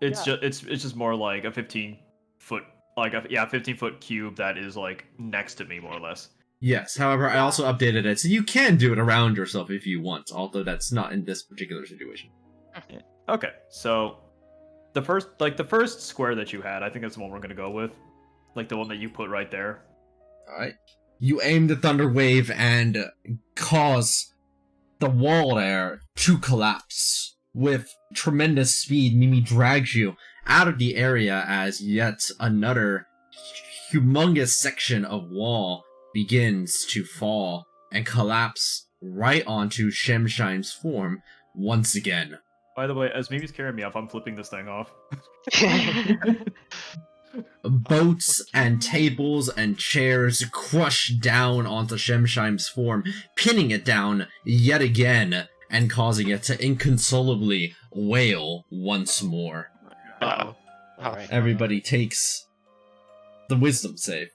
it's just more like a 15-foot 15-foot cube that is like next to me more or less. Yes, however, I also updated it so you can do it around yourself if you want, although that's not in this particular situation. Okay, so the first square that you had, I think that's the one we're gonna go with, like the one that you put right there. All right, you aim the thunder wave and cause the wall there to collapse with tremendous speed. Mimi drags you out of the area as yet another humongous section of wall begins to fall and collapse right onto Shemshine's form once again. By the way, as Mimi's carrying me up, I'm flipping this thing off. Boats and tables and chairs crush down onto Shemshine's form, pinning it down yet again and causing it to inconsolably wail once more. Uh-oh. Everybody takes the wisdom save.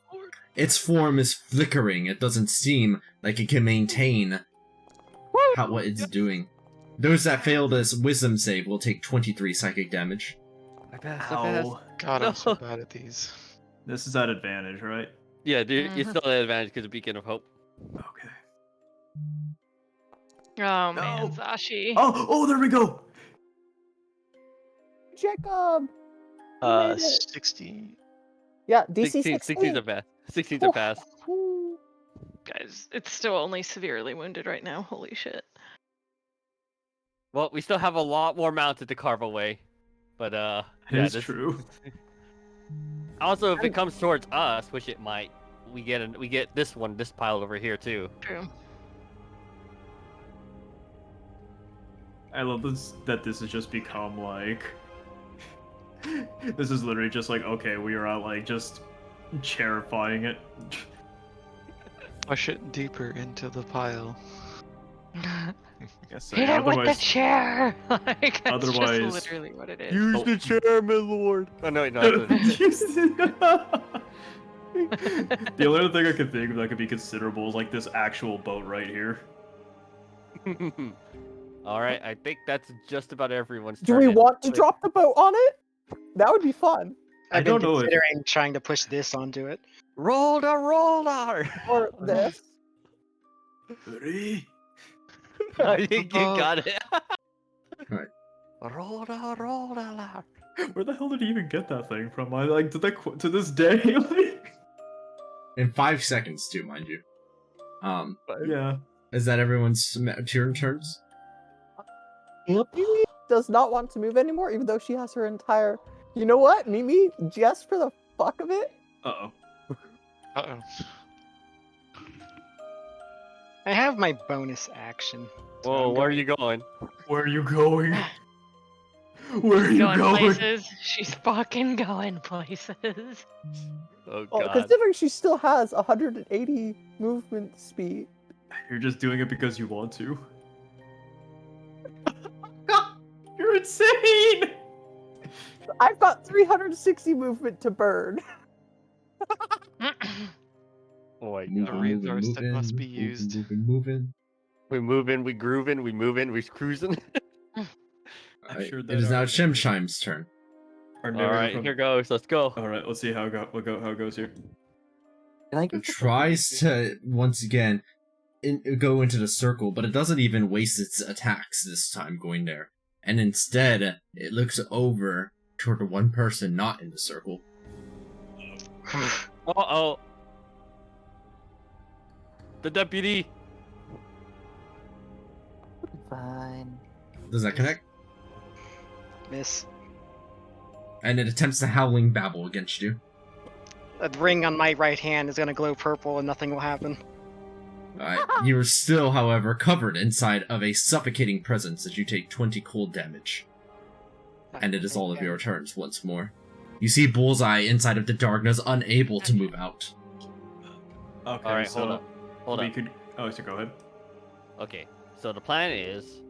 Its form is flickering. It doesn't seem like it can maintain what it's doing. Those that fail this wisdom save will take 23 psychic damage. I passed. Ow. God, I'm so bad at these. This is at advantage, right? Yeah, dude, you're still at advantage because of Beacon of Hope. Okay. Oh man, No. Zashi. Oh, there we go. Jacob. You made it. 60. Yeah, DC 16's 16. a pass. 16's a pass. Ooh. Guys, it's still only severely wounded right now. Holy shit. Well, we still have a lot more mounted to carve away. But It's true. Also, if it comes towards us, which it might, we get this pile over here too. True. I love that this has just become like this is literally just like, okay, we are out like just terrifying it. Push it deeper into the pile. Yes, Hit it with the chair! Like, that's otherwise- just literally what it is. Use the chair, my lord. Oh no, no. The only other thing I could think of that could be considerable is like this actual boat right here. All right, I think that's just about everyone's Do turn. we in. want to drop the boat on it? That would be fun. I I've been don't know if- considering trying to push this onto it. Roller. Or this. Hurry. You got it. Alright. Roller. Where the hell did he even get that thing from? I like did that to this day. Like, In 5 seconds, too, mind you. yeah. Is that everyone's turns? Yep. Mimi does not want to move anymore, even though she has her entire. You know what, Mimi? Just for the fuck of it, Uh-oh. Uh-oh. I have my bonus action. so Whoa, I'm where are going- you going? Where are you going? Where are She's you going going? places. She's fucking going places. Oh well, god. considering she still has 180 movement speed. You're just doing it because you want to. You're insane! I've got 360 movement to burn. Oh my Moving, god. resource that must be used. Moving. We moving, we grooving, we moving, we cruising. I'm sure It that is now our- Shimshime's turn. Our All narrator right, from- here goes. Let's go. All right, let's see how how it goes here. Can I It give the tries to once again go into the circle, but it doesn't even waste its attacks this time going there. And instead, it looks over toward the one person not in the circle. Uh-oh. The deputy. Fine. Does that connect? Miss. And it attempts to howling babble against you. A ring on my right hand is gonna glow purple and nothing will happen. You are still, however, covered inside of a suffocating presence as you take 20 cold damage. And it is all of your turns once more. You see Bullseye inside of the darkness, unable to move out. Okay, All right, so hold up. Hold we up. could. Oh, so go ahead. Okay, so the plan is,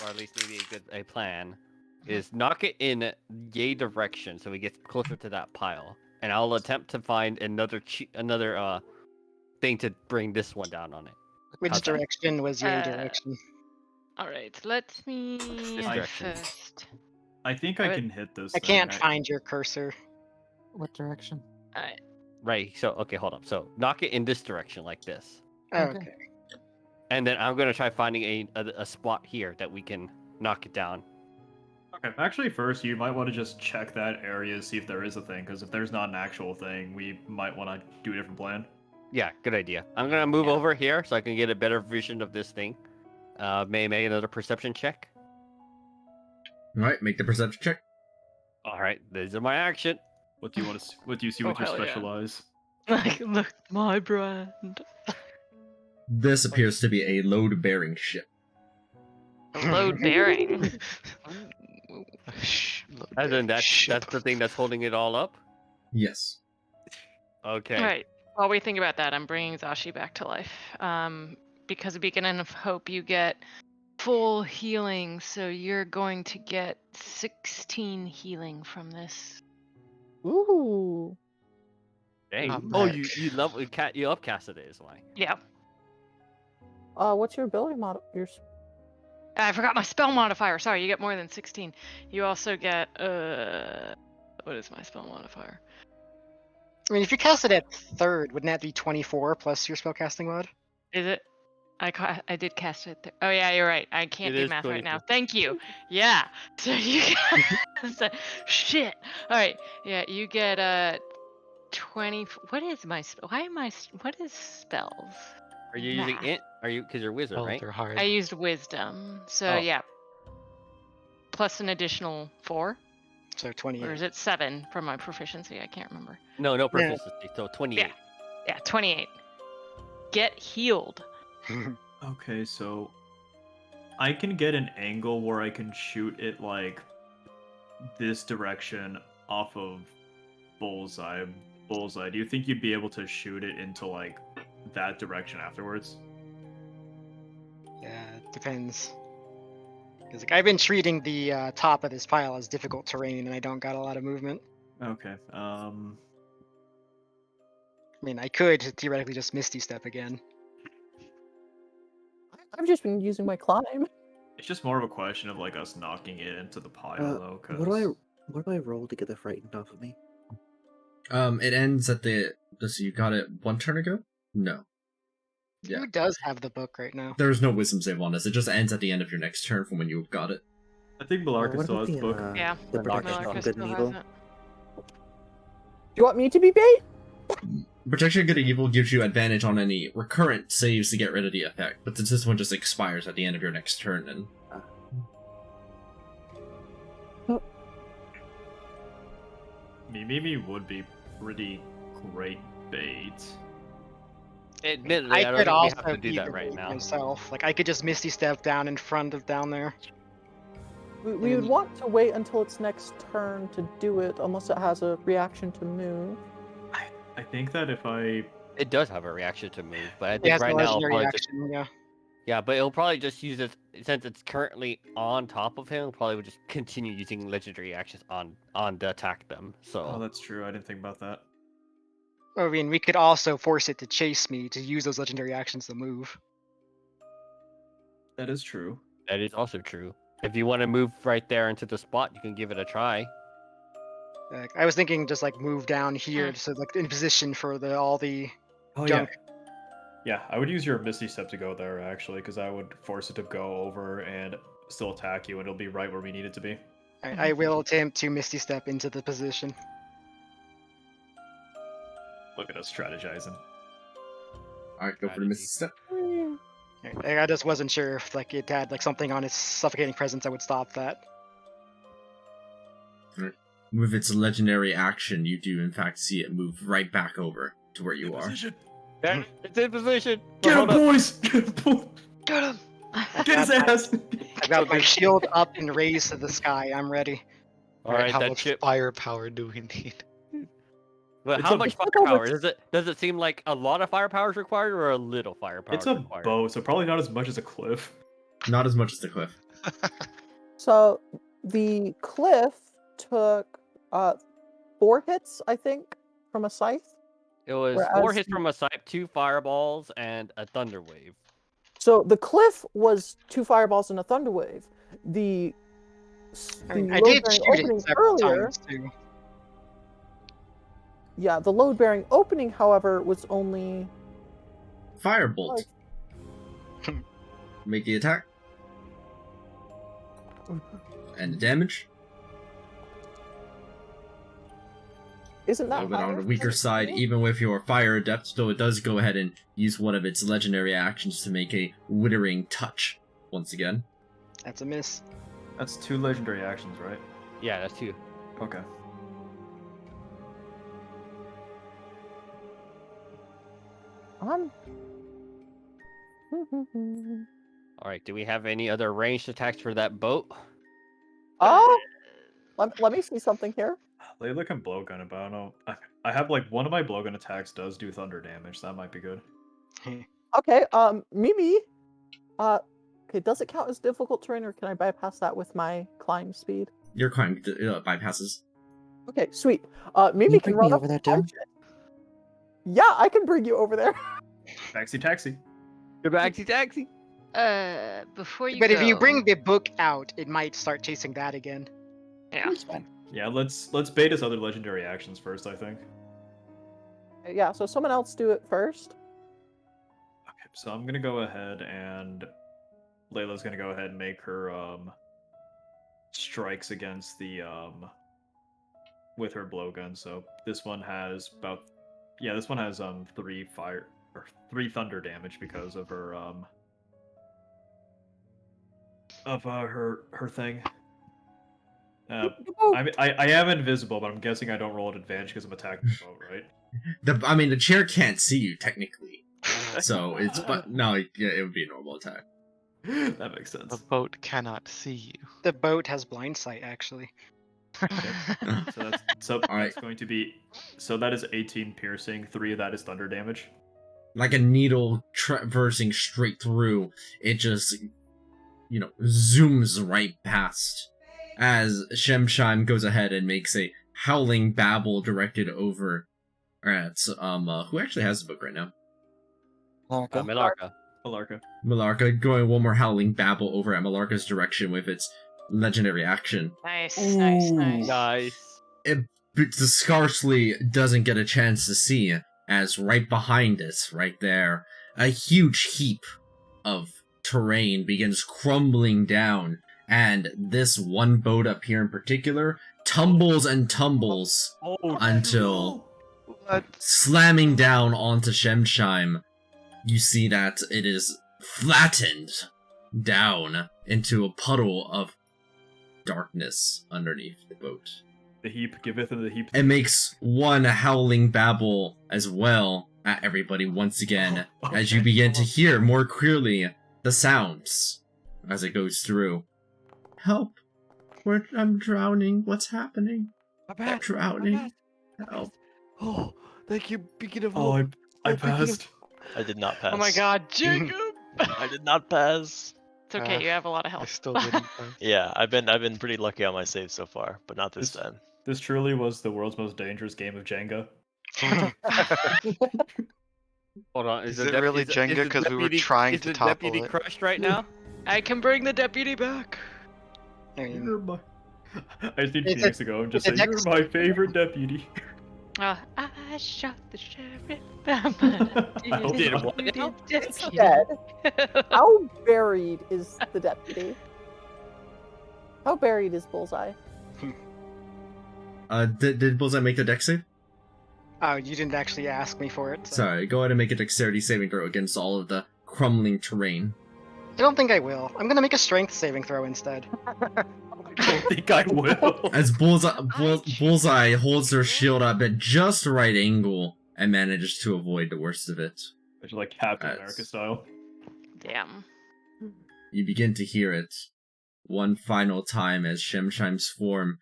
or at least maybe a plan, is knock it in yay direction so we get closer to that pile, and I'll attempt to find another thing to bring this one down on it. Which How's that? direction was your direction? All right, let me This direction. first. I think I can hit this. I thing. can't find your cursor. What direction? All right. Right. So okay, hold up. So knock it in this direction like this, Okay. and then I'm gonna try finding a spot here that we can knock it down. Okay. Actually, first you might want to just check that area, see if there is a thing. Because if there's not an actual thing, we might want to do a different plan. Yeah, good idea. I'm gonna move over here so I can get a better vision of this thing. May I make another perception check? Alright, make the perception check. All right, these are my action. What do you want to? What do you see Oh, with your hell yeah. specialize? Like, look, my brand. This appears to be a load-bearing ship. Load bearing. As in that's the thing that's holding it all up. Yes. Okay. All right. While we think about that, I'm bringing Zashi back to life. Because of Beacon of Hope, you get full healing, so you're going to get 16 healing from this. Ooh. Dang. I'm Oh, back. you upcasted it is why. Yeah. What's your ability model? I forgot my spell modifier. Sorry, you get more than 16. You also get what is my spell modifier? I mean, if you cast it at third, wouldn't that be 24 plus your spellcasting mod? Is it? I did cast it. Oh yeah, you're right. I can't It do is math right now. 24. Thank you. Yeah. So you so, shit. All right. Yeah, you get 20. What is my spell? Why am I? What is spells? Are you using Math. it? Are you? Because you're a wizard, Oh, right? they're hard. I used wisdom. So Oh. yeah. Plus an additional 4, So or 28. is it 7 from my proficiency? I can't remember. No, no proficiency. So 28. Yeah, 28. Get healed. Okay, so I can get an angle where I can shoot it like this direction off of Bullseye. Bullseye, do you think you'd be able to shoot it into like that direction afterwards? Yeah, it depends. Because like, I've been treating the top of this pile as difficult terrain, and I don't got a lot of movement. Okay. I mean, I could theoretically just Misty Step again. I've just been using my climb. It's just more of a question of like us knocking it into the pile though. Cause... What do I roll to get the frightened off of me? It ends at the. So you got it one turn ago? No. Yeah. Who does have the book right now? There's no wisdom save on this. It just ends at the end of your next turn from when you got it. I think Malarka what still about has the book. Yeah. The Marcus protection still from Marcus good and still evil? has it. Do you want me to be bait? Protection Good and Evil gives you advantage on any recurrent saves to get rid of the effect, but since this one just expires at the end of your next turn, then Mimi would be pretty great bait. Admittedly, I I don't could think we also have to do be that the right bait now. myself. Like I could just Misty Step down in front of down there. We would want to wait until its next turn to do it, unless it has a reaction to move. I think that if I It does have a reaction to move, but I It think has right a now it'll legendary probably action. Yeah. yeah, but it'll probably just use it since it's currently on top of him. It'll probably would just continue using legendary actions on to attack them. oh, So that's true. I didn't think about that. I mean, we could also force it to chase me to use those legendary actions to move. That is true. that is also true. If you want to move right there into the spot, you can give it a try. I was thinking just like move down here, Hmm. so like in position for all the Oh junk. yeah. I would use your Misty Step to go there actually, because I would force it to go over and still attack you, and it'll be right where we need it to be. I will attempt to Misty Step into the position. Look at us strategizing. alright, go for the Misty Step. I just wasn't sure if like it had like something on its suffocating presence that would stop that. With its legendary action, you do in fact see it move right back over to where you are. There, it's in position. Get him, Hold up. boys! Get him, boys! Got him. Get his ass! I got my shield up and raised to the sky. I'm ready. All right, how that much ship. firepower do we need? But It's how a- much it's like over- firepower does it seem like a lot of firepower is required or a little firepower? It's a required? boat, so probably not as much as a cliff. Not as much as the cliff. So the cliff took 4 hits, I think, from a scythe. It was 4 Whereas hits from a scythe, 2 fireballs, and a thunder wave. So the cliff was 2 fireballs and a thunder wave. The I mean, the I did load-bearing shoot it opening several earlier. times too. Yeah, the load-bearing opening, however, was only Firebolt. Make the attack. And the damage. isn't A that little bit on higher the than weaker it side, was? even with your fire adept, though it does go ahead and use one of its legendary actions to make a withering touch once again. That's a miss. That's 2 legendary actions, right? Yeah, that's 2. Okay. All right, do we have any other ranged attacks for that boat? Oh, let me see something here. Layla can blowgun it, but I don't know. I have like one of my blowgun attacks does do thunder damage, so that might be good. Okay, Mimi. Okay, does it count as difficult terrain, or can I bypass that with my climb speed? Your climb bypasses. Okay, sweet. Mimi you can bring run me up over there, and Tim? punch it. Yeah, I can bring you over there. Taxi, taxi. Taxi, taxi. Before you But go, if you bring the book out, it might start chasing that again. yeah, It's fine. Yeah, let's bait his other legendary actions first, I think. Yeah, so someone else do it first. Okay, so I'm gonna go ahead and Layla's gonna go ahead and make her strikes against the with her blowgun. So this one has this one has 3 fire or 3 thunder damage because of her her thing. I am invisible, but I'm guessing I don't roll at advantage because I'm attacking the boat, right? The chair can't see you technically, so it's but no, yeah, it would be a normal attack. That makes The sense. boat cannot see you. The boat has blind sight, actually. So All right. that's going to be that is 18 piercing. 3 of that is thunder damage. Like a needle traversing straight through, it just zooms right past. As Shemshime goes ahead and makes a howling babble directed over at who actually has the book right now? Milarka. Alarka. Malarka, going one more howling babble over at Malarka's direction with its legendary action. nice, nice, nice. Nice. It scarcely doesn't get a chance to see, as right behind it, right there, a huge heap of terrain begins crumbling down, and this one boat up here in particular tumbles and tumbles until slamming down onto Shemshime, you see that it is flattened down into a puddle of darkness underneath the boat. The heap giveth and the heap. It makes one howling babble as well at everybody once again, as you begin to hear more clearly the sounds as it goes through. Help! I'm drowning. What's happening? I'm drowning. Help. Oh, thank you, Beacon of Oh, Hope. I passed. I did not pass. Oh my god, Jacob! I did not pass. It's okay, you have a lot of I health. still didn't. Yeah, I've been pretty lucky on my save so far, but not this time. This truly was the world's most dangerous game of Jenga. Hold on, Is it really Jenga? Because we were trying to the topple deputy it. crushed right now? I can bring the deputy back. I mean, You're my... I just need It's a- Phoenix to go and just it's say, a you're dex- my favorite deputy. I shot the sheriff. Oh, did what now? It's dead. How buried is the deputy? How buried is Bullseye? Did Bullseye make the dex save? oh, you didn't actually ask me for it. So. Sorry, go ahead and make a dexterity saving throw against all of the crumbling terrain. I don't think I will. I'm gonna make a strength saving throw instead. I don't think I will. As Bullseye holds her shield up at just the right angle and manages to avoid the worst of it. It's like Captain That's- America style. Damn. You begin to hear it one final time as Shemshime's form,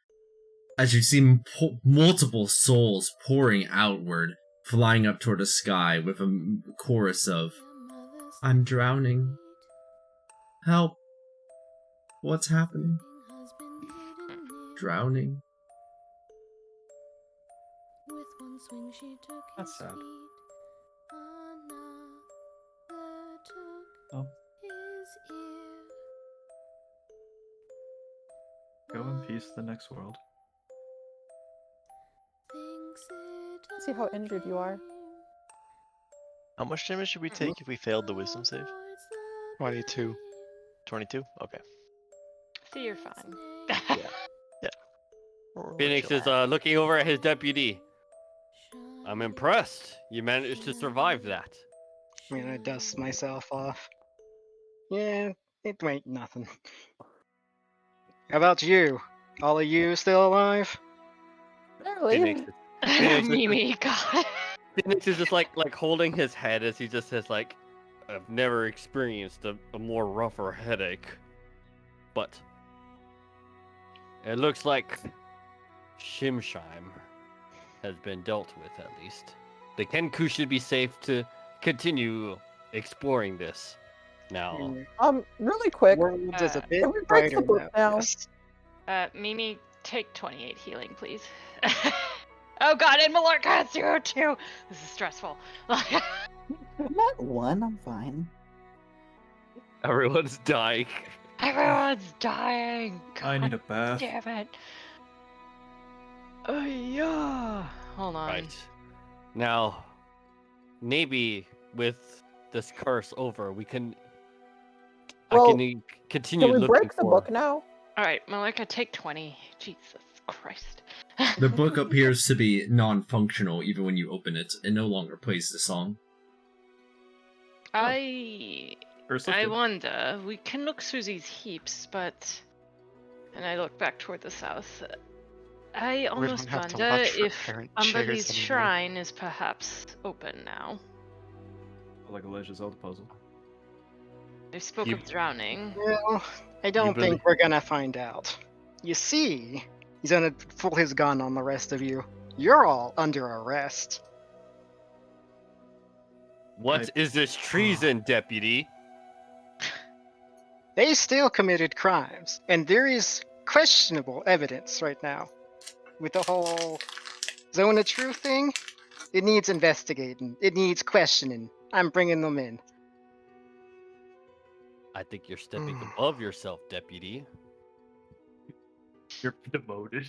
as you see multiple souls pouring outward, flying up toward the sky with a chorus of, I'm drowning. Help. What's happening? Drowning. That's sad. Oh. Go in peace to the next world. See how injured you are. How much damage should we take if we failed the wisdom save? 22. 22? Okay. See, you're fine. Phoenix is looking over at his deputy. I'm impressed. You managed to survive that. I mean, I dust myself off. Yeah, it ain't nothing. How about you? All of you still alive? Phoenix, Barely. Mimi, God. Phoenix is just like holding his head as he just says like, I've never experienced a more rougher headache, but it looks like Shimshime has been dealt with at least. The Kenku should be safe to continue exploring this now. Really quick. World is a bit can we break the brighter book now? yes. Mimi, take 28 healing, please. Oh god, and Malorca has 0 too! This is stressful. I'm at 1, I'm fine. Everyone's dying. Everyone's dying! I need a God bath. damn it. Oh yeah. Hold on. Right. Now, maybe with this curse over, we can. Well, I can continue Can we looking break the for. book now? Alright, Malorca, take 20. Jesus Christ. The book appears to be non-functional even when you open it. It no longer plays the song. I Ursula, wonder, we can look through these heaps, but... And I look back toward the south. I almost have to wonder watch for if parent chairs Umberly's anymore. shrine is perhaps open now. like a Legend of Zelda puzzle. They spoke You- of drowning. Well, I don't really- think we're gonna find out. You see, he's gonna pull his gun on the rest of you. You're all under arrest. What is this treason, deputy? They still committed crimes, and there is questionable evidence right now. With the whole Zone of Truth thing, it needs investigating. It needs questioning. I'm bringing them in. I think you're stepping above yourself, deputy. You're demoted.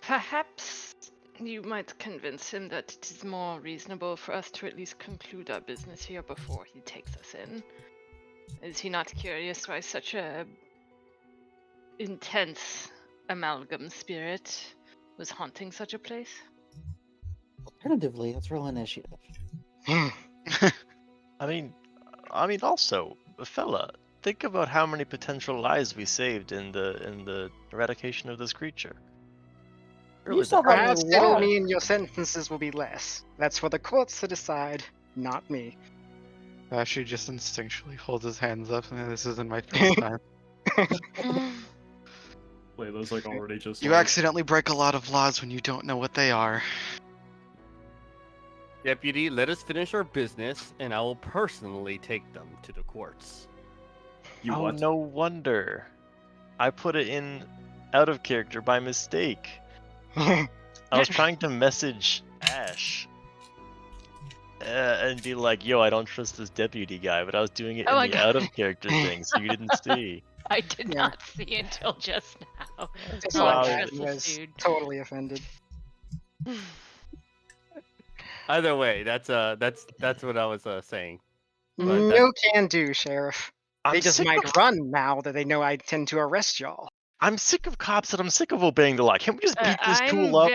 Perhaps you might convince him that it is more reasonable for us to at least conclude our business here before he takes us in. Is he not curious why such a intense amalgam spirit was haunting such a place? Alternatively, let's roll initiative. I mean, also, fella, think about how many potential lives we saved in the eradication of this creature. You saw how Perhaps many it'll logs. mean your sentences will be less. That's for the courts to decide, not me. Ashley just instinctually holds his hands up, and this isn't my first time. Layla's like already just. You like, accidentally break a lot of laws when you don't know what they are. Deputy, let us finish our business, and I will personally take them to the courts. You Oh, what? no wonder. I put it in out of character by mistake. I was trying to message Ash and be like, yo, I don't trust this deputy guy, but I was doing it Oh my in the God. out of character thing, so you didn't see. I did Yeah. not see until just now. Just Oh, like I that, trust he this was dude. totally offended. Either way, that's what I was saying. But No can do, Sheriff. They I'm just sick might of, run now that they know I tend to arrest y'all. I'm sick of cops and I'm sick of obeying the law. Can't we just beat this I'm tool up?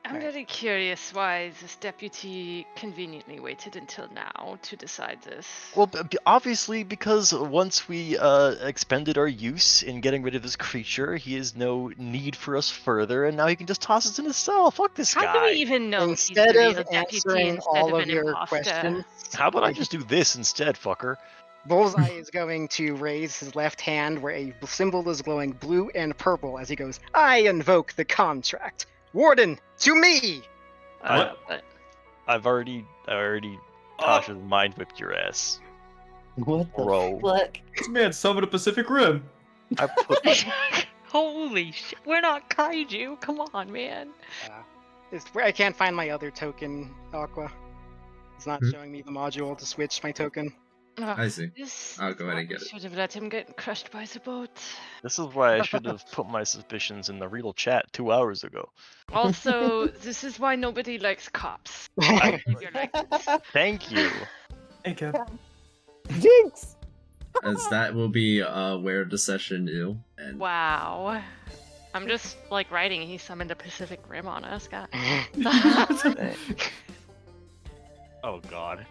I'm very curious why this deputy conveniently waited until now to decide this. Well, obviously, because once we expended our use in getting rid of this creature, he has no need for us further, and now he can just toss us in his cell. Fuck this How guy. do we even know Instead he's of the real deputy answering instead all of of an your imposter? questions, How about I just do this instead, fucker? Bullseye is going to raise his left hand where a symbol is glowing blue and purple as he goes, I invoke the contract. Warden, to me! What? But I've already Tasha's mind whipped your ass. What the Bro. fuck? This man summoned a Pacific Rim. I put holy shit, we're not kaiju. Come on, man. I can't find my other token, Aqua. It's not Hmm. showing me the module to switch my token. I see. This I'll go ahead and get it. should have let him get crushed by the boat. This is why I should have put my suspicions in the real chat 2 hours ago. Also, this is why nobody likes cops. You're like this. Thank you. Hey, Kev. Jinx! As that will be where the session is. And Wow. I'm just like writing. He summoned a Pacific Rim on us, God. Oh God.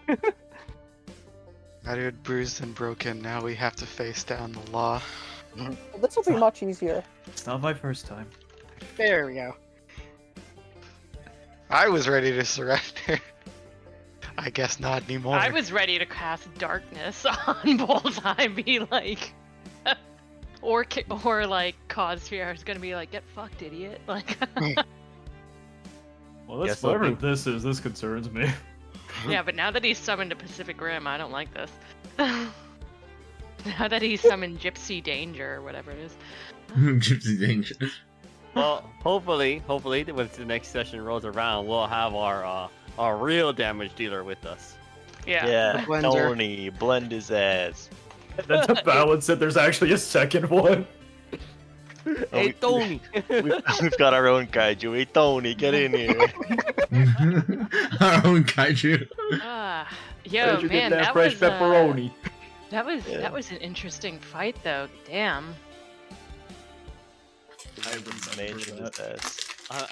Battered, bruised, and broken. Now we have to face down the law. Well, this will be much easier. It's not my first time. There we go. I was ready to surrender. I guess not anymore. I was ready to cast darkness on Bullseye, be like, or like cause fear. I was gonna be like, get fucked, idiot. Like, Well, that's Guess whatever something- this is. This concerns me. yeah, but now that he's summoned a Pacific Rim, I don't like this. Now that he's summoned Gypsy Danger or whatever it is. Gypsy Danger. Well, hopefully, once the next session rolls around, we'll have our real damage dealer with us. Yeah. Yeah, The blender. Tony, blend his ass. Then to balance it, there's actually a second one. Hey, we- Tony. We've got our own kaiju. Hey, Tony, get in here. Our own kaiju. Yo, Where'd you man, get that that fresh was pepperoni? Yeah. that was an interesting fight, though. Damn. I remember his ass.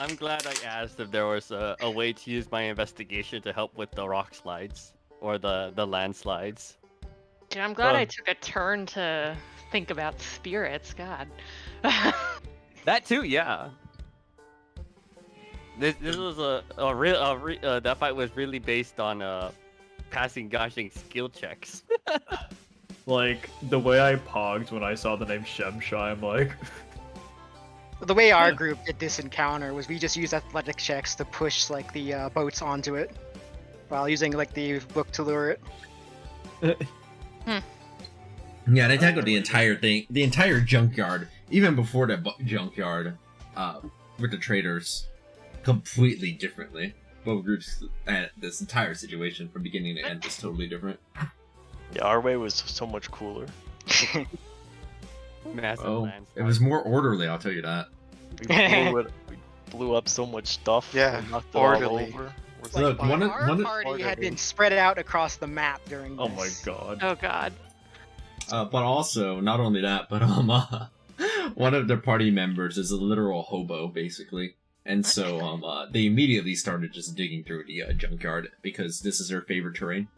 I'm glad I asked if there was a way to use my investigation to help with the rock slides or the landslides. Dude, I'm glad I Well- took a turn to think about spirits. God. That too, yeah. This was that fight was really based on passing goshing skill checks. Like, the way I pogged when I saw the name Shemshai, I'm like, The way our group did this encounter was we just used athletic checks to push like the boats onto it, while using like the book to lure it. Yeah, they tackled the entire thing, the entire junkyard, even before the junkyard, with the traders, completely differently. Both groups, this entire situation from beginning to end was totally different. Yeah, our way was so much cooler. Massive Oh, landslides. it was more orderly, I'll tell you that. We blew up so much stuff. Yeah, and knocked it all orderly. over. We're Like, Look, one of- our one of- party had been spread out across the map during this. oh my god. Oh God. But also, not only that, but one of their party members is a literal hobo, basically. And so they immediately started just digging through the junkyard because this is their favorite terrain.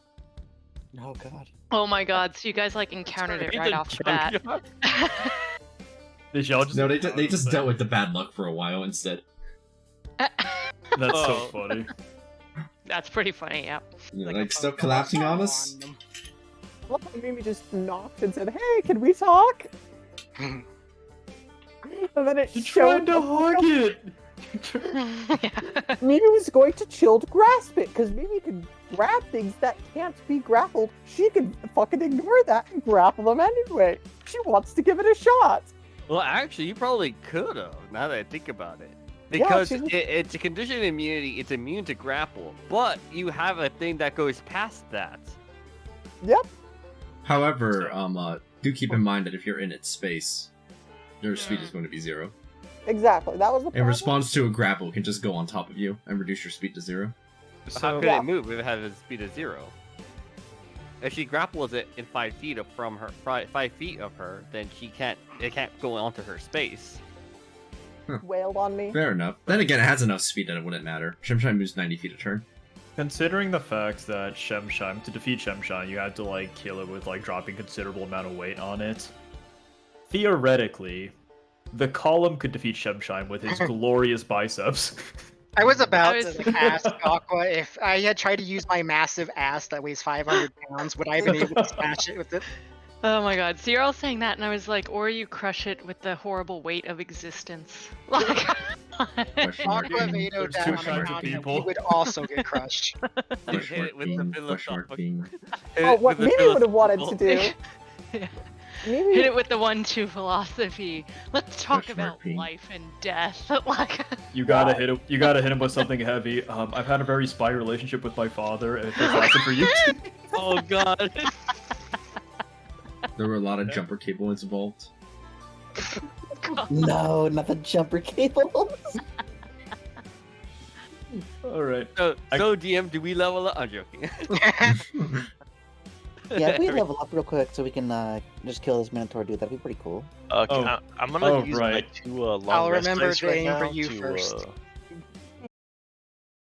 Oh god. Oh my god, so you guys like encountered it right off the bat. Did y'all just No, they just dealt with the bad luck for a while instead. That's so funny. That's pretty funny, yeah. You know, like still collapsing on us? Look, Mimi just knocked and said, "Hey, can we talk?" And then it showed to hug it! Yeah. Mimi was going to chill to grasp it, because Mimi can grab things that can't be grappled. She can fucking ignore that and grapple them anyway. She wants to give it a shot. Well, actually, you probably could have, now that I think about it. Because it's a conditioned immunity, it's immune to grapple, but you have a thing that goes past that. Yep. However, do keep in mind that if you're in its space, their speed is going to be 0. Exactly, that was the problem. In response to a grapple, it can just go on top of you and reduce your speed to 0. So how could it move if it had a speed of 0? If she grapples it in 5 feet from her, 5 feet of her, then it can't go onto her space. Wailed on me. Fair enough. Then again, it has enough speed that it wouldn't matter. Shemshine moves 90 feet a turn. Considering the fact that Shemshine, to defeat Shemshine, you had to like kill it with like dropping considerable amount of weight on it. Theoretically, the column could defeat Shemshine with his glorious biceps. I was about to ask Aqua if I had tried to use my massive ass that weighs 500 pounds, would I have been able to smash it with it? Oh my god, so you're all saying that, and I was like, or you crush it with the horrible weight of existence. Like, Aqua Vado down on the ground, he would also get crushed. Hit it with the philosophical. Oh, what Mimi would have wanted to do. Yeah. Mimi... Hit it with the 1-2 philosophy. Let's talk about life and death. Like, you gotta hit him. You gotta hit him with something heavy. I've had a very spy relationship with my father, and if that's awesome for you. Oh god. There were a lot of jumper cables involved. No, not the jumper cables. Alright. So DM, do we level up? I'm joking. Yeah, if we level up real quick so we can just kill this Minotaur dude, that'd be pretty cool. I'm gonna use my 2 long I'll rest remember dice to right aim now for you to, first.